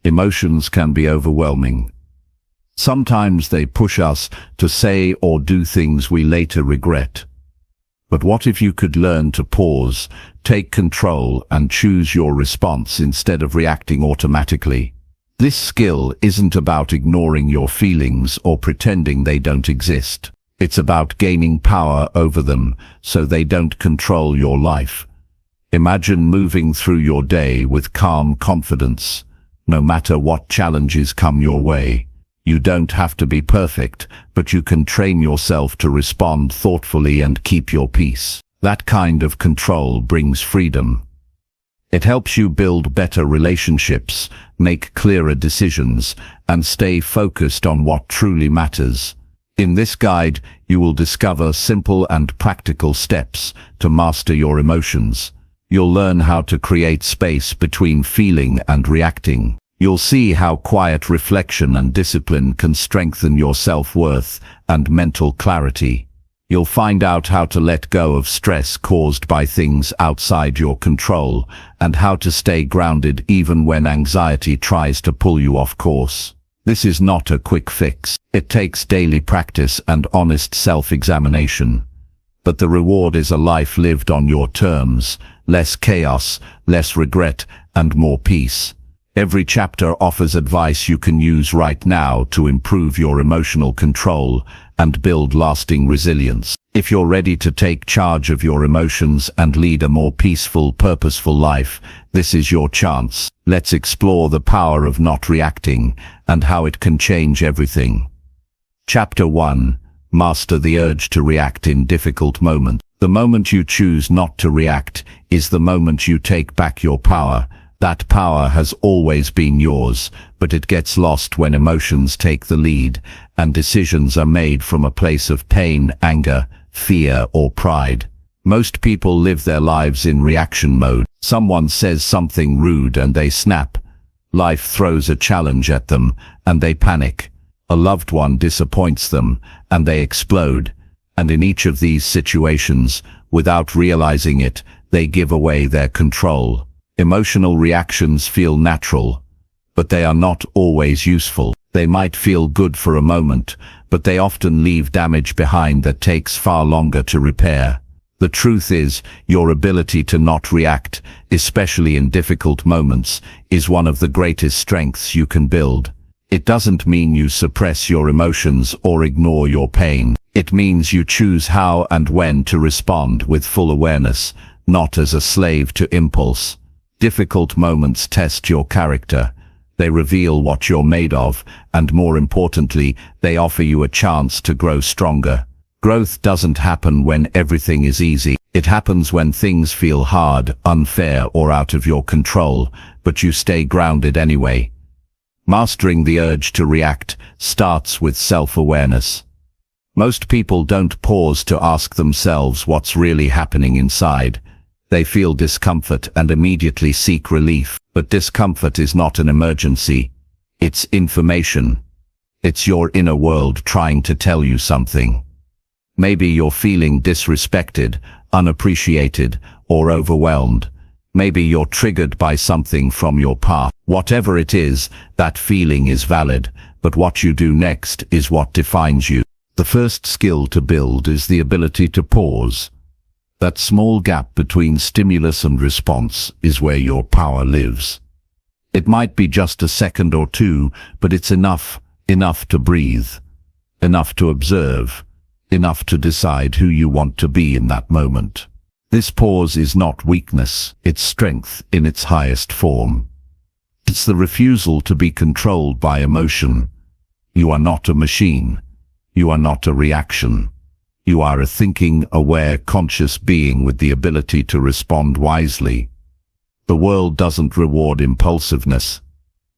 Emotions can be overwhelming. Sometimes they push us to say or do things we later regret. But what if you could learn to pause, take control, and choose your response instead of reacting automatically? This skill isn't about ignoring your feelings or pretending they don't exist. It's about gaining power over them so they don't control your life. Imagine moving through your day with calm confidence, no matter what challenges come your way. You don't have to be perfect, but you can train yourself to respond thoughtfully and keep your peace. That kind of control brings freedom. It helps you build better relationships, make clearer decisions, and stay focused on what truly matters. In this guide, you will discover simple and practical steps to master your emotions. You'll learn how to create space between feeling and reacting. You'll see how quiet reflection and discipline can strengthen your self-worth and mental clarity. You'll find out how to let go of stress caused by things outside your control and how to stay grounded even when anxiety tries to pull you off course. This is not a quick fix. It takes daily practice and honest self-examination. But the reward is a life lived on your terms, less chaos, less regret, and more peace. Every chapter offers advice you can use right now to improve your emotional control and build lasting resilience. If you're ready to take charge of your emotions and lead a more peaceful, purposeful life, this is your chance. Let's explore the power of not reacting and how it can change everything. Chapter 1. Master the urge to react in difficult moments. The moment you choose not to react is the moment you take back your power. That power has always been yours, but it gets lost when emotions take the lead and decisions are made from a place of pain, anger, fear, or pride. Most people live their lives in reaction mode. Someone says something rude and they snap. Life throws a challenge at them and they panic. A loved one disappoints them and they explode. And in each of these situations, without realizing it, they give away their control. Emotional reactions feel natural, but they are not always useful. They might feel good for a moment, but they often leave damage behind that takes far longer to repair. The truth is, your ability to not react, especially in difficult moments, is one of the greatest strengths you can build. It doesn't mean you suppress your emotions or ignore your pain. It means you choose how and when to respond with full awareness, not as a slave to impulse. Difficult moments test your character. They reveal what you're made of, and more importantly, they offer you a chance to grow stronger. Growth doesn't happen when everything is easy. It happens when things feel hard, unfair, or out of your control, but you stay grounded anyway. Mastering the urge to react starts with self-awareness. Most people don't pause to ask themselves what's really happening inside. They feel discomfort and immediately seek relief. But discomfort is not an emergency. It's information. It's your inner world trying to tell you something. Maybe you're feeling disrespected, unappreciated, or overwhelmed. Maybe you're triggered by something from your past. Whatever it is, that feeling is valid, but what you do next is what defines you. The first skill to build is the ability to pause. That small gap between stimulus and response is where your power lives. It might be just a second or two, but it's enough to breathe, enough to observe, enough to decide who you want to be in that moment. This pause is not weakness, it's strength in its highest form. It's the refusal to be controlled by emotion. You are not a machine. You are not a reaction. You are a thinking, aware, conscious being with the ability to respond wisely. The world doesn't reward impulsiveness.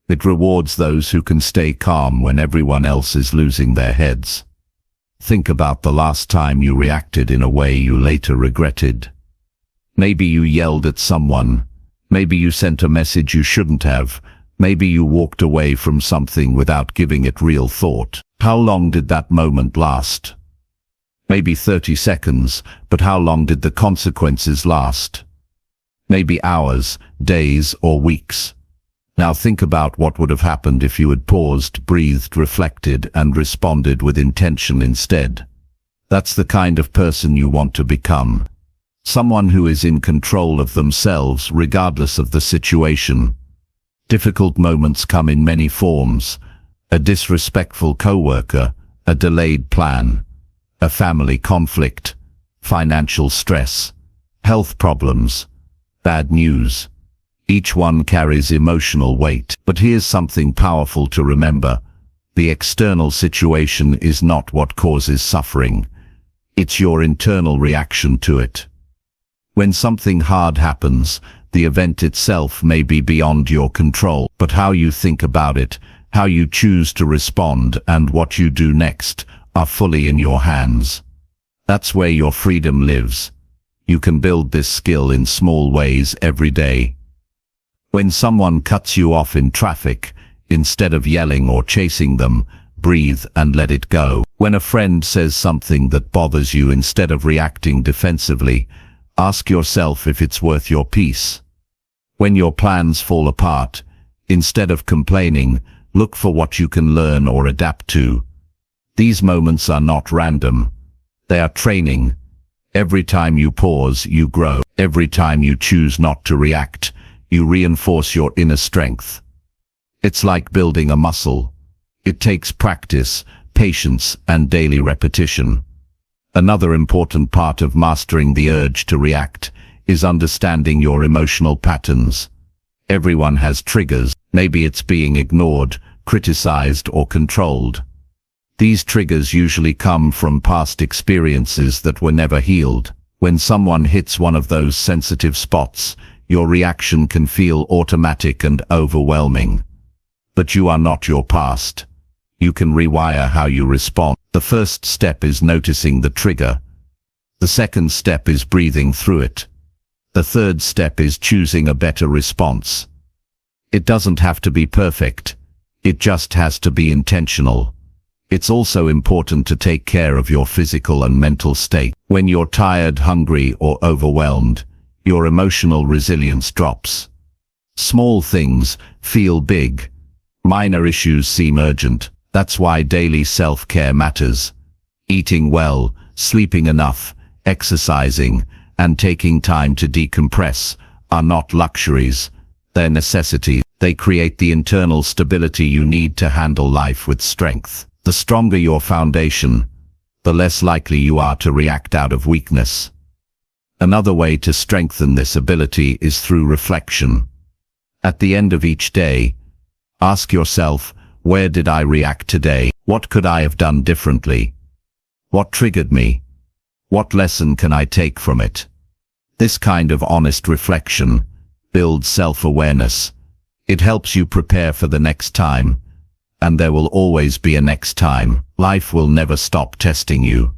It rewards those who can stay calm when everyone else is losing their heads. Think about the last time you reacted in a way you later regretted. Maybe you yelled at someone. Maybe you sent a message you shouldn't have. Maybe you walked away from something without giving it real thought. How long did that moment last? Maybe 30 seconds, but how long did the consequences last? Maybe hours, days, or weeks. Now think about what would have happened if you had paused, breathed, reflected, and responded with intention instead. That's the kind of person you want to become. Someone who is in control of themselves regardless of the situation. Difficult moments come in many forms: a disrespectful coworker, a delayed plan, a family conflict, financial stress, health problems, bad news. Each one carries emotional weight. But here's something powerful to remember. The external situation is not what causes suffering. It's your internal reaction to it. When something hard happens, the event itself may be beyond your control, but how you think about it, how you choose to respond, and what you do next are fully in your hands. That's where your freedom lives. You can build this skill in small ways every day. When someone cuts you off in traffic, instead of yelling or chasing them, breathe and let it go. When a friend says something that bothers you, instead of reacting defensively, ask yourself if it's worth your peace. When your plans fall apart, instead of complaining, look for what you can learn or adapt to. These moments are not random. They are training. Every time you pause, you grow. Every time you choose not to react, you reinforce your inner strength. It's like building a muscle. It takes practice, patience, and daily repetition. Another important part of mastering the urge to react is understanding your emotional patterns. Everyone has triggers. Maybe it's being ignored, criticized, or controlled. These triggers usually come from past experiences that were never healed. When someone hits one of those sensitive spots, your reaction can feel automatic and overwhelming. But you are not your past. You can rewire how you respond. The first step is noticing the trigger. The second step is breathing through it. The third step is choosing a better response. It doesn't have to be perfect. It just has to be intentional. It's also important to take care of your physical and mental state. When you're tired, hungry, or overwhelmed, your emotional resilience drops. Small things feel big. Minor issues seem urgent. That's why daily self-care matters. Eating well, sleeping enough, exercising, and taking time to decompress are not luxuries. They're necessities. They create the internal stability you need to handle life with strength. The stronger your foundation, the less likely you are to react out of weakness. Another way to strengthen this ability is through reflection. At the end of each day, ask yourself, where did I react today? What could I have done differently? What triggered me? What lesson can I take from it? This kind of honest reflection builds self-awareness. It helps you prepare for the next time. And there will always be a next time. Life will never stop testing you.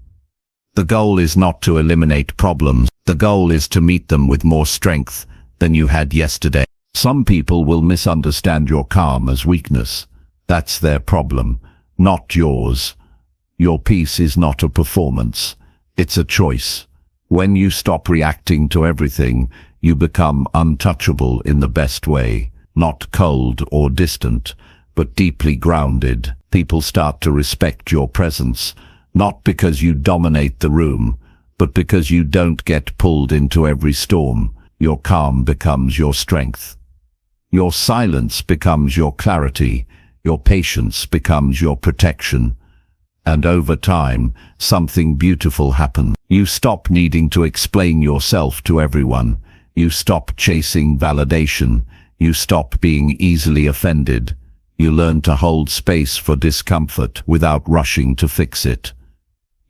The goal is not to eliminate problems. The goal is to meet them with more strength than you had yesterday. Some people will misunderstand your calm as weakness. That's their problem, not yours. Your peace is not a performance. It's a choice. When you stop reacting to everything, you become untouchable in the best way. Not cold or distant, but deeply grounded. People start to respect your presence, not because you dominate the room, but because you don't get pulled into every storm. Your calm becomes your strength. Your silence becomes your clarity. Your patience becomes your protection. And over time, something beautiful happens. You stop needing to explain yourself to everyone. You stop chasing validation. You stop being easily offended. You learn to hold space for discomfort without rushing to fix it.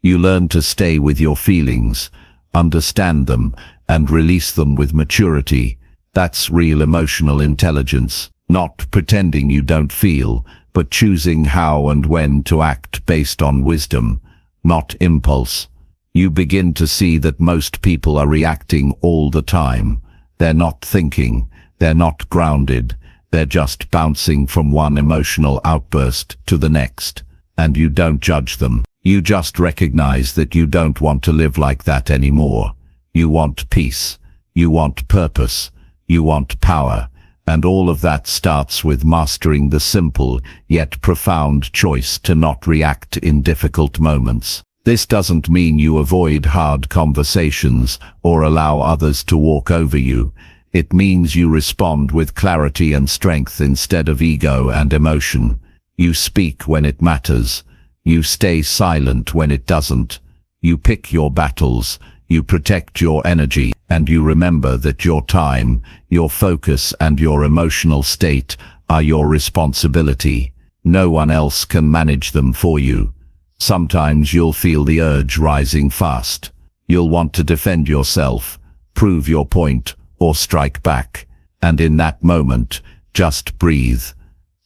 You learn to stay with your feelings, understand them, and release them with maturity. That's real emotional intelligence. Not pretending you don't feel, but choosing how and when to act based on wisdom, not impulse. You begin to see that most people are reacting all the time. They're not thinking. They're not grounded. They're just bouncing from one emotional outburst to the next. And you don't judge them. You just recognize that you don't want to live like that anymore. You want peace. You want purpose. You want power. And all of that starts with mastering the simple yet profound choice to not react in difficult moments. This doesn't mean you avoid hard conversations or allow others to walk over you. It means you respond with clarity and strength instead of ego and emotion. You speak when it matters. You stay silent when it doesn't. You pick your battles. You protect your energy, and you remember that your time, your focus, and your emotional state are your responsibility. No one else can manage them for you. Sometimes you'll feel the urge rising fast. You'll want to defend yourself, prove your point, or strike back. And in that moment, just breathe.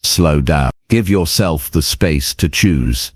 Slow down. Give yourself the space to choose.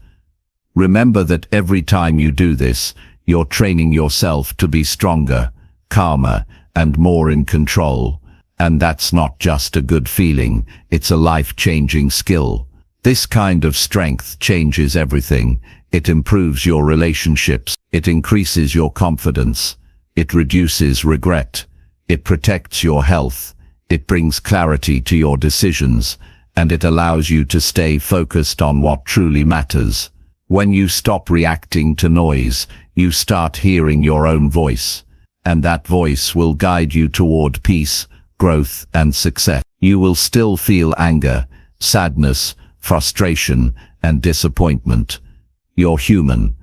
Remember that every time you do this, you're training yourself to be stronger, calmer, and more in control. And that's not just a good feeling, it's a life-changing skill. This kind of strength changes everything. It improves your relationships. It increases your confidence. It reduces regret. It protects your health. It brings clarity to your decisions. And it allows you to stay focused on what truly matters. When you stop reacting to noise, you start hearing your own voice. And that voice will guide you toward peace, growth, and success. You will still feel anger, sadness, frustration, and disappointment. You're human.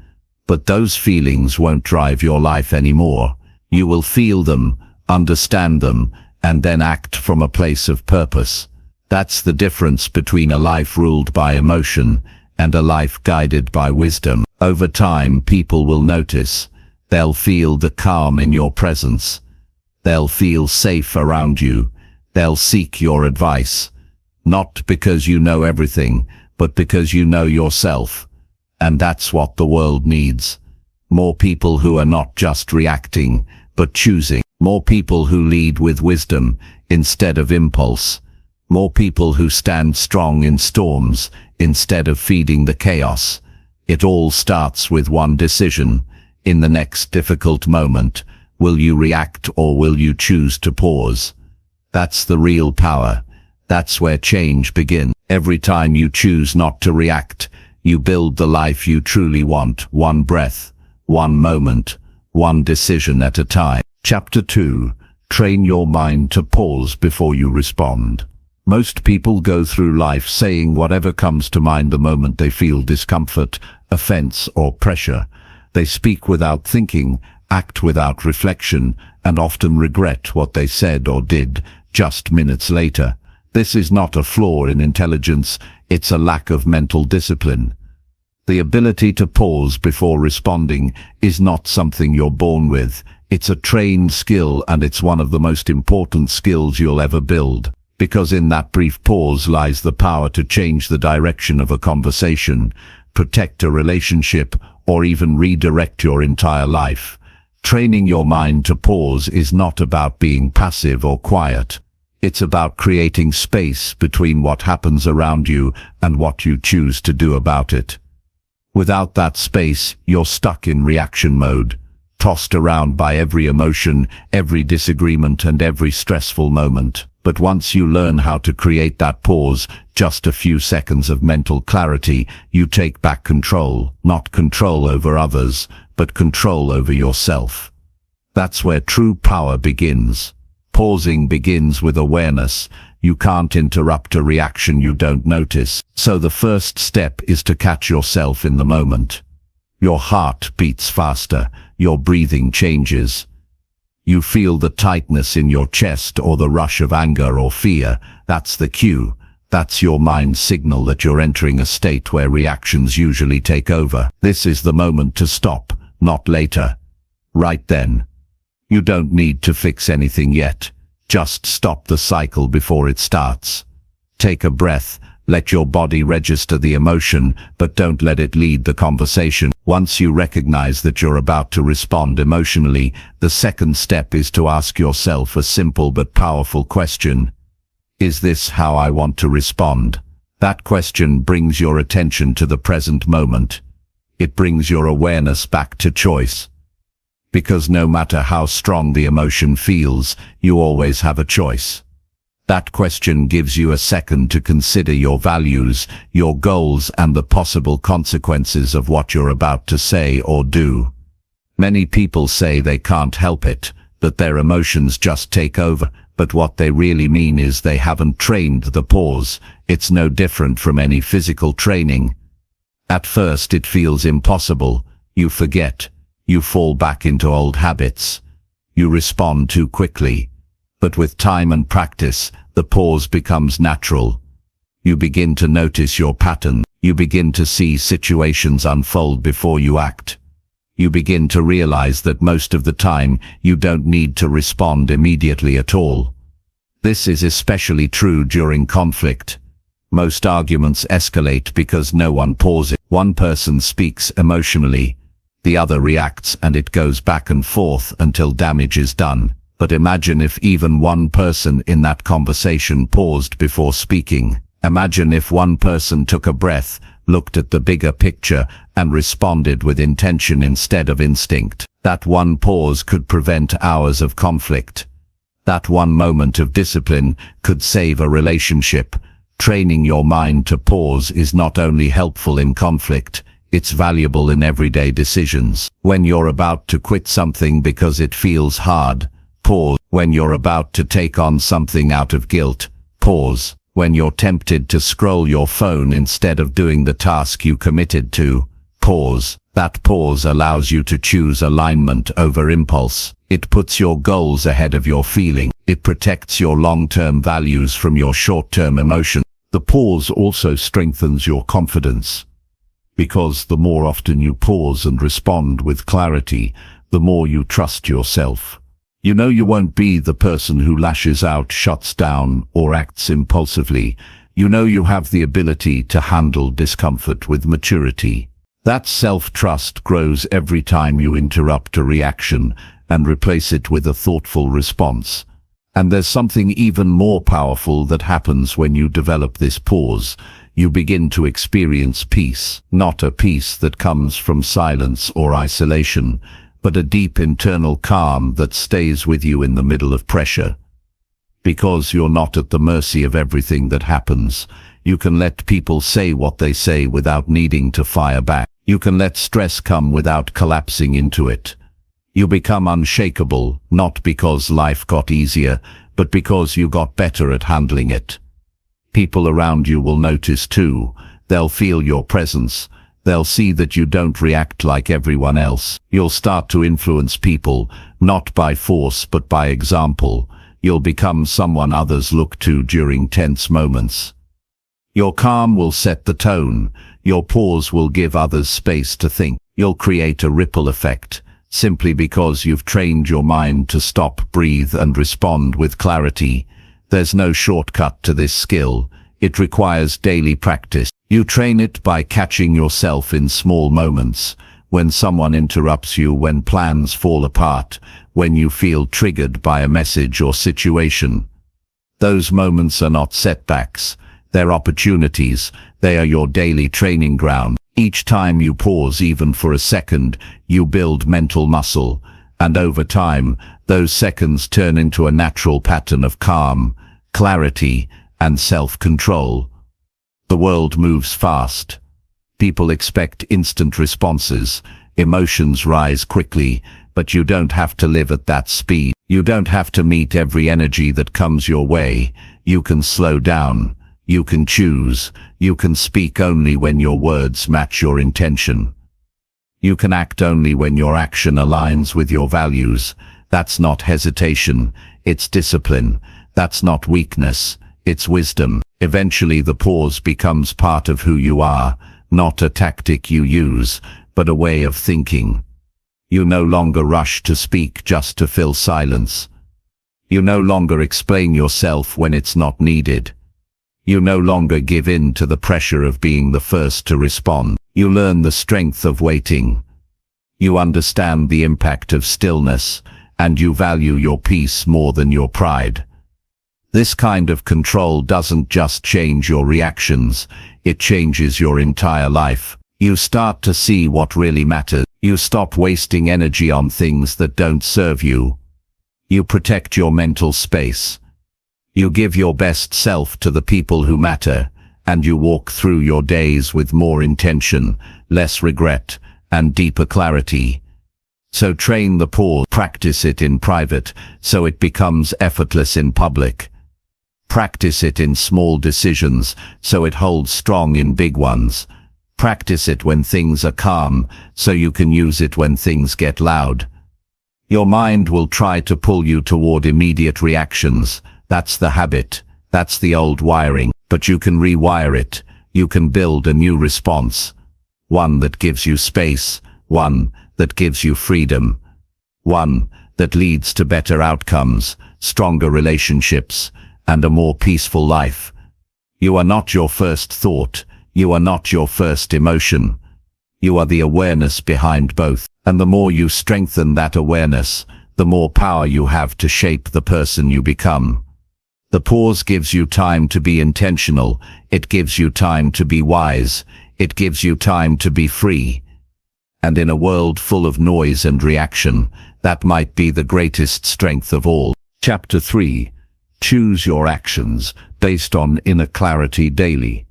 But those feelings won't drive your life anymore. You will feel them, understand them, and then act from a place of purpose. That's the difference between a life ruled by emotion and a life guided by wisdom. Over time, people will notice. They'll feel the calm in your presence. They'll feel safe around you. They'll seek your advice. Not because you know everything, but because you know yourself. And that's what the world needs. More people who are not just reacting, but choosing. More people who lead with wisdom instead of impulse. More people who stand strong in storms instead of feeding the chaos. It all starts with one decision. In the next difficult moment, will you react or will you choose to pause? That's the real power. That's where change begins. Every time you choose not to react, you build the life you truly want, one breath, one moment, one decision at a time. Chapter 2. Train your mind to pause before you respond. Most people go through life saying whatever comes to mind the moment they feel discomfort, offense, or pressure. They speak without thinking, act without reflection, and often regret what they said or did just minutes later. This is not a flaw in intelligence, it's a lack of mental discipline. The ability to pause before responding is not something you're born with. It's a trained skill, and it's one of the most important skills you'll ever build. Because in that brief pause lies the power to change the direction of a conversation, protect a relationship, or even redirect your entire life. Training your mind to pause is not about being passive or quiet. It's about creating space between what happens around you and what you choose to do about it. Without that space, you're stuck in reaction mode, tossed around by every emotion, every disagreement, and every stressful moment. But once you learn how to create that pause, just a few seconds of mental clarity, you take back control, not control over others, but control over yourself. That's where true power begins. Pausing begins with awareness. You can't interrupt a reaction you don't notice. So the first step is to catch yourself in the moment. Your heart beats faster, your breathing changes. You feel the tightness in your chest or the rush of anger or fear. That's the cue. That's your mind's signal that you're entering a state where reactions usually take over. This is the moment to stop, not later. Right then. You don't need to fix anything yet. Just stop the cycle before it starts. Take a breath. Let your body register the emotion, but don't let it lead the conversation. Once you recognize that you're about to respond emotionally, the second step is to ask yourself a simple but powerful question. Is this how I want to respond? That question brings your attention to the present moment. It brings your awareness back to choice. Because no matter how strong the emotion feels, you always have a choice. That question gives you a second to consider your values, your goals, and the possible consequences of what you're about to say or do. Many people say they can't help it, that their emotions just take over, but what they really mean is they haven't trained the pause. It's no different from any physical training. At first it feels impossible. You forget. You fall back into old habits. You respond too quickly. But with time and practice, the pause becomes natural. You begin to notice your pattern. You begin to see situations unfold before you act. You begin to realize that most of the time, you don't need to respond immediately at all. This is especially true during conflict. Most arguments escalate because no one pauses. One person speaks emotionally, the other reacts, and it goes back and forth until damage is done. But imagine if even one person in that conversation paused before speaking. Imagine if one person took a breath, looked at the bigger picture, and responded with intention instead of instinct. That one pause could prevent hours of conflict. That one moment of discipline could save a relationship. Training your mind to pause is not only helpful in conflict, it's valuable in everyday decisions. When you're about to quit something because it feels hard, pause. When you're about to take on something out of guilt, pause. When you're tempted to scroll your phone instead of doing the task you committed to, pause. That pause allows you to choose alignment over impulse. It puts your goals ahead of your feeling. It protects your long-term values from your short-term emotion. The pause also strengthens your confidence, because the more often you pause and respond with clarity, the more you trust yourself. You know you won't be the person who lashes out, shuts down, or acts impulsively. You know you have the ability to handle discomfort with maturity. That self-trust grows every time you interrupt a reaction and replace it with a thoughtful response. And there's something even more powerful that happens when you develop this pause. You begin to experience peace, not a peace that comes from silence or isolation, but a deep internal calm that stays with you in the middle of pressure. Because you're not at the mercy of everything that happens, you can let people say what they say without needing to fire back. You can let stress come without collapsing into it. You become unshakable, not because life got easier, but because you got better at handling it. People around you will notice too. They'll feel your presence. They'll see that you don't react like everyone else. You'll start to influence people, not by force but by example. You'll become someone others look to during tense moments. Your calm will set the tone. Your pause will give others space to think. You'll create a ripple effect, simply because you've trained your mind to stop, breathe, and respond with clarity. There's no shortcut to this skill. It requires daily practice. You train it by catching yourself in small moments, when someone interrupts you, when plans fall apart, when you feel triggered by a message or situation. Those moments are not setbacks. They're opportunities. They are your daily training ground. Each time you pause, even for a second, you build mental muscle, and over time, those seconds turn into a natural pattern of calm, clarity, and self-control. The world moves fast. People expect instant responses. Emotions rise quickly, but you don't have to live at that speed. You don't have to meet every energy that comes your way. You can slow down. You can choose. You can speak only when your words match your intention. You can act only when your action aligns with your values. That's not hesitation, it's discipline. That's not weakness, it's wisdom. Eventually the pause becomes part of who you are, not a tactic you use, but a way of thinking. You no longer rush to speak just to fill silence. You no longer explain yourself when it's not needed. You no longer give in to the pressure of being the first to respond. You learn the strength of waiting. You understand the impact of stillness, and you value your peace more than your pride. This kind of control doesn't just change your reactions, it changes your entire life. You start to see what really matters. You stop wasting energy on things that don't serve you. You protect your mental space. You give your best self to the people who matter, and you walk through your days with more intention, less regret, and deeper clarity. So train the pause. Practice it in private, so it becomes effortless in public. Practice it in small decisions, so it holds strong in big ones. Practice it when things are calm, so you can use it when things get loud. Your mind will try to pull you toward immediate reactions. That's the habit. That's the old wiring. But you can rewire it. You can build a new response. One that gives you space. One that gives you freedom. One that leads to better outcomes, stronger relationships, and a more peaceful life. You are not your first thought. You are not your first emotion. You are the awareness behind both. And the more you strengthen that awareness, the more power you have to shape the person you become. The pause gives you time to be intentional. It gives you time to be wise. It gives you time to be free. And in a world full of noise and reaction, that might be the greatest strength of all. Chapter 3. Choose your actions based on inner clarity daily.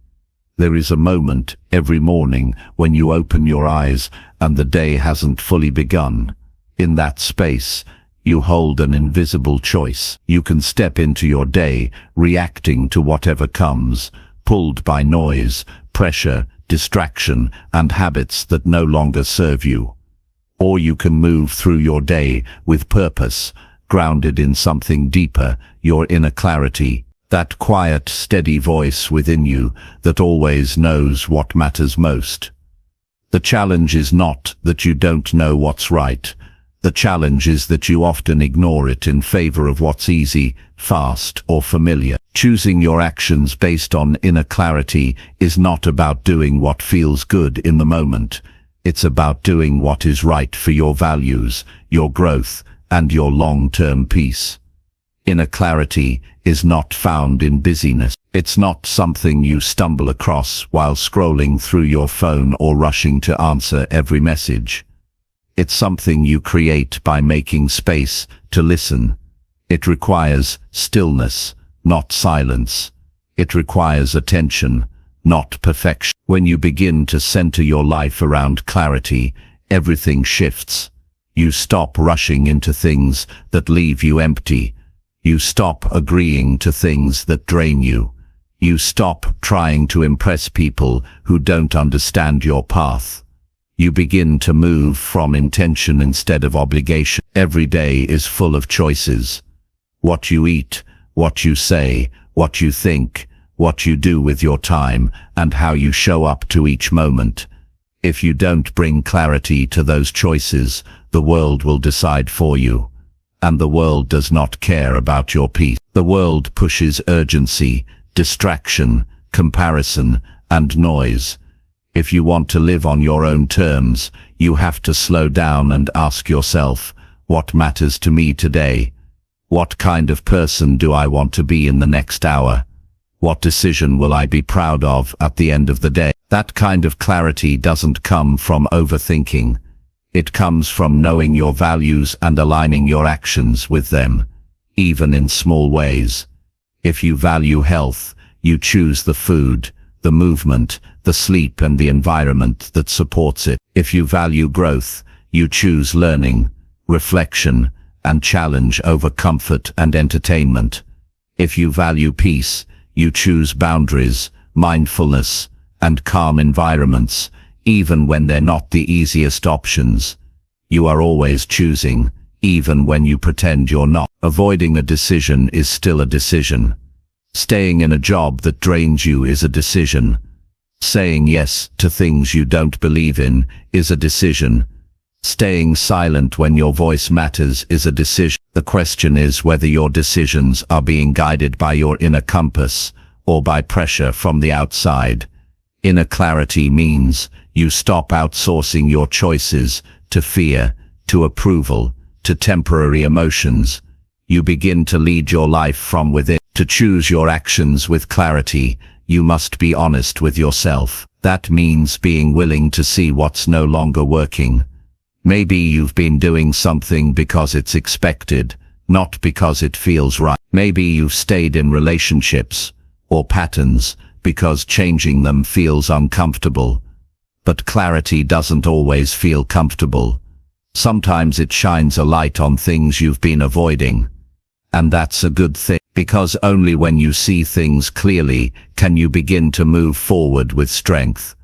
There is a moment every morning when you open your eyes and the day hasn't fully begun. In that space, you hold an invisible choice. You can step into your day reacting to whatever comes, pulled by noise, pressure, distraction, and habits that no longer serve you. Or you can move through your day with purpose, grounded in something deeper, your inner clarity, that quiet, steady voice within you that always knows what matters most. The challenge is not that you don't know what's right. The challenge is that you often ignore it in favor of what's easy, fast, or familiar. Choosing your actions based on inner clarity is not about doing what feels good in the moment. It's about doing what is right for your values, your growth, and your long-term peace. Inner clarity is not found in busyness. It's not something you stumble across while scrolling through your phone or rushing to answer every message. It's something you create by making space to listen. It requires stillness, not silence. It requires attention, not perfection. When you begin to center your life around clarity, everything shifts. You stop rushing into things that leave you empty. You stop agreeing to things that drain you. You stop trying to impress people who don't understand your path. You begin to move from intention instead of obligation. Every day is full of choices. What you eat, what you say, what you think, what you do with your time, and how you show up to each moment. If you don't bring clarity to those choices, the world will decide for you. And the world does not care about your peace. The world pushes urgency, distraction, comparison, and noise. If you want to live on your own terms, you have to slow down and ask yourself, what matters to me today? What kind of person do I want to be in the next hour? What decision will I be proud of at the end of the day? That kind of clarity doesn't come from overthinking. It comes from knowing your values and aligning your actions with them, even in small ways. If you value health, you choose the food, the movement, the sleep, and the environment that supports it. If you value growth, you choose learning, reflection, and challenge over comfort and entertainment. If you value peace, you choose boundaries, mindfulness, and calm environments, even when they're not the easiest options. You are always choosing, even when you pretend you're not. Avoiding a decision is still a decision. Staying in a job that drains you is a decision. Saying yes to things you don't believe in is a decision. Staying silent when your voice matters is a decision. The question is whether your decisions are being guided by your inner compass or by pressure from the outside. Inner clarity means you stop outsourcing your choices to fear, to approval, to temporary emotions. You begin to lead your life from within. To choose your actions with clarity, you must be honest with yourself. That means being willing to see what's no longer working. Maybe you've been doing something because it's expected, not because it feels right. Maybe you've stayed in relationships or patterns because changing them feels uncomfortable. But clarity doesn't always feel comfortable. Sometimes it shines a light on things you've been avoiding. And that's a good thing, because only when you see things clearly can you begin to move forward with strength.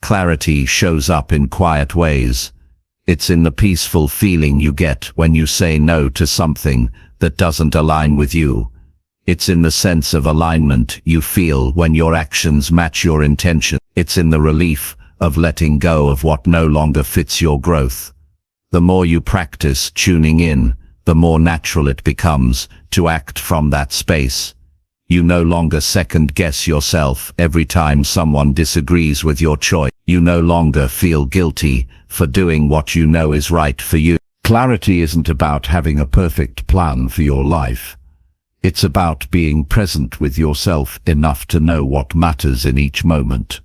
Clarity shows up in quiet ways. It's in the peaceful feeling you get when you say no to something that doesn't align with you. It's in the sense of alignment you feel when your actions match your intention. It's in the relief of letting go of what no longer fits your growth. The more you practice tuning in, the more natural it becomes to act from that space. You no longer second-guess yourself every time someone disagrees with your choice. You no longer feel guilty for doing what you know is right for you. Clarity isn't about having a perfect plan for your life. It's about being present with yourself enough to know what matters in each moment.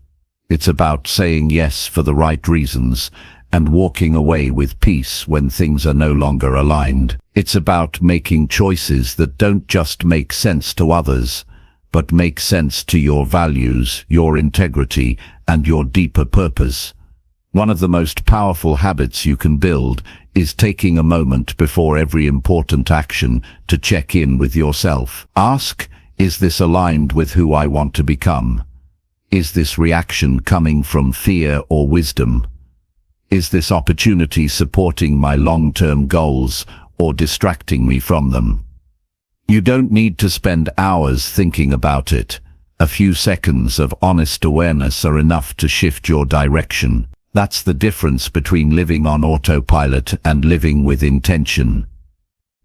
It's about saying yes for the right reasons and walking away with peace when things are no longer aligned. It's about making choices that don't just make sense to others, but make sense to your values, your integrity, and your deeper purpose. One of the most powerful habits you can build is taking a moment before every important action to check in with yourself. Ask, is this aligned with who I want to become? Is this reaction coming from fear or wisdom? Is this opportunity supporting my long-term goals or distracting me from them? You don't need to spend hours thinking about it. A few seconds of honest awareness are enough to shift your direction. That's the difference between living on autopilot and living with intention.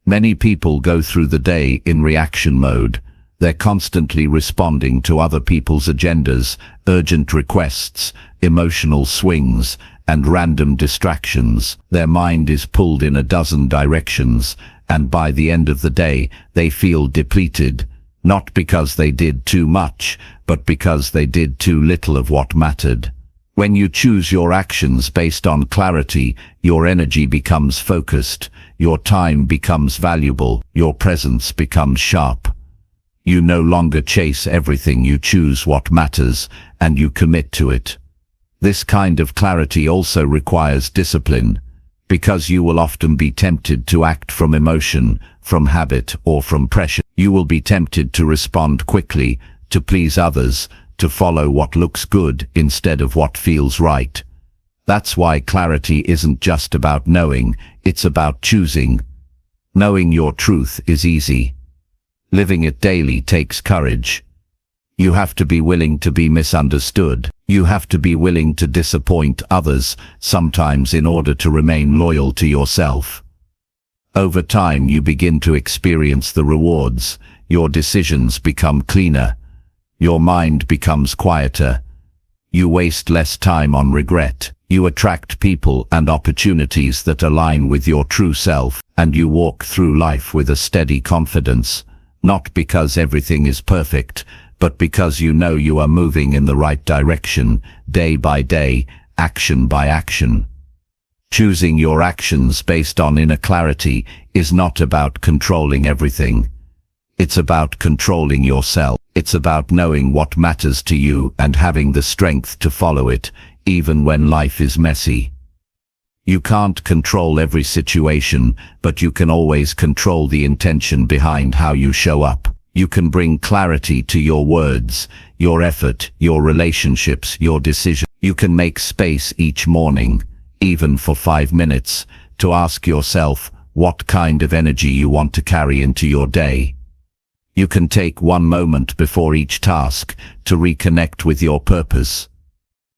Many people go through the day in reaction mode. They're constantly responding to other people's agendas, urgent requests, emotional swings, and random distractions. Their mind is pulled in a dozen directions, and by the end of the day, they feel depleted, not because they did too much, but because they did too little of what mattered. When you choose your actions based on clarity, your energy becomes focused, your time becomes valuable, your presence becomes sharp. You no longer chase everything, you choose what matters, and you commit to it. This kind of clarity also requires discipline, because you will often be tempted to act from emotion, from habit, or from pressure. You will be tempted to respond quickly, to please others, to follow what looks good instead of what feels right. That's why clarity isn't just about knowing, it's about choosing. Knowing your truth is easy. Living it daily takes courage. You have to be willing to be misunderstood. You have to be willing to disappoint others, sometimes in order to remain loyal to yourself. Over time you begin to experience the rewards. Your decisions become cleaner. Your mind becomes quieter. You waste less time on regret. You attract people and opportunities that align with your true self, and you walk through life with a steady confidence, not because everything is perfect, but because you know you are moving in the right direction, day by day, action by action. Choosing your actions based on inner clarity is not about controlling everything. It's about controlling yourself. It's about knowing what matters to you and having the strength to follow it, even when life is messy. You can't control every situation, but you can always control the intention behind how you show up. You can bring clarity to your words, your effort, your relationships, your decisions. You can make space each morning, even for 5 minutes, to ask yourself what kind of energy you want to carry into your day. You can take one moment before each task to reconnect with your purpose.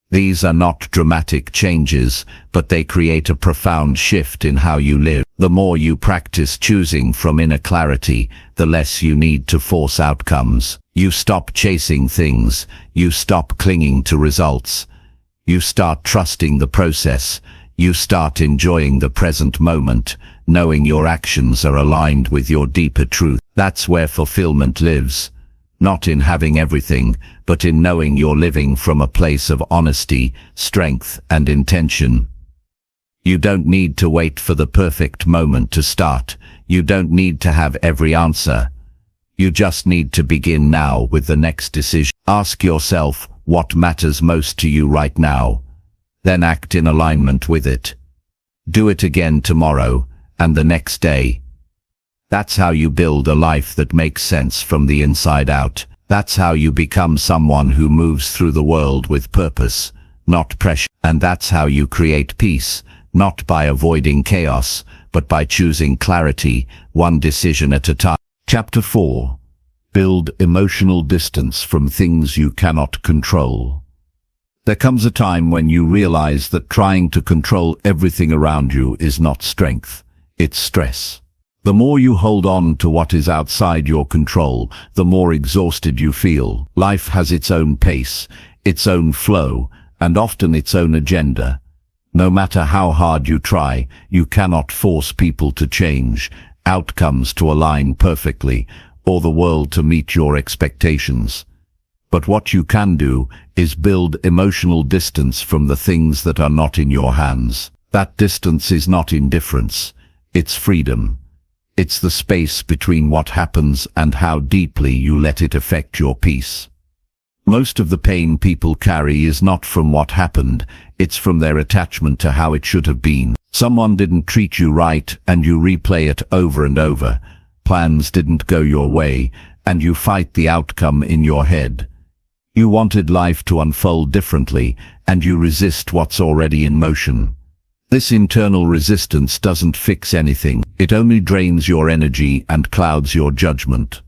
These are not dramatic changes, but they create a profound shift in how you live. The more you practice choosing from inner clarity, the less you need to force outcomes. You stop chasing things. You stop clinging to results. You start trusting the process. You start enjoying the present moment, knowing your actions are aligned with your deeper truth. That's where fulfillment lives. Not in having everything, but in knowing you're living from a place of honesty, strength, and intention. You don't need to wait for the perfect moment to start. You don't need to have every answer. You just need to begin now with the next decision. Ask yourself what matters most to you right now. Then act in alignment with it. Do it again tomorrow and the next day. That's how you build a life that makes sense from the inside out. That's how you become someone who moves through the world with purpose, not pressure. And that's how you create peace, not by avoiding chaos, but by choosing clarity, one decision at a time. Chapter 4. Build emotional distance from things you cannot control. There comes a time when you realize that trying to control everything around you is not strength, it's stress. The more you hold on to what is outside your control, the more exhausted you feel. Life has its own pace, its own flow, and often its own agenda. No matter how hard you try, you cannot force people to change, outcomes to align perfectly, or the world to meet your expectations. But what you can do is build emotional distance from the things that are not in your hands. That distance is not indifference, it's freedom. It's the space between what happens and how deeply you let it affect your peace. Most of the pain people carry is not from what happened, it's from their attachment to how it should have been. Someone didn't treat you right and you replay it over and over. Plans didn't go your way and you fight the outcome in your head. You wanted life to unfold differently and you resist what's already in motion. This internal resistance doesn't fix anything, it only drains your energy and clouds your judgment.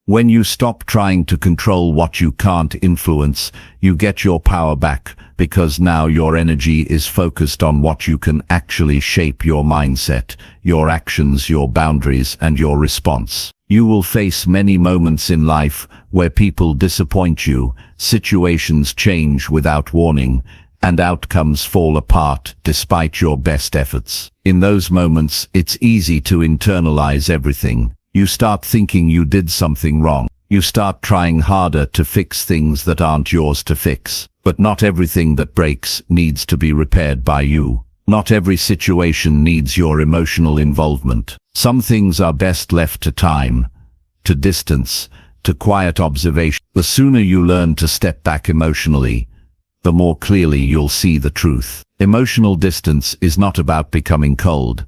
When you stop trying to control what you can't influence, you get your power back, because now your energy is focused on what you can actually shape: your mindset, your actions, your boundaries, and your response. You will face many moments in life where people disappoint you, situations change without warning, and outcomes fall apart despite your best efforts. In those moments, it's easy to internalize everything. You start thinking you did something wrong. You start trying harder to fix things that aren't yours to fix. But not everything that breaks needs to be repaired by you. Not every situation needs your emotional involvement. Some things are best left to time, to distance, to quiet observation. The sooner you learn to step back emotionally, the more clearly you'll see the truth. Emotional distance is not about becoming cold.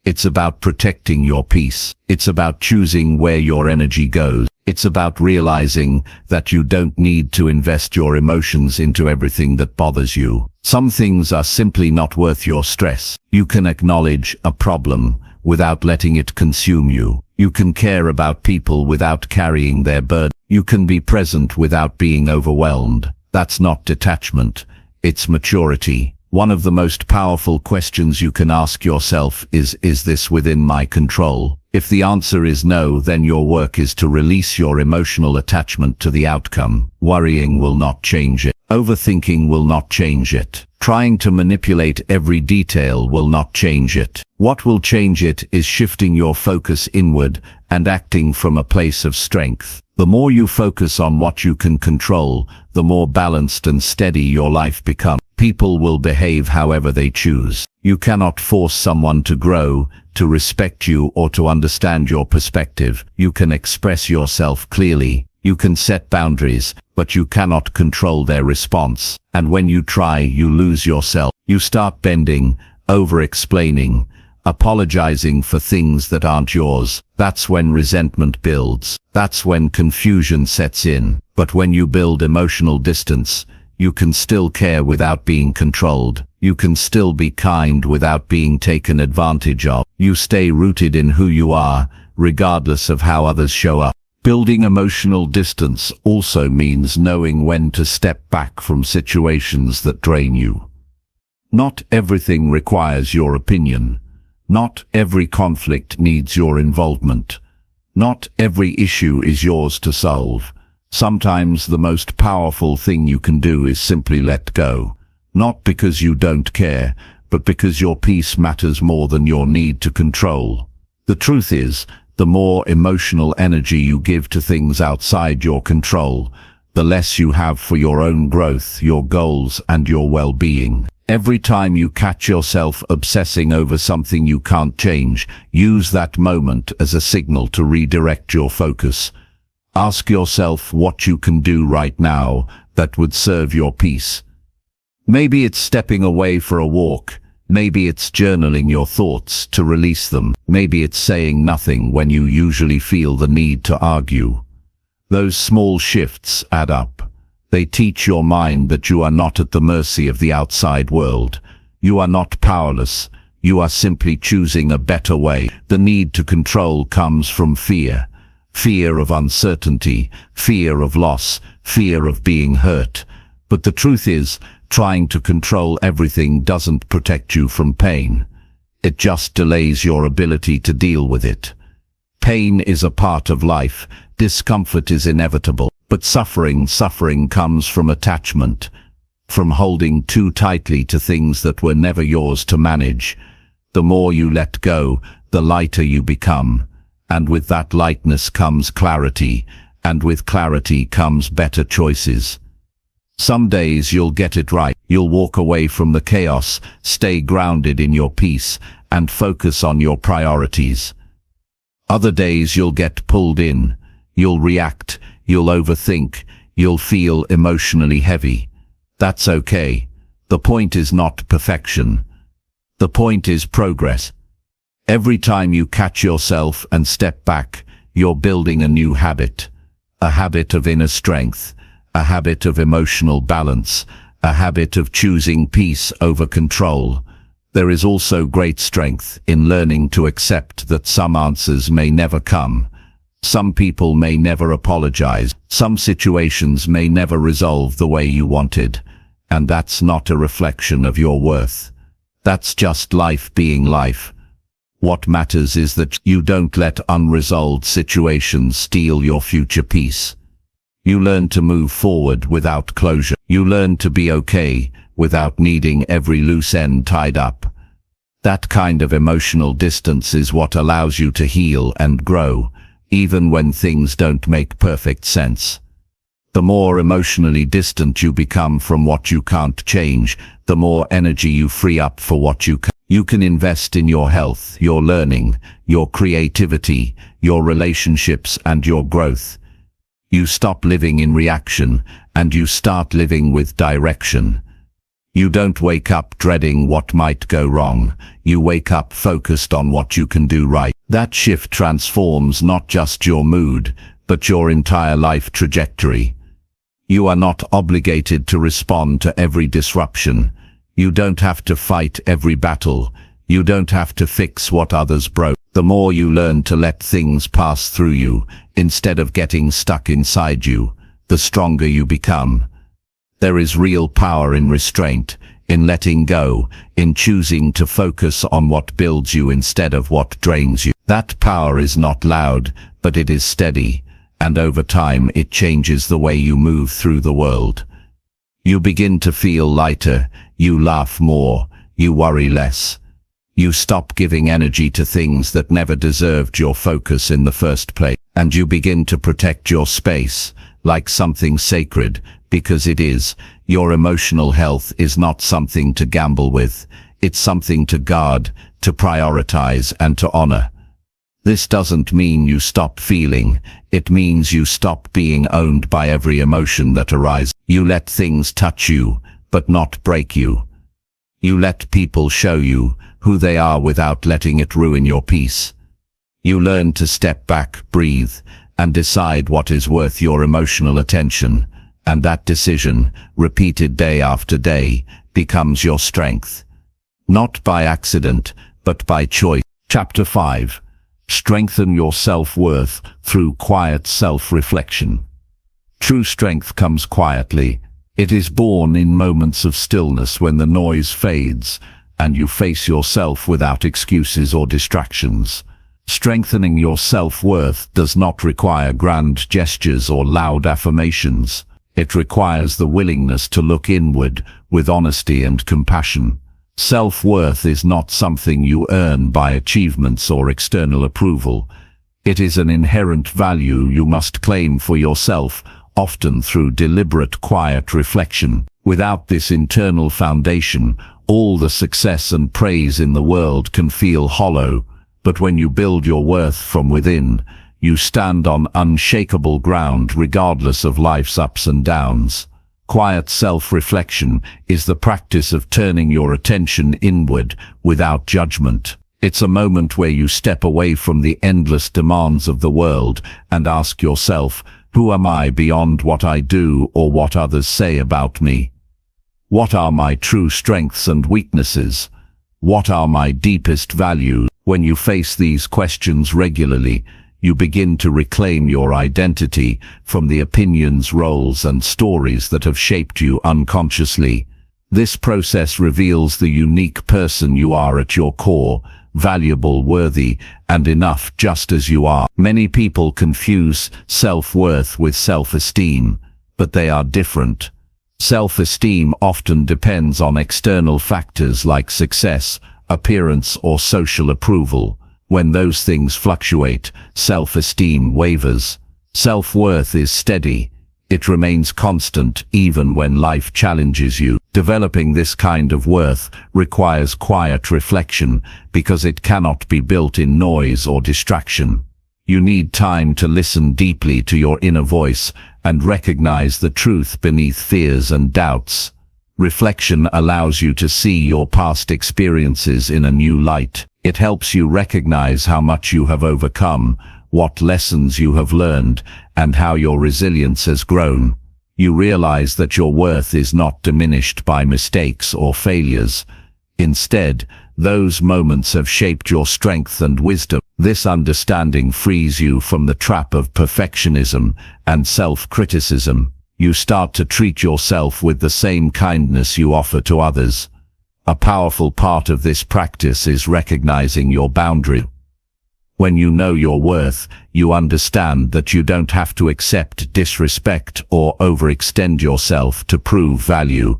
It's about protecting your peace. It's about choosing where your energy goes. It's about realizing that you don't need to invest your emotions into everything that bothers you. Some things are simply not worth your stress. You can acknowledge a problem without letting it consume you. You can care about people without carrying their burden. You can be present without being overwhelmed. That's not detachment, it's maturity. One of the most powerful questions you can ask yourself is this within my control? If the answer is no, then your work is to release your emotional attachment to the outcome. Worrying will not change it. Overthinking will not change it. Trying to manipulate every detail will not change it. What will change it is shifting your focus inward and acting from a place of strength. The more you focus on what you can control, the more balanced and steady your life becomes. People will behave however they choose. You cannot force someone to grow, to respect you, or to understand your perspective. You can express yourself clearly. You can set boundaries, but you cannot control their response. And when you try, you lose yourself. You start bending, over-explaining, apologizing for things that aren't yours. That's when resentment builds. That's when confusion sets in. But when you build emotional distance, you can still care without being controlled. You can still be kind without being taken advantage of. You stay rooted in who you are, regardless of how others show up. Building emotional distance also means knowing when to step back from situations that drain you. Not everything requires your opinion. Not every conflict needs your involvement. Not every issue is yours to solve. Sometimes the most powerful thing you can do is simply let go. Not because you don't care, but because your peace matters more than your need to control. The truth is, the more emotional energy you give to things outside your control, the less you have for your own growth, your goals, and your well-being. Every time you catch yourself obsessing over something you can't change, use that moment as a signal to redirect your focus. Ask yourself what you can do right now that would serve your peace. Maybe it's stepping away for a walk. Maybe it's journaling your thoughts to release them. Maybe it's saying nothing when you usually feel the need to argue. Those small shifts add up. They teach your mind that you are not at the mercy of the outside world. You are not powerless. You are simply choosing a better way. The need to control comes from fear. Fear of uncertainty, fear of loss, fear of being hurt. But the truth is, trying to control everything doesn't protect you from pain. It just delays your ability to deal with it. Pain is a part of life. Discomfort is inevitable. But suffering comes from attachment, from holding too tightly to things that were never yours to manage. The more you let go, the lighter you become. And with that lightness comes clarity, and with clarity comes better choices. Some days you'll get it right. You'll walk away from the chaos, stay grounded in your peace, and focus on your priorities. Other days you'll get pulled in. You'll react. You'll overthink. You'll feel emotionally heavy. That's okay. The point is not perfection. The point is progress. Every time you catch yourself and step back, you're building a new habit. A habit of inner strength. A habit of emotional balance. A habit of choosing peace over control. There is also great strength in learning to accept that some answers may never come. Some people may never apologize. Some situations may never resolve the way you wanted. And that's not a reflection of your worth. That's just life being life. What matters is that you don't let unresolved situations steal your future peace. You learn to move forward without closure. You learn to be okay without needing every loose end tied up. That kind of emotional distance is what allows you to heal and grow, even when things don't make perfect sense. The more emotionally distant you become from what you can't change, the more energy you free up for what you can. You can invest in your health, your learning, your creativity, your relationships, and your growth. You stop living in reaction, and you start living with direction. You don't wake up dreading what might go wrong. You wake up focused on what you can do right. That shift transforms not just your mood, but your entire life trajectory. You are not obligated to respond to every disruption. You don't have to fight every battle. You don't have to fix what others broke. The more you learn to let things pass through you, instead of getting stuck inside you, the stronger you become. There is real power in restraint, in letting go, in choosing to focus on what builds you instead of what drains you. That power is not loud, but it is steady, and over time it changes the way you move through the world. You begin to feel lighter, you laugh more, you worry less. You stop giving energy to things that never deserved your focus in the first place, and you begin to protect your space, like something sacred, because it is. Your emotional health is not something to gamble with, it's something to guard, to prioritize, and to honor. This doesn't mean you stop feeling, it means you stop being owned by every emotion that arises. You let things touch you, but not break you. You let people show you who they are without letting it ruin your peace. You learn to step back, breathe, and decide what is worth your emotional attention, and that decision, repeated day after day, becomes your strength. Not by accident, but by choice. Chapter 5. Strengthen your self-worth through quiet self-reflection. True strength comes quietly. It is born in moments of stillness when the noise fades, and you face yourself without excuses or distractions. Strengthening your self-worth does not require grand gestures or loud affirmations. It requires the willingness to look inward with honesty and compassion. Self-worth is not something you earn by achievements or external approval. It is an inherent value you must claim for yourself, often through deliberate quiet reflection. Without this internal foundation, All the success and praise in the world can feel hollow, but when you build your worth from within, you stand on unshakable ground regardless of life's ups and downs. Quiet self-reflection is the practice of turning your attention inward without judgment. It's a moment where you step away from the endless demands of the world and ask yourself, who am I beyond what I do or what others say about me? What are my true strengths and weaknesses? What are my deepest values? When you face these questions regularly, you begin to reclaim your identity from the opinions, roles, and stories that have shaped you unconsciously. This process reveals the unique person you are at your core, valuable, worthy, and enough just as you are. Many people confuse self-worth with self-esteem, but they are different. Self-esteem often depends on external factors like success, appearance, or social approval. When those things fluctuate, self-esteem wavers. Self-worth is steady. It remains constant even when life challenges you. Developing this kind of worth requires quiet reflection because it cannot be built in noise or distraction. You need time to listen deeply to your inner voice and recognize the truth beneath fears and doubts. Reflection allows you to see your past experiences in a new light. It helps you recognize how much you have overcome, what lessons you have learned, and how your resilience has grown. You realize that your worth is not diminished by mistakes or failures. Instead, those moments have shaped your strength and wisdom. This understanding frees you from the trap of perfectionism and self-criticism. You start to treat yourself with the same kindness you offer to others. A powerful part of this practice is recognizing your boundary. When you know your worth, you understand that you don't have to accept disrespect or overextend yourself to prove value.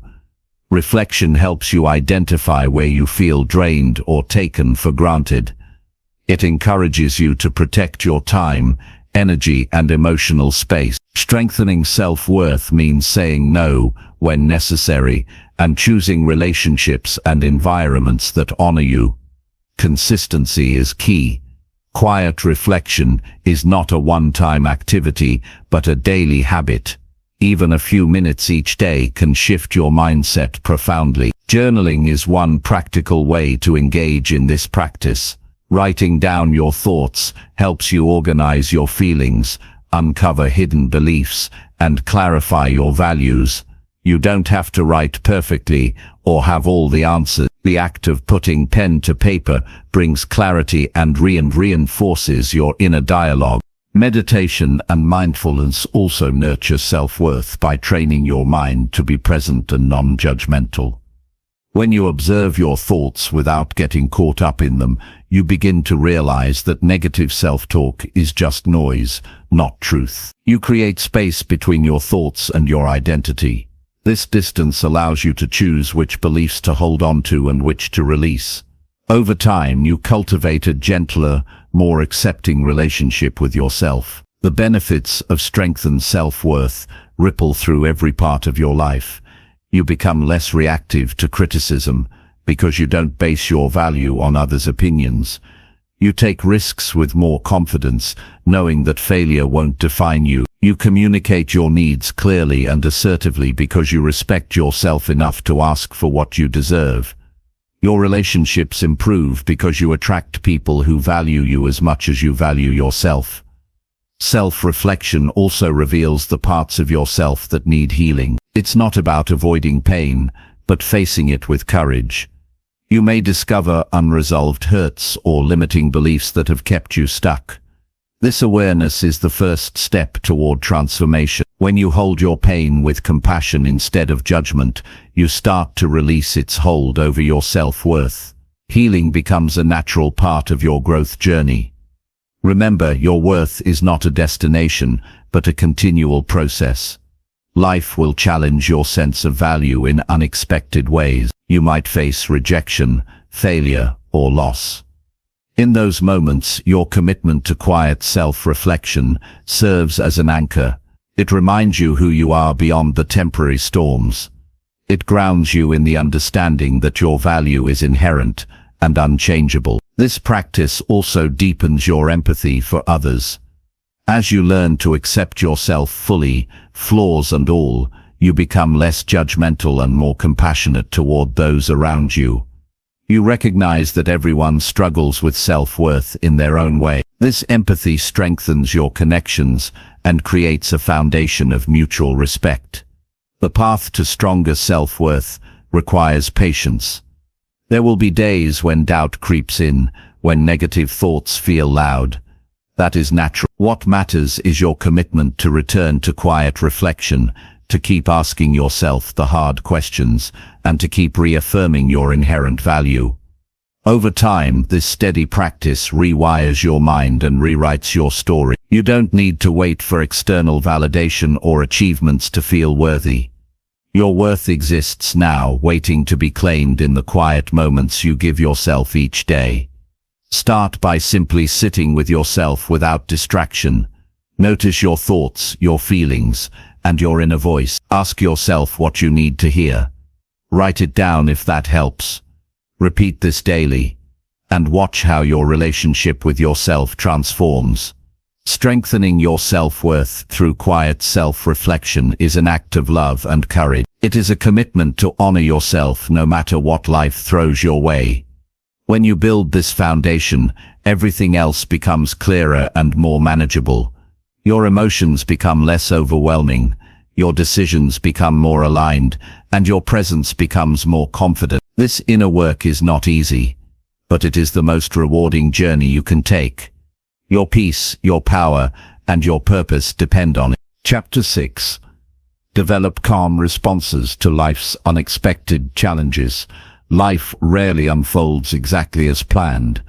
Reflection helps you identify where you feel drained or taken for granted. It encourages you to protect your time, energy, and emotional space. Strengthening self-worth means saying no when necessary and choosing relationships and environments that honor you. Consistency is key. Quiet reflection is not a one-time activity, but a daily habit. Even a few minutes each day can shift your mindset profoundly. Journaling is one practical way to engage in this practice. Writing down your thoughts helps you organize your feelings, uncover hidden beliefs, and clarify your values. You don't have to write perfectly or have all the answers. The act of putting pen to paper brings clarity and reinforces your inner dialogue. Meditation and mindfulness also nurture self-worth by training your mind to be present and non-judgmental. When you observe your thoughts without getting caught up in them, you begin to realize that negative self-talk is just noise, not truth. You create space between your thoughts and your identity. This distance allows you to choose which beliefs to hold on to and which to release. Over time, you cultivate a gentler, more accepting relationship with yourself. The benefits of strengthened self-worth ripple through every part of your life. You become less reactive to criticism because you don't base your value on others' opinions. You take risks with more confidence, knowing that failure won't define you. You communicate your needs clearly and assertively because you respect yourself enough to ask for what you deserve. Your relationships improve because you attract people who value you as much as you value yourself. Self-reflection also reveals the parts of yourself that need healing. It's not about avoiding pain, but facing it with courage. You may discover unresolved hurts or limiting beliefs that have kept you stuck. This awareness is the first step toward transformation. When you hold your pain with compassion instead of judgment, you start to release its hold over your self-worth. Healing becomes a natural part of your growth journey. Remember, your worth is not a destination, but a continual process. Life will challenge your sense of value in unexpected ways. You might face rejection, failure, or loss. In those moments, your commitment to quiet self-reflection serves as an anchor. It reminds you who you are beyond the temporary storms. It grounds you in the understanding that your value is inherent and unchangeable. This practice also deepens your empathy for others. As you learn to accept yourself fully, flaws and all, you become less judgmental and more compassionate toward those around you. You recognize that everyone struggles with self-worth in their own way. This empathy strengthens your connections and creates a foundation of mutual respect. The path to stronger self-worth requires patience. There will be days when doubt creeps in, when negative thoughts feel loud. That is natural. What matters is your commitment to return to quiet reflection, to keep asking yourself the hard questions, and to keep reaffirming your inherent value. Over time, this steady practice rewires your mind and rewrites your story. You don't need to wait for external validation or achievements to feel worthy. Your worth exists now, waiting to be claimed in the quiet moments you give yourself each day. Start by simply sitting with yourself without distraction. Notice your thoughts, your feelings, and your inner voice. Ask yourself what you need to hear. Write it down if that helps. Repeat this daily, and watch how your relationship with yourself transforms. Strengthening your self-worth through quiet self-reflection is an act of love and courage. It is a commitment to honor yourself no matter what life throws your way. When you build this foundation, everything else becomes clearer and more manageable. Your emotions become less overwhelming, your decisions become more aligned, and your presence becomes more confident. This inner work is not easy, but it is the most rewarding journey you can take. Your peace, your power, and your purpose depend on it. Chapter 6. Develop calm responses to life's unexpected challenges. Life rarely unfolds exactly as planned.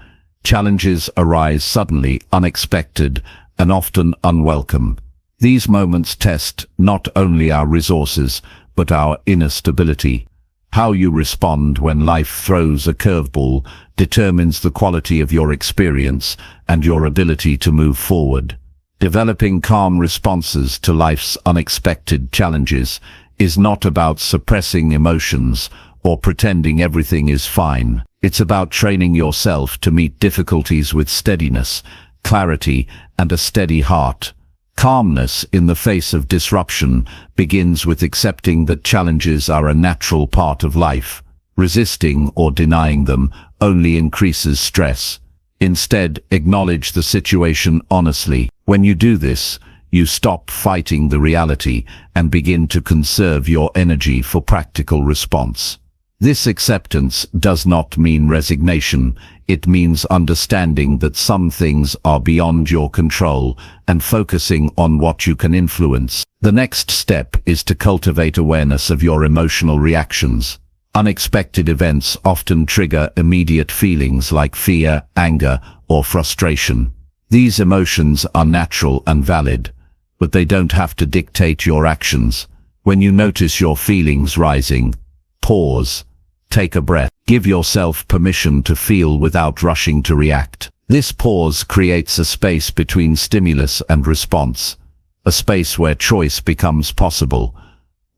Challenges arise suddenly, unexpected, and often unwelcome. These moments test not only our resources, but our inner stability. How you respond when life throws a curveball determines the quality of your experience and your ability to move forward. Developing calm responses to life's unexpected challenges is not about suppressing emotions or pretending everything is fine. It's about training yourself to meet difficulties with steadiness, clarity, and a steady heart. Calmness in the face of disruption begins with accepting that challenges are a natural part of life. Resisting or denying them only increases stress. Instead, acknowledge the situation honestly. When you do this, you stop fighting the reality and begin to conserve your energy for practical response. This acceptance does not mean resignation. It means understanding that some things are beyond your control and focusing on what you can influence. The next step is to cultivate awareness of your emotional reactions. Unexpected events often trigger immediate feelings like fear, anger, or frustration. These emotions are natural and valid, but they don't have to dictate your actions. When you notice your feelings rising, pause. Take a breath. Give yourself permission to feel without rushing to react. This pause creates a space between stimulus and response, a space where choice becomes possible.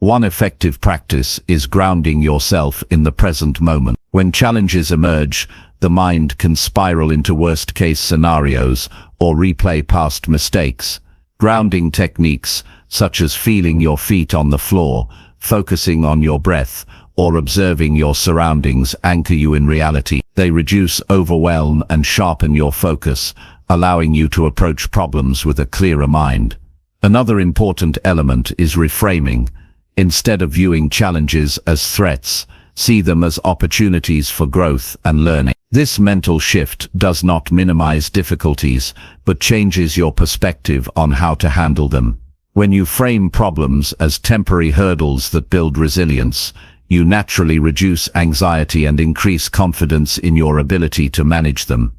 One effective practice is grounding yourself in the present moment. When challenges emerge, the mind can spiral into worst-case scenarios or replay past mistakes. Grounding techniques, such as feeling your feet on the floor, focusing on your breath, or observing your surroundings, anchor you in reality. They reduce overwhelm and sharpen your focus, allowing you to approach problems with a clearer mind. Another important element is reframing. Instead of viewing challenges as threats, see them as opportunities for growth and learning. This mental shift does not minimize difficulties, but changes your perspective on how to handle them. When you frame problems as temporary hurdles that build resilience, you naturally reduce anxiety and increase confidence in your ability to manage them.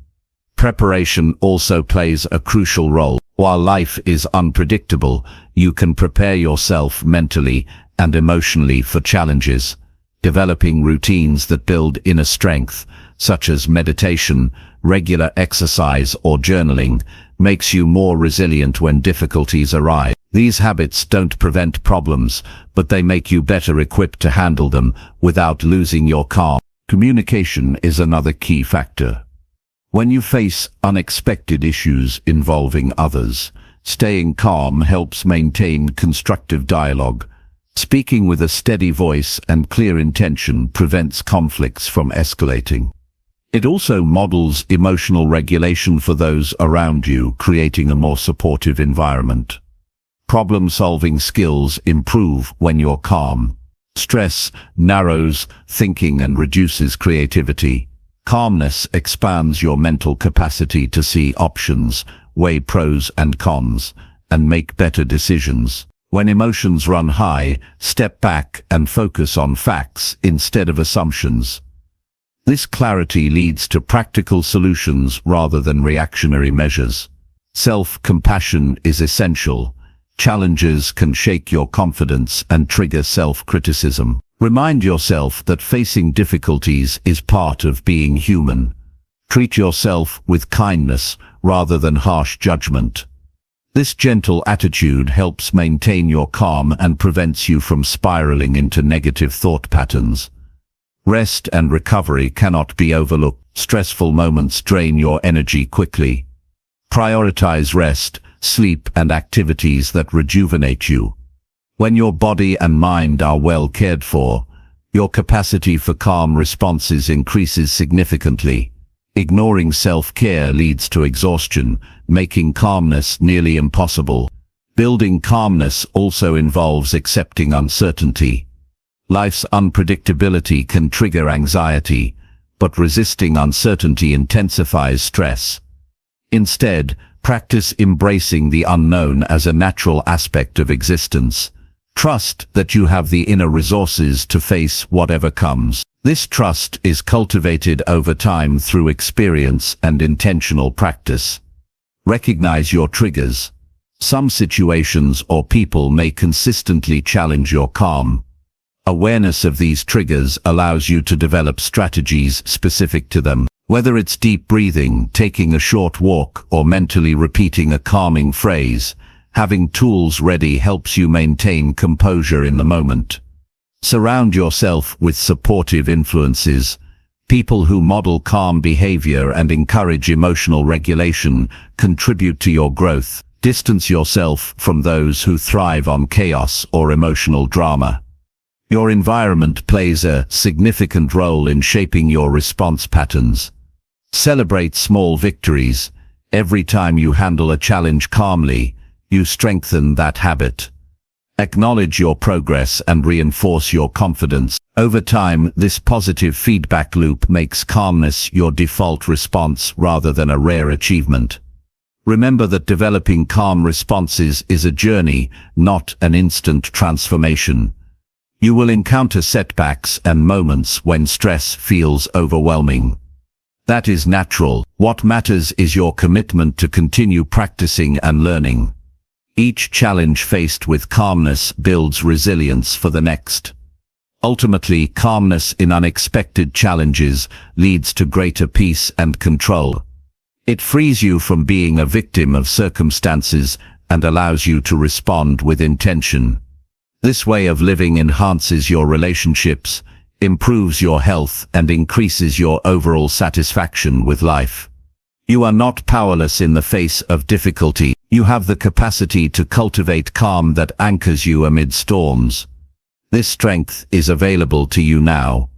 Preparation also plays a crucial role. While life is unpredictable, you can prepare yourself mentally and emotionally for challenges. Developing routines that build inner strength, such as meditation, regular exercise, or journaling, makes you more resilient when difficulties arise. These habits don't prevent problems, but they make you better equipped to handle them without losing your calm. Communication is another key factor. When you face unexpected issues involving others, staying calm helps maintain constructive dialogue. Speaking with a steady voice and clear intention prevents conflicts from escalating. It also models emotional regulation for those around you, creating a more supportive environment. Problem-solving skills improve when you're calm. Stress narrows thinking and reduces creativity. Calmness expands your mental capacity to see options, weigh pros and cons, and make better decisions. When emotions run high, step back and focus on facts instead of assumptions. This clarity leads to practical solutions rather than reactionary measures. Self-compassion is essential. Challenges can shake your confidence and trigger self-criticism. Remind yourself that facing difficulties is part of being human. Treat yourself with kindness rather than harsh judgment. This gentle attitude helps maintain your calm and prevents you from spiraling into negative thought patterns. Rest and recovery cannot be overlooked. Stressful moments drain your energy quickly. Prioritize rest, sleep, and activities that rejuvenate you. When your body and mind are well cared for, your capacity for calm responses increases significantly. Ignoring self-care leads to exhaustion, making calmness nearly impossible. Building calmness also involves accepting uncertainty. Life's unpredictability can trigger anxiety, but resisting uncertainty intensifies stress. Instead, practice embracing the unknown as a natural aspect of existence. Trust that you have the inner resources to face whatever comes. This trust is cultivated over time through experience and intentional practice. Recognize your triggers. Some situations or people may consistently challenge your calm. Awareness of these triggers allows you to develop strategies specific to them. Whether it's deep breathing, taking a short walk, or mentally repeating a calming phrase, having tools ready helps you maintain composure in the moment. Surround yourself with supportive influences. People who model calm behavior and encourage emotional regulation contribute to your growth. Distance yourself from those who thrive on chaos or emotional drama. Your environment plays a significant role in shaping your response patterns. Celebrate small victories. Every time you handle a challenge calmly, you strengthen that habit. Acknowledge your progress and reinforce your confidence. Over time, this positive feedback loop makes calmness your default response rather than a rare achievement. Remember that developing calm responses is a journey, not an instant transformation. You will encounter setbacks and moments when stress feels overwhelming. That is natural. What matters is your commitment to continue practicing and learning. Each challenge faced with calmness builds resilience for the next. Ultimately, calmness in unexpected challenges leads to greater peace and control. It frees you from being a victim of circumstances and allows you to respond with intention. This way of living enhances your relationships, improves your health, and increases your overall satisfaction with life. You are not powerless in the face of difficulty. You have the capacity to cultivate calm that anchors you amid storms. This strength is available to you now.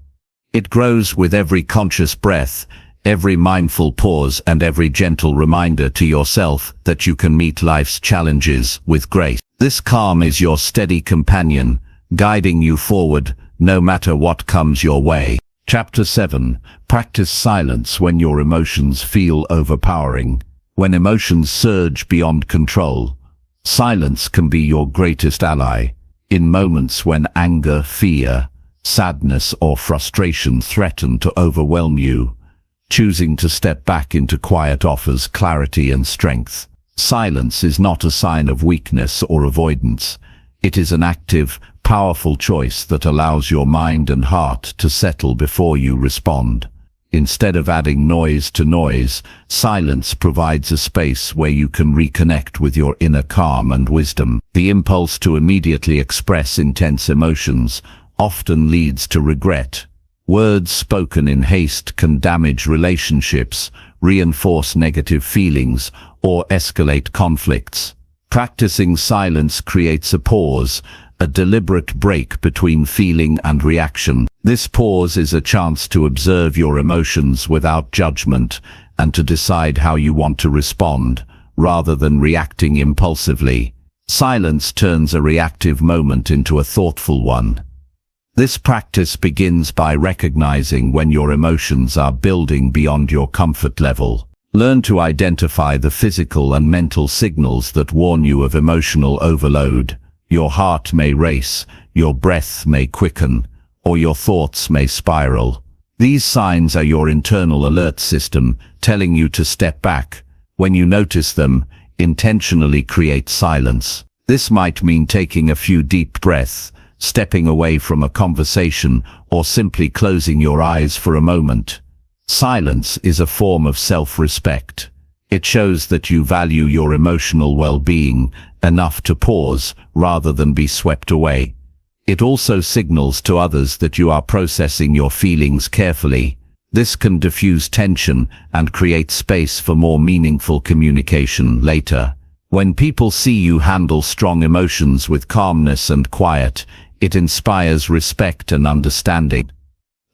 It grows with every conscious breath, every mindful pause, and every gentle reminder to yourself that you can meet life's challenges with grace. This calm is your steady companion, guiding you forward, no matter what comes your way. Chapter 7. Practice silence when your emotions feel overpowering. When emotions surge beyond control, silence can be your greatest ally. In moments when anger, fear, sadness, or frustration threaten to overwhelm you, choosing to step back into quiet offers clarity and strength. Silence is not a sign of weakness or avoidance. It is an active, powerful choice that allows your mind and heart to settle before you respond. Instead of adding noise to noise, silence provides a space where you can reconnect with your inner calm and wisdom. The impulse to immediately express intense emotions often leads to regret. Words spoken in haste can damage relationships, reinforce negative feelings, or escalate conflicts. Practicing silence creates a pause, a deliberate break between feeling and reaction. This pause is a chance to observe your emotions without judgment and to decide how you want to respond, rather than reacting impulsively. Silence turns a reactive moment into a thoughtful one. This practice begins by recognizing when your emotions are building beyond your comfort level. Learn to identify the physical and mental signals that warn you of emotional overload. Your heart may race, your breath may quicken, or your thoughts may spiral. These signs are your internal alert system telling you to step back. When you notice them, intentionally create silence. This might mean taking a few deep breaths, stepping away from a conversation, or simply closing your eyes for a moment. Silence is a form of self-respect. It shows that you value your emotional well-being enough to pause rather than be swept away. It also signals to others that you are processing your feelings carefully. This can diffuse tension and create space for more meaningful communication later. When people see you handle strong emotions with calmness and quiet, it inspires respect and understanding.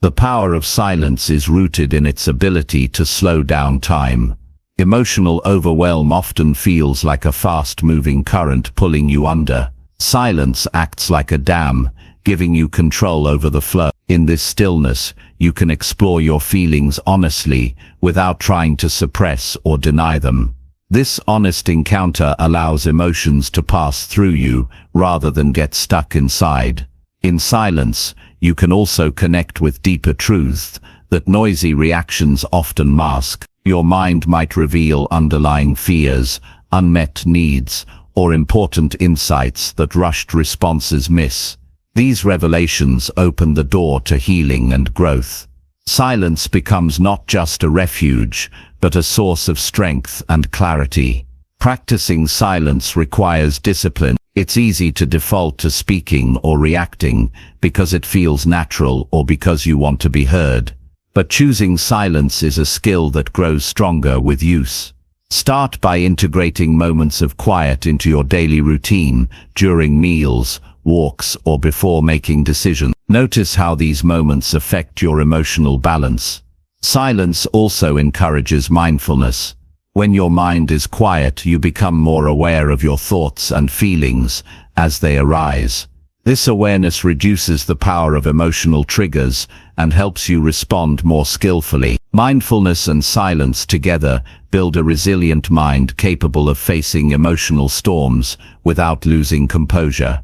The power of silence is rooted in its ability to slow down time. Emotional overwhelm often feels like a fast-moving current pulling you under. Silence acts like a dam, giving you control over the flow. In this stillness, you can explore your feelings honestly, without trying to suppress or deny them. This honest encounter allows emotions to pass through you, rather than get stuck inside. In silence, you can also connect with deeper truths that noisy reactions often mask. Your mind might reveal underlying fears, unmet needs, or important insights that rushed responses miss. These revelations open the door to healing and growth. Silence becomes not just a refuge, but a source of strength and clarity. Practicing silence requires discipline. It's easy to default to speaking or reacting because it feels natural or because you want to be heard. But choosing silence is a skill that grows stronger with use. Start by integrating moments of quiet into your daily routine, during meals, walks, or before making decisions. Notice how these moments affect your emotional balance. Silence also encourages mindfulness. When your mind is quiet, you become more aware of your thoughts and feelings as they arise. This awareness reduces the power of emotional triggers and helps you respond more skillfully. Mindfulness and silence together build a resilient mind capable of facing emotional storms without losing composure.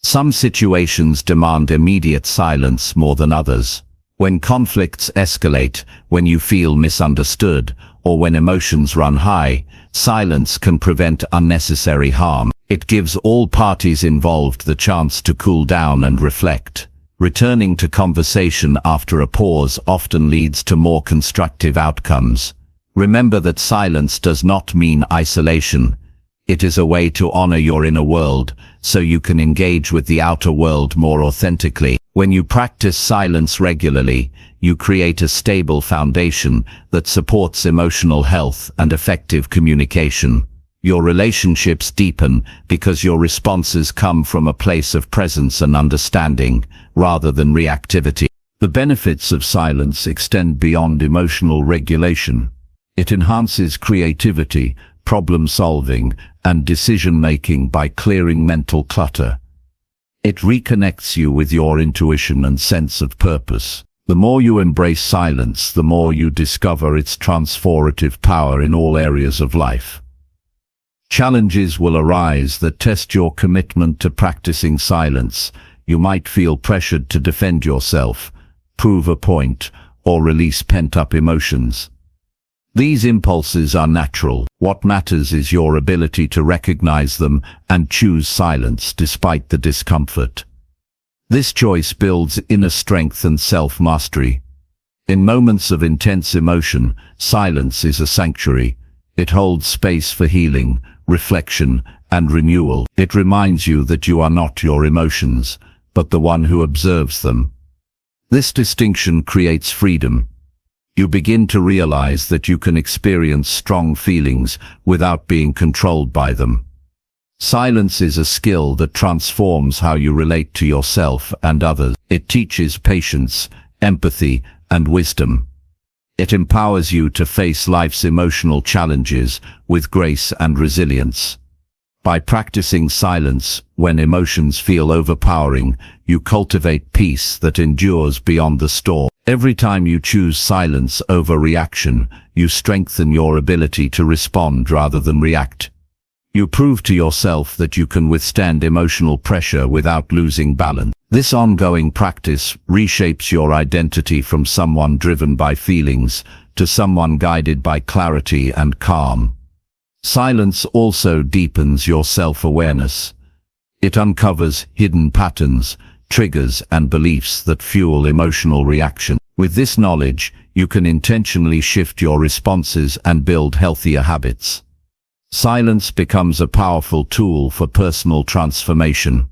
Some situations demand immediate silence more than others. When conflicts escalate, when you feel misunderstood, or when emotions run high, silence can prevent unnecessary harm. It gives all parties involved the chance to cool down and reflect. Returning to conversation after a pause often leads to more constructive outcomes. Remember that silence does not mean isolation. It is a way to honor your inner world, so you can engage with the outer world more authentically. When you practice silence regularly, you create a stable foundation that supports emotional health and effective communication. Your relationships deepen because your responses come from a place of presence and understanding, rather than reactivity. The benefits of silence extend beyond emotional regulation. It enhances creativity, problem-solving, and decision-making by clearing mental clutter. It reconnects you with your intuition and sense of purpose. The more you embrace silence, the more you discover its transformative power in all areas of life. Challenges will arise that test your commitment to practicing silence. You might feel pressured to defend yourself, prove a point, or release pent-up emotions. These impulses are natural. What matters is your ability to recognize them and choose silence despite the discomfort. This choice builds inner strength and self-mastery. In moments of intense emotion, silence is a sanctuary. It holds space for healing, reflection, and renewal. It reminds you that you are not your emotions, but the one who observes them. This distinction creates freedom. You begin to realize that you can experience strong feelings without being controlled by them. Silence is a skill that transforms how you relate to yourself and others. It teaches patience, empathy, and wisdom. It empowers you to face life's emotional challenges with grace and resilience. By practicing silence when emotions feel overpowering, you cultivate peace that endures beyond the storm. Every time you choose silence over reaction, you strengthen your ability to respond rather than react. You prove to yourself that you can withstand emotional pressure without losing balance. This ongoing practice reshapes your identity from someone driven by feelings to someone guided by clarity and calm. Silence also deepens your self-awareness. It uncovers hidden patterns, triggers, and beliefs that fuel emotional reaction. With this knowledge, you can intentionally shift your responses and build healthier habits. Silence becomes a powerful tool for personal transformation.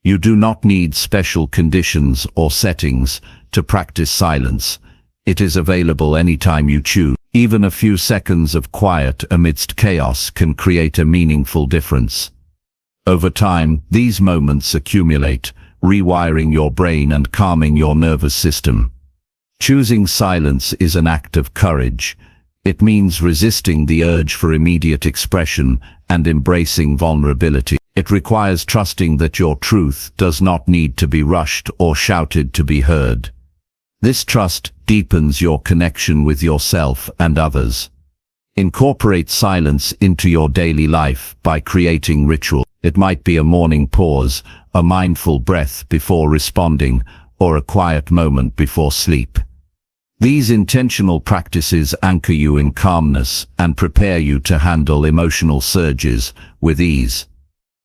You do not need special conditions or settings to practice silence. It is available anytime you choose. Even a few seconds of quiet amidst chaos can create a meaningful difference. Over time, these moments accumulate, rewiring your brain and calming your nervous system. Choosing silence is an act of courage. It means resisting the urge for immediate expression and embracing vulnerability. It requires trusting that your truth does not need to be rushed or shouted to be heard. This trust deepens your connection with yourself and others. Incorporate silence into your daily life by creating ritual. It might be a morning pause, a mindful breath before responding, or a quiet moment before sleep. These intentional practices anchor you in calmness and prepare you to handle emotional surges with ease.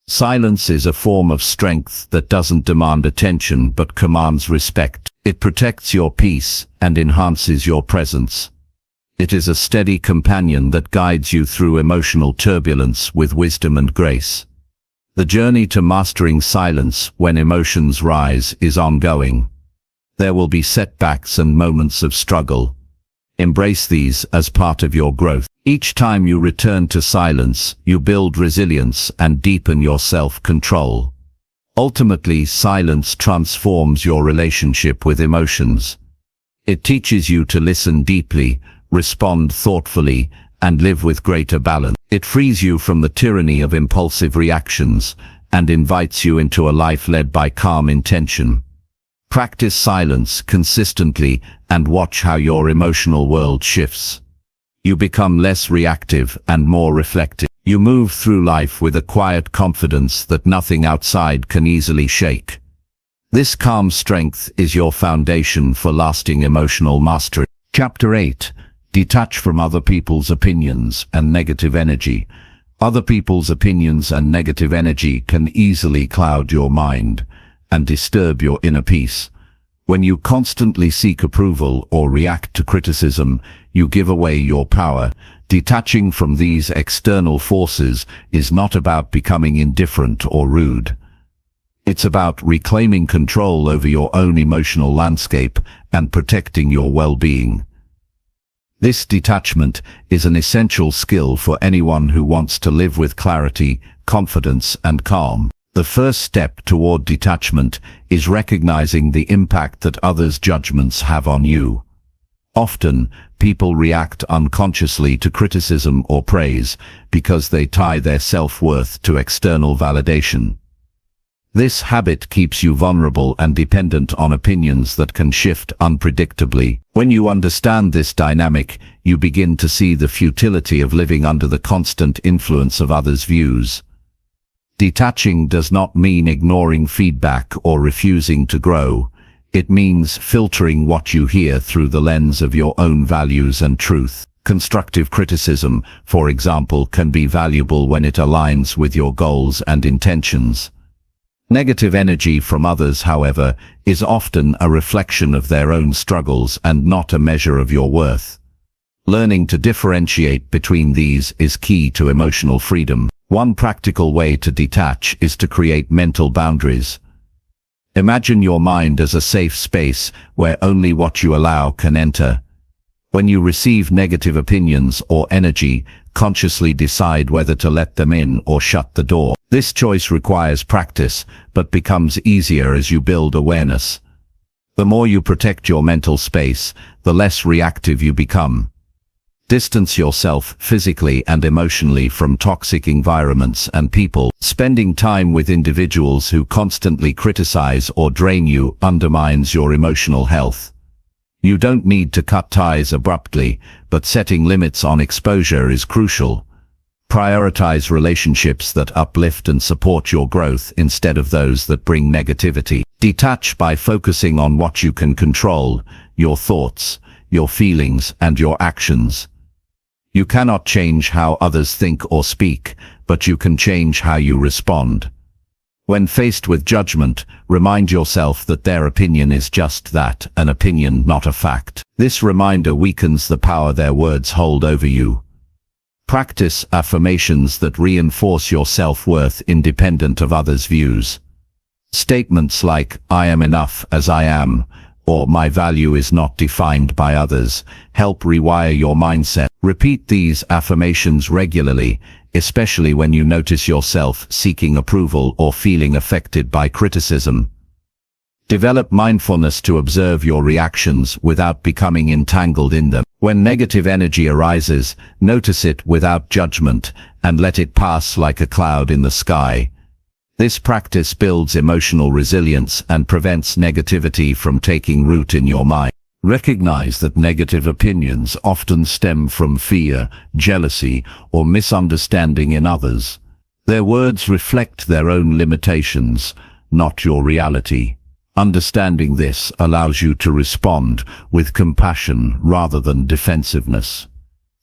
Silence is a form of strength that doesn't demand attention but commands respect. It protects your peace and enhances your presence. It is a steady companion that guides you through emotional turbulence with wisdom and grace. The journey to mastering silence when emotions rise is ongoing. There will be setbacks and moments of struggle. Embrace these as part of your growth. Each time you return to silence, you build resilience and deepen your self-control. Ultimately, silence transforms your relationship with emotions. It teaches you to listen deeply, respond thoughtfully, and live with greater balance. It frees you from the tyranny of impulsive reactions and invites you into a life led by calm intention. Practice silence consistently and watch how your emotional world shifts. You become less reactive and more reflective. You move through life with a quiet confidence that nothing outside can easily shake. This calm strength is your foundation for lasting emotional mastery. Chapter 8. Detach from other people's opinions and negative energy. Other people's opinions and negative energy can easily cloud your mind and disturb your inner peace. When you constantly seek approval or react to criticism, you give away your power. Detaching from these external forces is not about becoming indifferent or rude. It's about reclaiming control over your own emotional landscape and protecting your well-being. This detachment is an essential skill for anyone who wants to live with clarity, confidence, and calm. The first step toward detachment is recognizing the impact that others' judgments have on you. Often, people react unconsciously to criticism or praise because they tie their self-worth to external validation. This habit keeps you vulnerable and dependent on opinions that can shift unpredictably. When you understand this dynamic, you begin to see the futility of living under the constant influence of others' views. Detaching does not mean ignoring feedback or refusing to grow. It means filtering what you hear through the lens of your own values and truth. Constructive criticism, for example, can be valuable when it aligns with your goals and intentions. Negative energy from others, however, is often a reflection of their own struggles and not a measure of your worth. Learning to differentiate between these is key to emotional freedom. One practical way to detach is to create mental boundaries. Imagine your mind as a safe space where only what you allow can enter. When you receive negative opinions or energy, consciously decide whether to let them in or shut the door. This choice requires practice, but becomes easier as you build awareness. The more you protect your mental space, the less reactive you become. Distance yourself physically and emotionally from toxic environments and people. Spending time with individuals who constantly criticize or drain you undermines your emotional health. You don't need to cut ties abruptly, but setting limits on exposure is crucial. Prioritize relationships that uplift and support your growth instead of those that bring negativity. Detach by focusing on what you can control: your thoughts, your feelings, and your actions. You cannot change how others think or speak, but you can change how you respond. When faced with judgment, remind yourself that their opinion is just that, an opinion, not a fact. This reminder weakens the power their words hold over you. Practice affirmations that reinforce your self-worth independent of others' views. Statements like, "I am enough as I am," or "my value is not defined by others," help rewire your mindset. Repeat these affirmations regularly, especially when you notice yourself seeking approval or feeling affected by criticism. Develop mindfulness to observe your reactions without becoming entangled in them. When negative energy arises, notice it without judgment and let it pass like a cloud in the sky. This practice builds emotional resilience and prevents negativity from taking root in your mind. Recognize that negative opinions often stem from fear, jealousy, or misunderstanding in others. Their words reflect their own limitations, not your reality. Understanding this allows you to respond with compassion rather than defensiveness,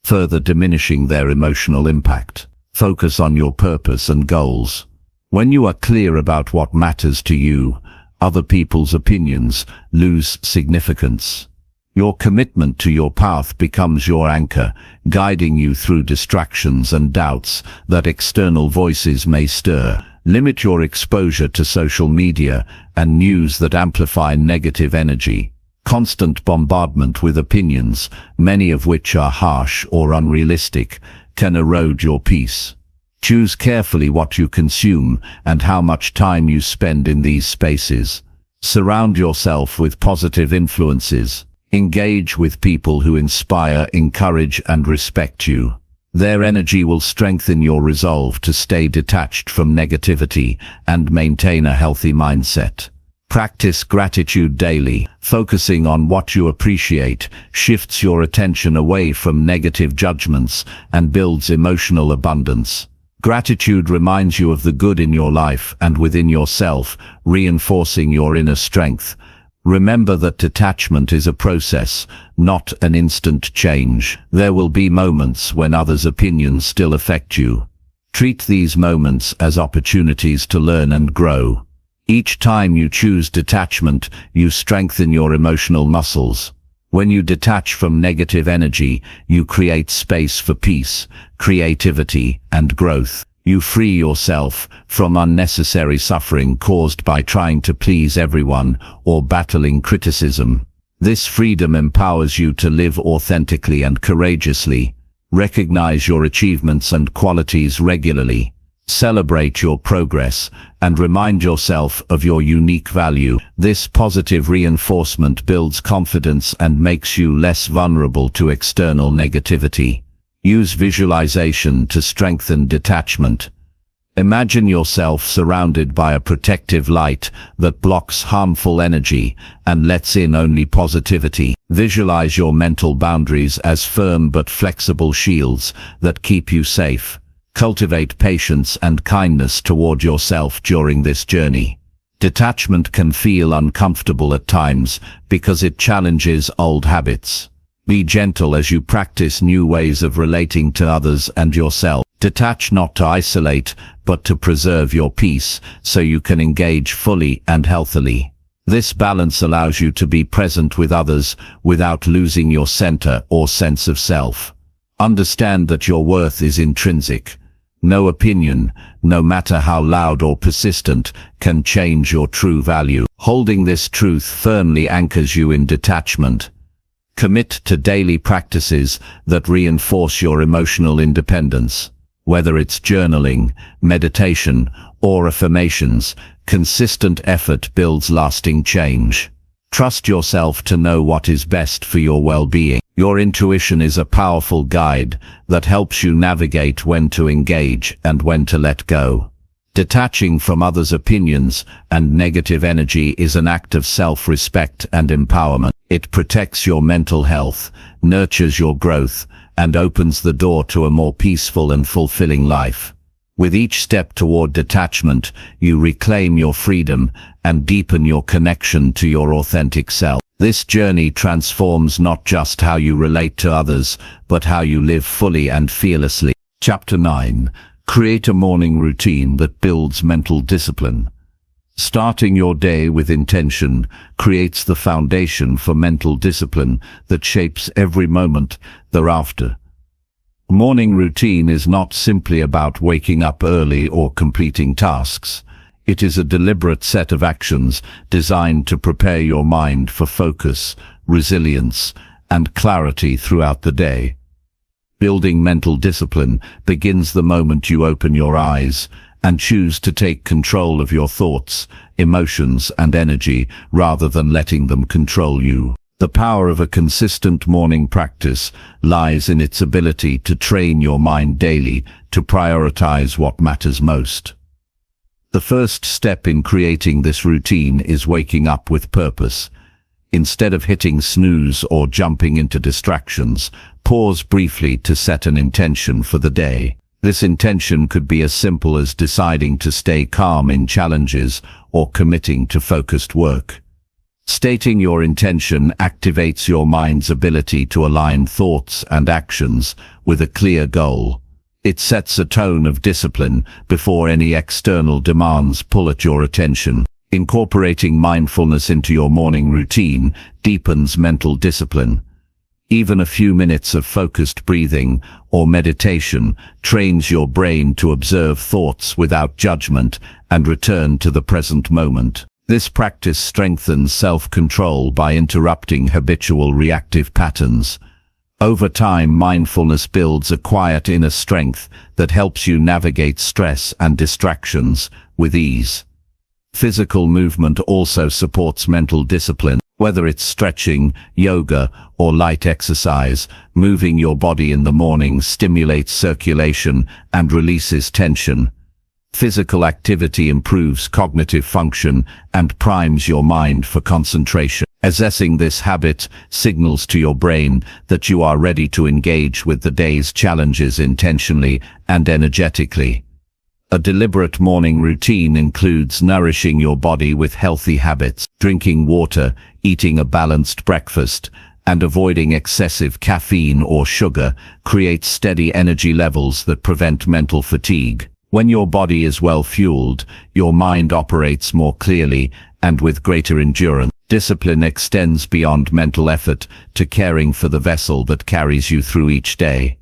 further diminishing their emotional impact. Focus on your purpose and goals. When you are clear about what matters to you, other people's opinions lose significance. Your commitment to your path becomes your anchor, guiding you through distractions and doubts that external voices may stir. Limit your exposure to social media and news that amplify negative energy. Constant bombardment with opinions, many of which are harsh or unrealistic, can erode your peace. Choose carefully what you consume and how much time you spend in these spaces. Surround yourself with positive influences. Engage with people who inspire, encourage, and respect you. Their energy will strengthen your resolve to stay detached from negativity and maintain a healthy mindset. Practice gratitude daily. Focusing on what you appreciate shifts your attention away from negative judgments and builds emotional abundance. Gratitude reminds you of the good in your life and within yourself, reinforcing your inner strength. Remember that detachment is a process, not an instant change. There will be moments when others' opinions still affect you. Treat these moments as opportunities to learn and grow. Each time you choose detachment, you strengthen your emotional muscles. When you detach from negative energy, you create space for peace, creativity, and growth. You free yourself from unnecessary suffering caused by trying to please everyone or battling criticism. This freedom empowers you to live authentically and courageously. Recognize your achievements and qualities regularly. Celebrate your progress and remind yourself of your unique value. This positive reinforcement builds confidence and makes you less vulnerable to external negativity. Use visualization to strengthen detachment. Imagine yourself surrounded by a protective light that blocks harmful energy and lets in only positivity. Visualize your mental boundaries as firm but flexible shields that keep you safe. Cultivate patience and kindness toward yourself during this journey. Detachment can feel uncomfortable at times because it challenges old habits. Be gentle as you practice new ways of relating to others and yourself. Detach not to isolate, but to preserve your peace, so you can engage fully and healthily. This balance allows you to be present with others without losing your center or sense of self. Understand that your worth is intrinsic. No opinion, no matter how loud or persistent, can change your true value. Holding this truth firmly anchors you in detachment. Commit to daily practices that reinforce your emotional independence. Whether it's journaling, meditation, or affirmations, consistent effort builds lasting change. Trust yourself to know what is best for your well-being. Your intuition is a powerful guide that helps you navigate when to engage and when to let go. Detaching from others' opinions and negative energy is an act of self-respect and empowerment. It protects your mental health, nurtures your growth, and opens the door to a more peaceful and fulfilling life. With each step toward detachment, you reclaim your freedom and deepen your connection to your authentic self. This journey transforms not just how you relate to others, but how you live fully and fearlessly. Chapter 9. Create a morning routine that builds mental discipline. Starting your day with intention creates the foundation for mental discipline that shapes every moment thereafter. Morning routine is not simply about waking up early or completing tasks. It is a deliberate set of actions designed to prepare your mind for focus, resilience, and clarity throughout the day. Building mental discipline begins the moment you open your eyes and choose to take control of your thoughts, emotions, and energy rather than letting them control you. The power of a consistent morning practice lies in its ability to train your mind daily to prioritize what matters most. The first step in creating this routine is waking up with purpose. Instead of hitting snooze or jumping into distractions, pause briefly to set an intention for the day. This intention could be as simple as deciding to stay calm in challenges or committing to focused work. Stating your intention activates your mind's ability to align thoughts and actions with a clear goal. It sets a tone of discipline before any external demands pull at your attention. Incorporating mindfulness into your morning routine deepens mental discipline. Even a few minutes of focused breathing or meditation trains your brain to observe thoughts without judgment and return to the present moment. This practice strengthens self-control by interrupting habitual reactive patterns. Over time, mindfulness builds a quiet inner strength that helps you navigate stress and distractions with ease. Physical movement also supports mental discipline. Whether it's stretching, yoga, or light exercise, moving your body in the morning stimulates circulation and releases tension. Physical activity improves cognitive function and primes your mind for concentration. Assessing this habit signals to your brain that you are ready to engage with the day's challenges intentionally and energetically. A deliberate morning routine includes nourishing your body with healthy habits, drinking water, eating a balanced breakfast, and avoiding excessive caffeine or sugar creates steady energy levels that prevent mental fatigue. When your body is well fueled, your mind operates more clearly and with greater endurance. Discipline extends beyond mental effort to caring for the vessel that carries you through each day.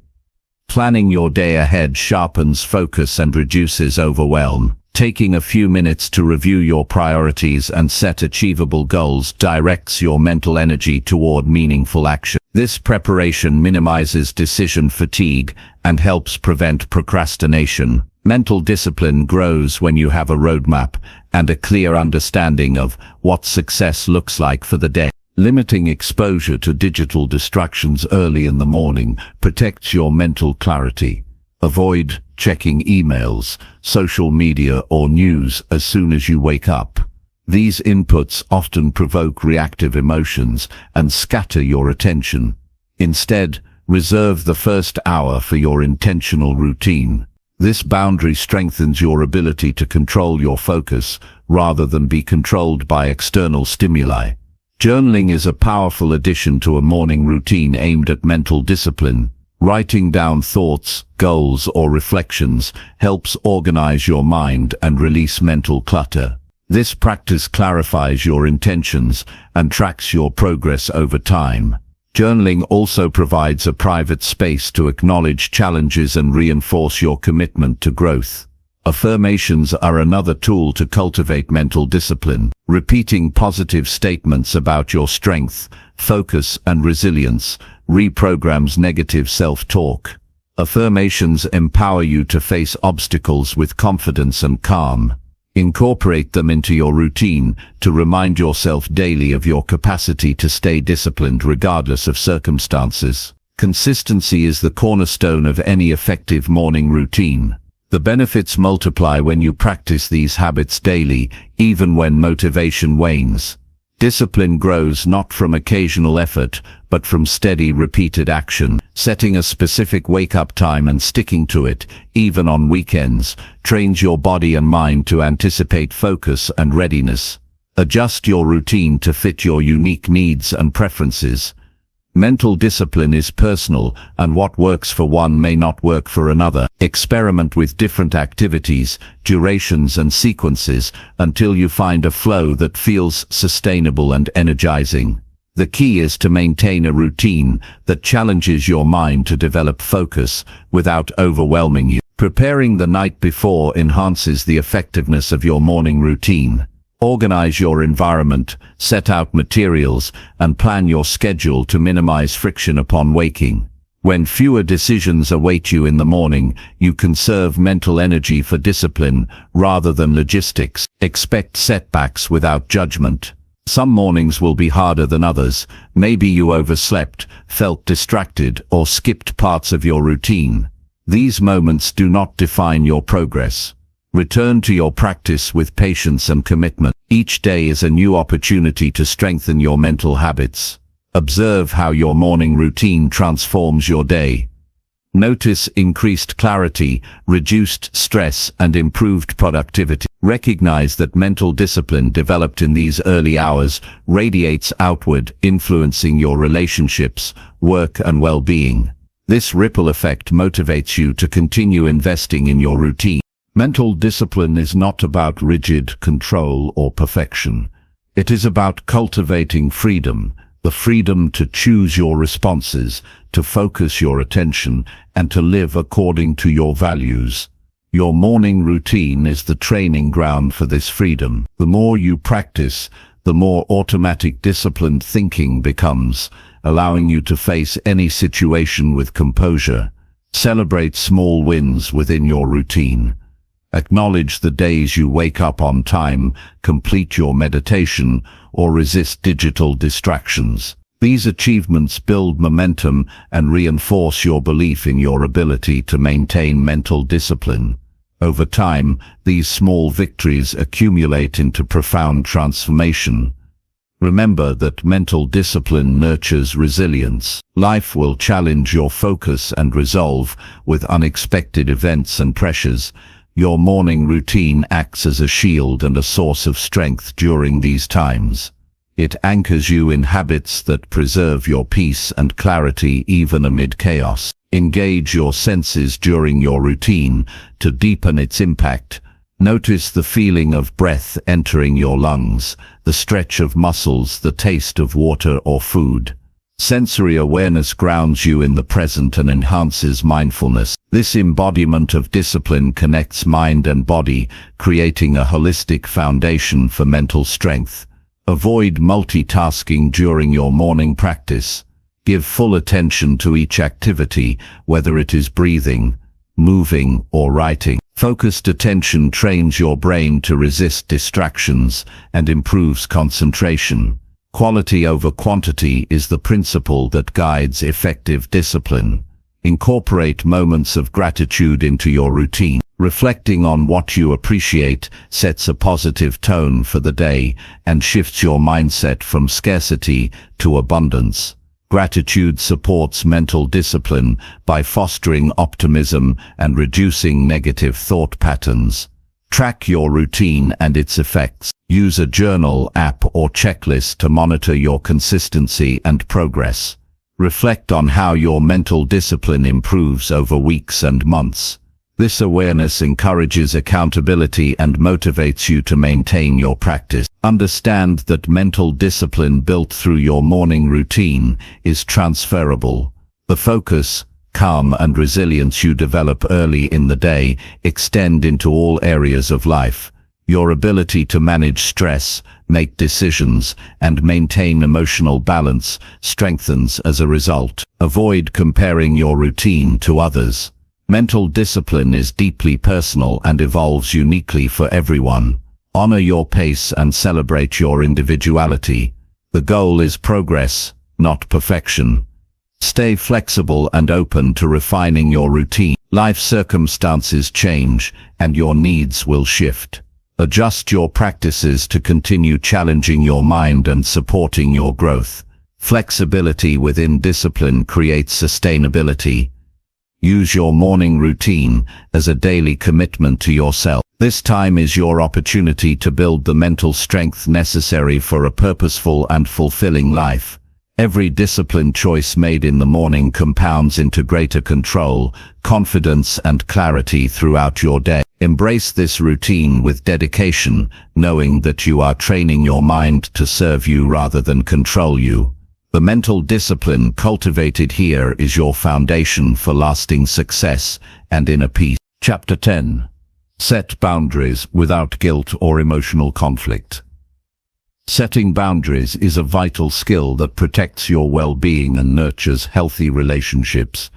Planning your day ahead sharpens focus and reduces overwhelm. Taking a few minutes to review your priorities and set achievable goals directs your mental energy toward meaningful action. This preparation minimizes decision fatigue and helps prevent procrastination. Mental discipline grows when you have a roadmap and a clear understanding of what success looks like for the day. Limiting exposure to digital distractions early in the morning protects your mental clarity. Avoid checking emails, social media, or news as soon as you wake up. These inputs often provoke reactive emotions and scatter your attention. Instead, reserve the first hour for your intentional routine. This boundary strengthens your ability to control your focus rather than be controlled by external stimuli. Journaling is a powerful addition to a morning routine aimed at mental discipline. Writing down thoughts, goals, or reflections helps organize your mind and release mental clutter. This practice clarifies your intentions and tracks your progress over time. Journaling also provides a private space to acknowledge challenges and reinforce your commitment to growth. Affirmations are another tool to cultivate mental discipline. Repeating positive statements about your strength, focus, and resilience reprograms negative self-talk. Affirmations empower you to face obstacles with confidence and calm. Incorporate them into your routine to remind yourself daily of your capacity to stay disciplined regardless of circumstances. Consistency is the cornerstone of any effective morning routine. The benefits multiply when you practice these habits daily, even when motivation wanes. Discipline grows not from occasional effort, but from steady, repeated action. Setting a specific wake-up time and sticking to it, even on weekends, trains your body and mind to anticipate focus and readiness. Adjust your routine to fit your unique needs and preferences. Mental discipline is personal, and what works for one may not work for another. Experiment with different activities, durations, and sequences until you find a flow that feels sustainable and energizing. The key is to maintain a routine that challenges your mind to develop focus without overwhelming you. Preparing the night before enhances the effectiveness of your morning routine. Organize your environment, set out materials, and plan your schedule to minimize friction upon waking. When fewer decisions await you in the morning, you conserve mental energy for discipline rather than logistics. Expect setbacks without judgment. Some mornings will be harder than others. Maybe you overslept, felt distracted, or skipped parts of your routine. These moments do not define your progress. Return to your practice with patience and commitment. Each day is a new opportunity to strengthen your mental habits. Observe how your morning routine transforms your day. Notice increased clarity, reduced stress, and improved productivity. Recognize that mental discipline developed in these early hours radiates outward, influencing your relationships, work, and well-being. This ripple effect motivates you to continue investing in your routine. Mental discipline is not about rigid control or perfection. It is about cultivating freedom, the freedom to choose your responses, to focus your attention, and to live according to your values. Your morning routine is the training ground for this freedom. The more you practice, the more automatic disciplined thinking becomes, allowing you to face any situation with composure. Celebrate small wins within your routine. Acknowledge the days you wake up on time, complete your meditation, or resist digital distractions. These achievements build momentum and reinforce your belief in your ability to maintain mental discipline. Over time, these small victories accumulate into profound transformation. Remember that mental discipline nurtures resilience. Life will challenge your focus and resolve with unexpected events and pressures. Your morning routine acts as a shield and a source of strength during these times. It anchors you in habits that preserve your peace and clarity even amid chaos. Engage your senses during your routine to deepen its impact. Notice the feeling of breath entering your lungs, the stretch of muscles, the taste of water or food. Sensory awareness grounds you in the present and enhances mindfulness. This embodiment of discipline connects mind and body, creating a holistic foundation for mental strength. Avoid multitasking during your morning practice. Give full attention to each activity, whether it is breathing, moving, or writing. Focused attention trains your brain to resist distractions and improves concentration. Quality over quantity is the principle that guides effective discipline. Incorporate moments of gratitude into your routine. Reflecting on what you appreciate sets a positive tone for the day and shifts your mindset from scarcity to abundance. Gratitude supports mental discipline by fostering optimism and reducing negative thought patterns. Track your routine and its effects. Use a journal, app, or checklist to monitor your consistency and progress. Reflect on how your mental discipline improves over weeks and months. This awareness encourages accountability and motivates you to maintain your practice. Understand that mental discipline built through your morning routine is transferable. The focus, calm and resilience you develop early in the day extend into all areas of life. Your ability to manage stress, make decisions, and maintain emotional balance strengthens as a result. Avoid comparing your routine to others. Mental discipline is deeply personal and evolves uniquely for everyone. Honor your pace and celebrate your individuality. The goal is progress, not perfection. Stay flexible and open to refining your routine. Life circumstances change, and your needs will shift. Adjust your practices to continue challenging your mind and supporting your growth. Flexibility within discipline creates sustainability. Use your morning routine as a daily commitment to yourself. This time is your opportunity to build the mental strength necessary for a purposeful and fulfilling life. Every disciplined choice made in the morning compounds into greater control, confidence, and clarity throughout your day. Embrace this routine with dedication, knowing that you are training your mind to serve you rather than control you. The mental discipline cultivated here is your foundation for lasting success and inner peace. Chapter 10. Set boundaries without guilt or emotional conflict. Setting boundaries is a vital skill that protects your well-being and nurtures healthy relationships.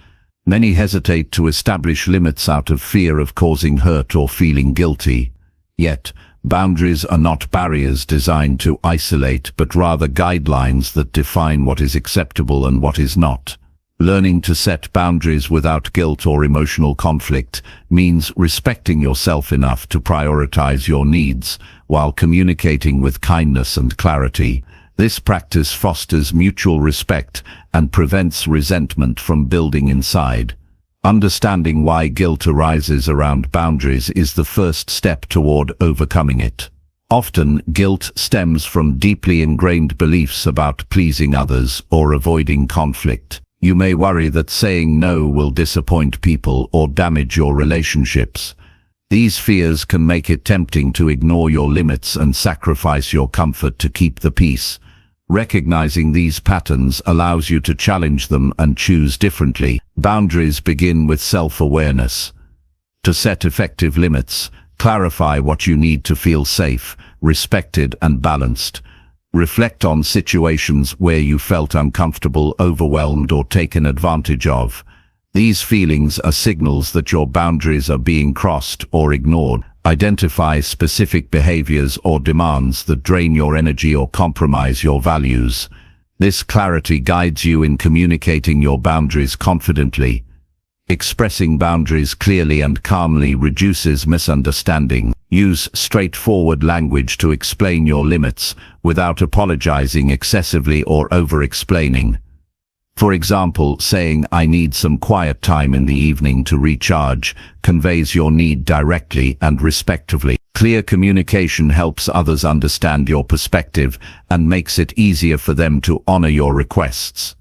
Many hesitate to establish limits out of fear of causing hurt or feeling guilty. Yet, boundaries are not barriers designed to isolate, but rather guidelines that define what is acceptable and what is not. Learning to set boundaries without guilt or emotional conflict means respecting yourself enough to prioritize your needs, while communicating with kindness and clarity. This practice fosters mutual respect and prevents resentment from building inside. Understanding why guilt arises around boundaries is the first step toward overcoming it. Often, guilt stems from deeply ingrained beliefs about pleasing others or avoiding conflict. You may worry that saying no will disappoint people or damage your relationships. These fears can make it tempting to ignore your limits and sacrifice your comfort to keep the peace. Recognizing these patterns allows you to challenge them and choose differently. Boundaries begin with self-awareness. To set effective limits, clarify what you need to feel safe, respected, and balanced. Reflect on situations where you felt uncomfortable, overwhelmed, or taken advantage of. These feelings are signals that your boundaries are being crossed or ignored. Identify specific behaviors or demands that drain your energy or compromise your values. This clarity guides you in communicating your boundaries confidently. Expressing boundaries clearly and calmly reduces misunderstanding. Use straightforward language to explain your limits without apologizing excessively or over-explaining. For example, saying, "I need some quiet time in the evening to recharge," conveys your need directly and respectfully. Clear communication helps others understand your perspective and makes it easier for them to honor your requests.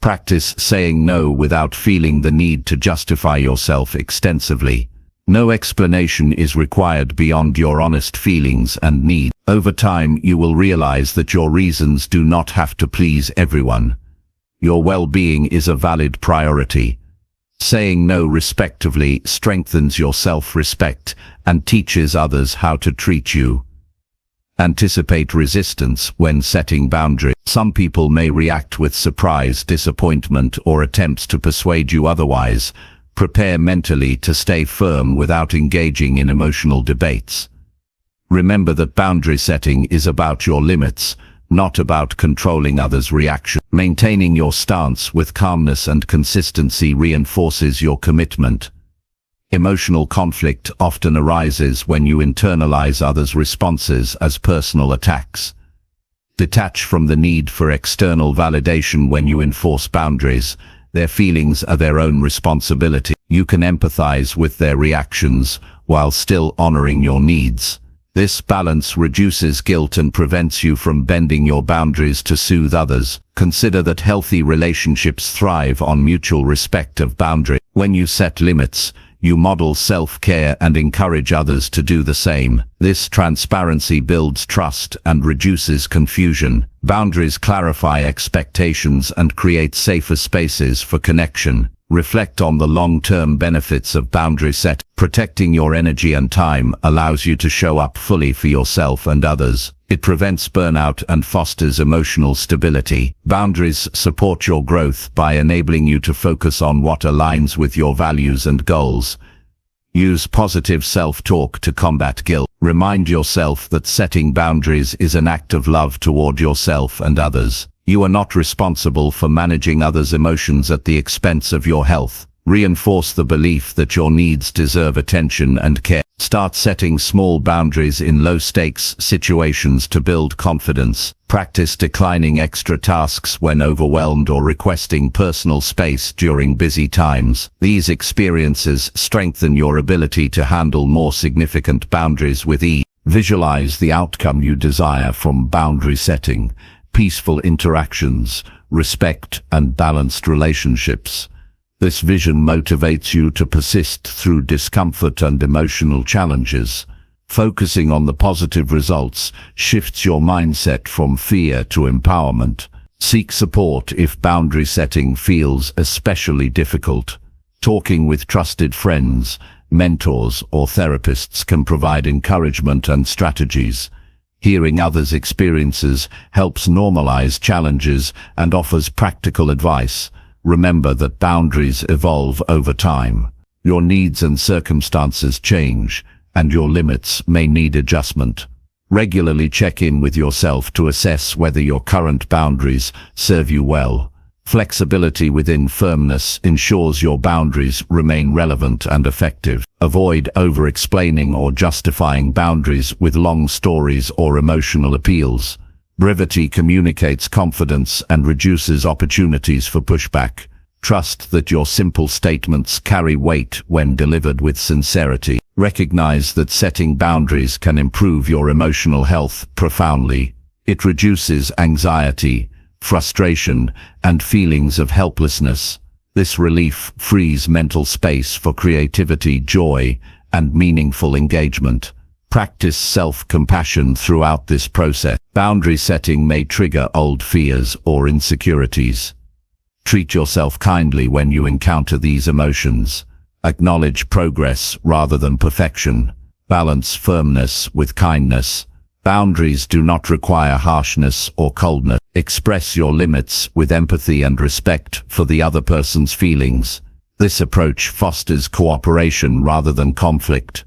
Practice saying no without feeling the need to justify yourself extensively. No explanation is required beyond your honest feelings and needs. Over time, you will realize that your reasons do not have to please everyone. Your well-being is a valid priority. Saying no respectfully strengthens your self-respect and teaches others how to treat you. Anticipate resistance when setting boundaries. Some people may react with surprise, disappointment, or attempts to persuade you otherwise. Prepare mentally to stay firm without engaging in emotional debates. Remember that boundary setting is about your limits, not about controlling others' reaction. Maintaining your stance with calmness and consistency reinforces your commitment. Emotional conflict often arises when you internalize others' responses as personal attacks. Detach from the need for external validation when you enforce boundaries. Their feelings are their own responsibility. You can empathize with their reactions while still honoring your needs. This balance reduces guilt and prevents you from bending your boundaries to soothe others. Consider that healthy relationships thrive on mutual respect of boundaries. When you set limits, you model self-care and encourage others to do the same. This transparency builds trust and reduces confusion. Boundaries clarify expectations and create safer spaces for connection. Reflect on the long-term benefits of boundary setting. Protecting your energy and time allows you to show up fully for yourself and others. It prevents burnout and fosters emotional stability. Boundaries support your growth by enabling you to focus on what aligns with your values and goals. Use positive self-talk to combat guilt. Remind yourself that setting boundaries is an act of love toward yourself and others. You are not responsible for managing others' emotions at the expense of your health. Reinforce the belief that your needs deserve attention and care. Start setting small boundaries in low-stakes situations to build confidence. Practice declining extra tasks when overwhelmed or requesting personal space during busy times. These experiences strengthen your ability to handle more significant boundaries with ease. Visualize the outcome you desire from boundary setting: peaceful interactions, respect, and balanced relationships. This vision motivates you to persist through discomfort and emotional challenges. Focusing on the positive results shifts your mindset from fear to empowerment. Seek support if boundary setting feels especially difficult. Talking with trusted friends, mentors, or therapists can provide encouragement and strategies. Hearing others' experiences helps normalize challenges and offers practical advice. Remember that boundaries evolve over time. Your needs and circumstances change, and your limits may need adjustment. Regularly check in with yourself to assess whether your current boundaries serve you well. Flexibility within firmness ensures your boundaries remain relevant and effective. Avoid over-explaining or justifying boundaries with long stories or emotional appeals. Brevity communicates confidence and reduces opportunities for pushback. Trust that your simple statements carry weight when delivered with sincerity. Recognize that setting boundaries can improve your emotional health profoundly. It reduces anxiety, frustration, and feelings of helplessness. This relief frees mental space for creativity, joy, and meaningful engagement. Practice self-compassion throughout this process. Boundary setting may trigger old fears or insecurities. Treat yourself kindly when you encounter these emotions. Acknowledge progress rather than perfection. Balance firmness with kindness. Boundaries do not require harshness or coldness. Express your limits with empathy and respect for the other person's feelings. This approach fosters cooperation rather than conflict.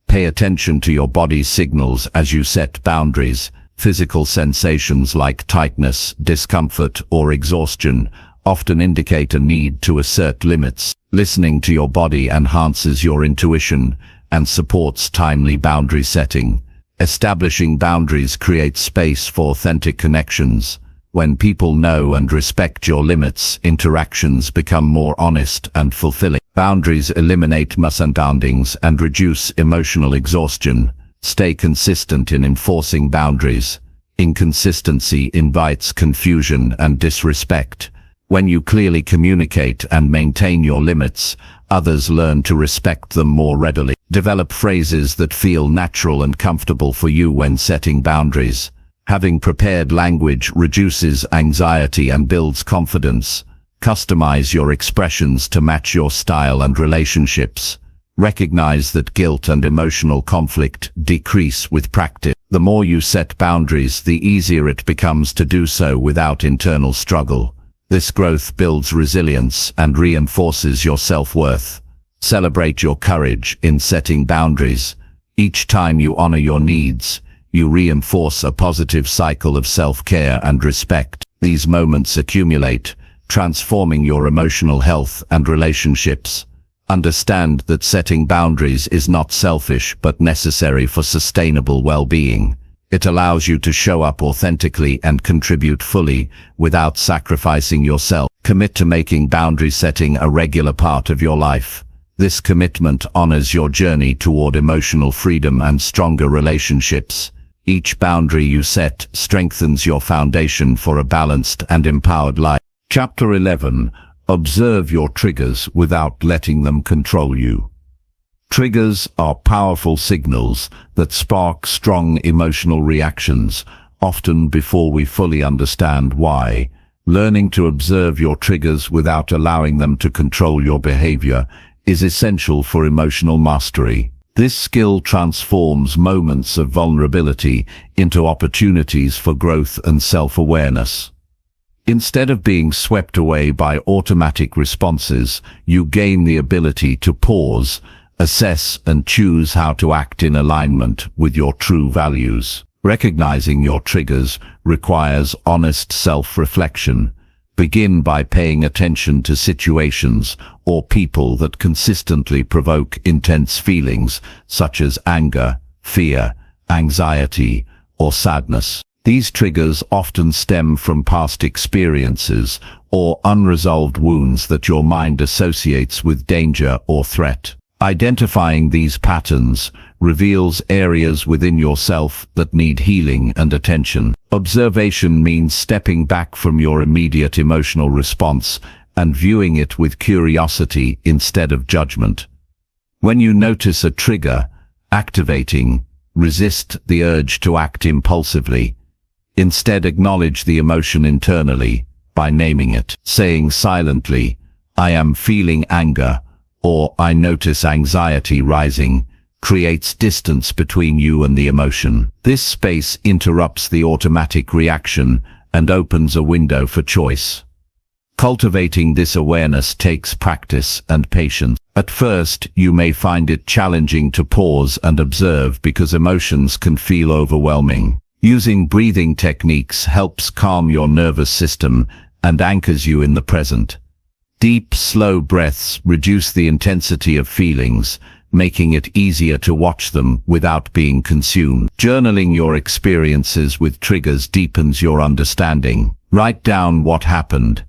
Pay attention to your body's signals as you set boundaries. Physical sensations like tightness, discomfort, or exhaustion often indicate a need to assert limits. Listening to your body enhances your intuition and supports timely boundary setting. Establishing boundaries creates space for authentic connections. When people know and respect your limits, interactions become more honest and fulfilling. Boundaries eliminate misunderstandings and reduce emotional exhaustion. Stay consistent in enforcing boundaries. Inconsistency invites confusion and disrespect. When you clearly communicate and maintain your limits, others learn to respect them more readily. Develop phrases that feel natural and comfortable for you when setting boundaries. Having prepared language reduces anxiety and builds confidence. Customize your expressions to match your style and relationships. Recognize that guilt and emotional conflict decrease with practice. The more you set boundaries, the easier it becomes to do so without internal struggle. This growth builds resilience and reinforces your self-worth. Celebrate your courage in setting boundaries. Each time you honor your needs, you reinforce a positive cycle of self-care and respect. These moments accumulate, transforming your emotional health and relationships. Understand that setting boundaries is not selfish but necessary for sustainable well-being. It allows you to show up authentically and contribute fully without sacrificing yourself. Commit to making boundary setting a regular part of your life. This commitment honors your journey toward emotional freedom and stronger relationships. Each boundary you set strengthens your foundation for a balanced and empowered life. Chapter 11. Observe your triggers without letting them control you. Triggers are powerful signals that spark strong emotional reactions, often before we fully understand why. Learning to observe your triggers without allowing them to control your behavior is essential for emotional mastery. This skill transforms moments of vulnerability into opportunities for growth and self-awareness. Instead of being swept away by automatic responses, you gain the ability to pause, assess, and choose how to act in alignment with your true values. Recognizing your triggers requires honest self-reflection. Begin by paying attention to situations or people that consistently provoke intense feelings, such as anger, fear, anxiety, or sadness. These triggers often stem from past experiences or unresolved wounds that your mind associates with danger or threat. Identifying these patterns reveals areas within yourself that need healing and attention. Observation means stepping back from your immediate emotional response and viewing it with curiosity instead of judgment. When you notice a trigger activating, resist the urge to act impulsively. Instead, acknowledge the emotion internally by naming it, saying silently, "I am feeling anger," or "I notice anxiety rising," creates distance between you and the emotion. This space interrupts the automatic reaction and opens a window for choice. Cultivating this awareness takes practice and patience. At first, you may find it challenging to pause and observe because emotions can feel overwhelming. Using breathing techniques helps calm your nervous system and anchors you in the present. Deep, slow breaths reduce the intensity of feelings, making it easier to watch them without being consumed. Journaling your experiences with triggers deepens your understanding. Write down what happened,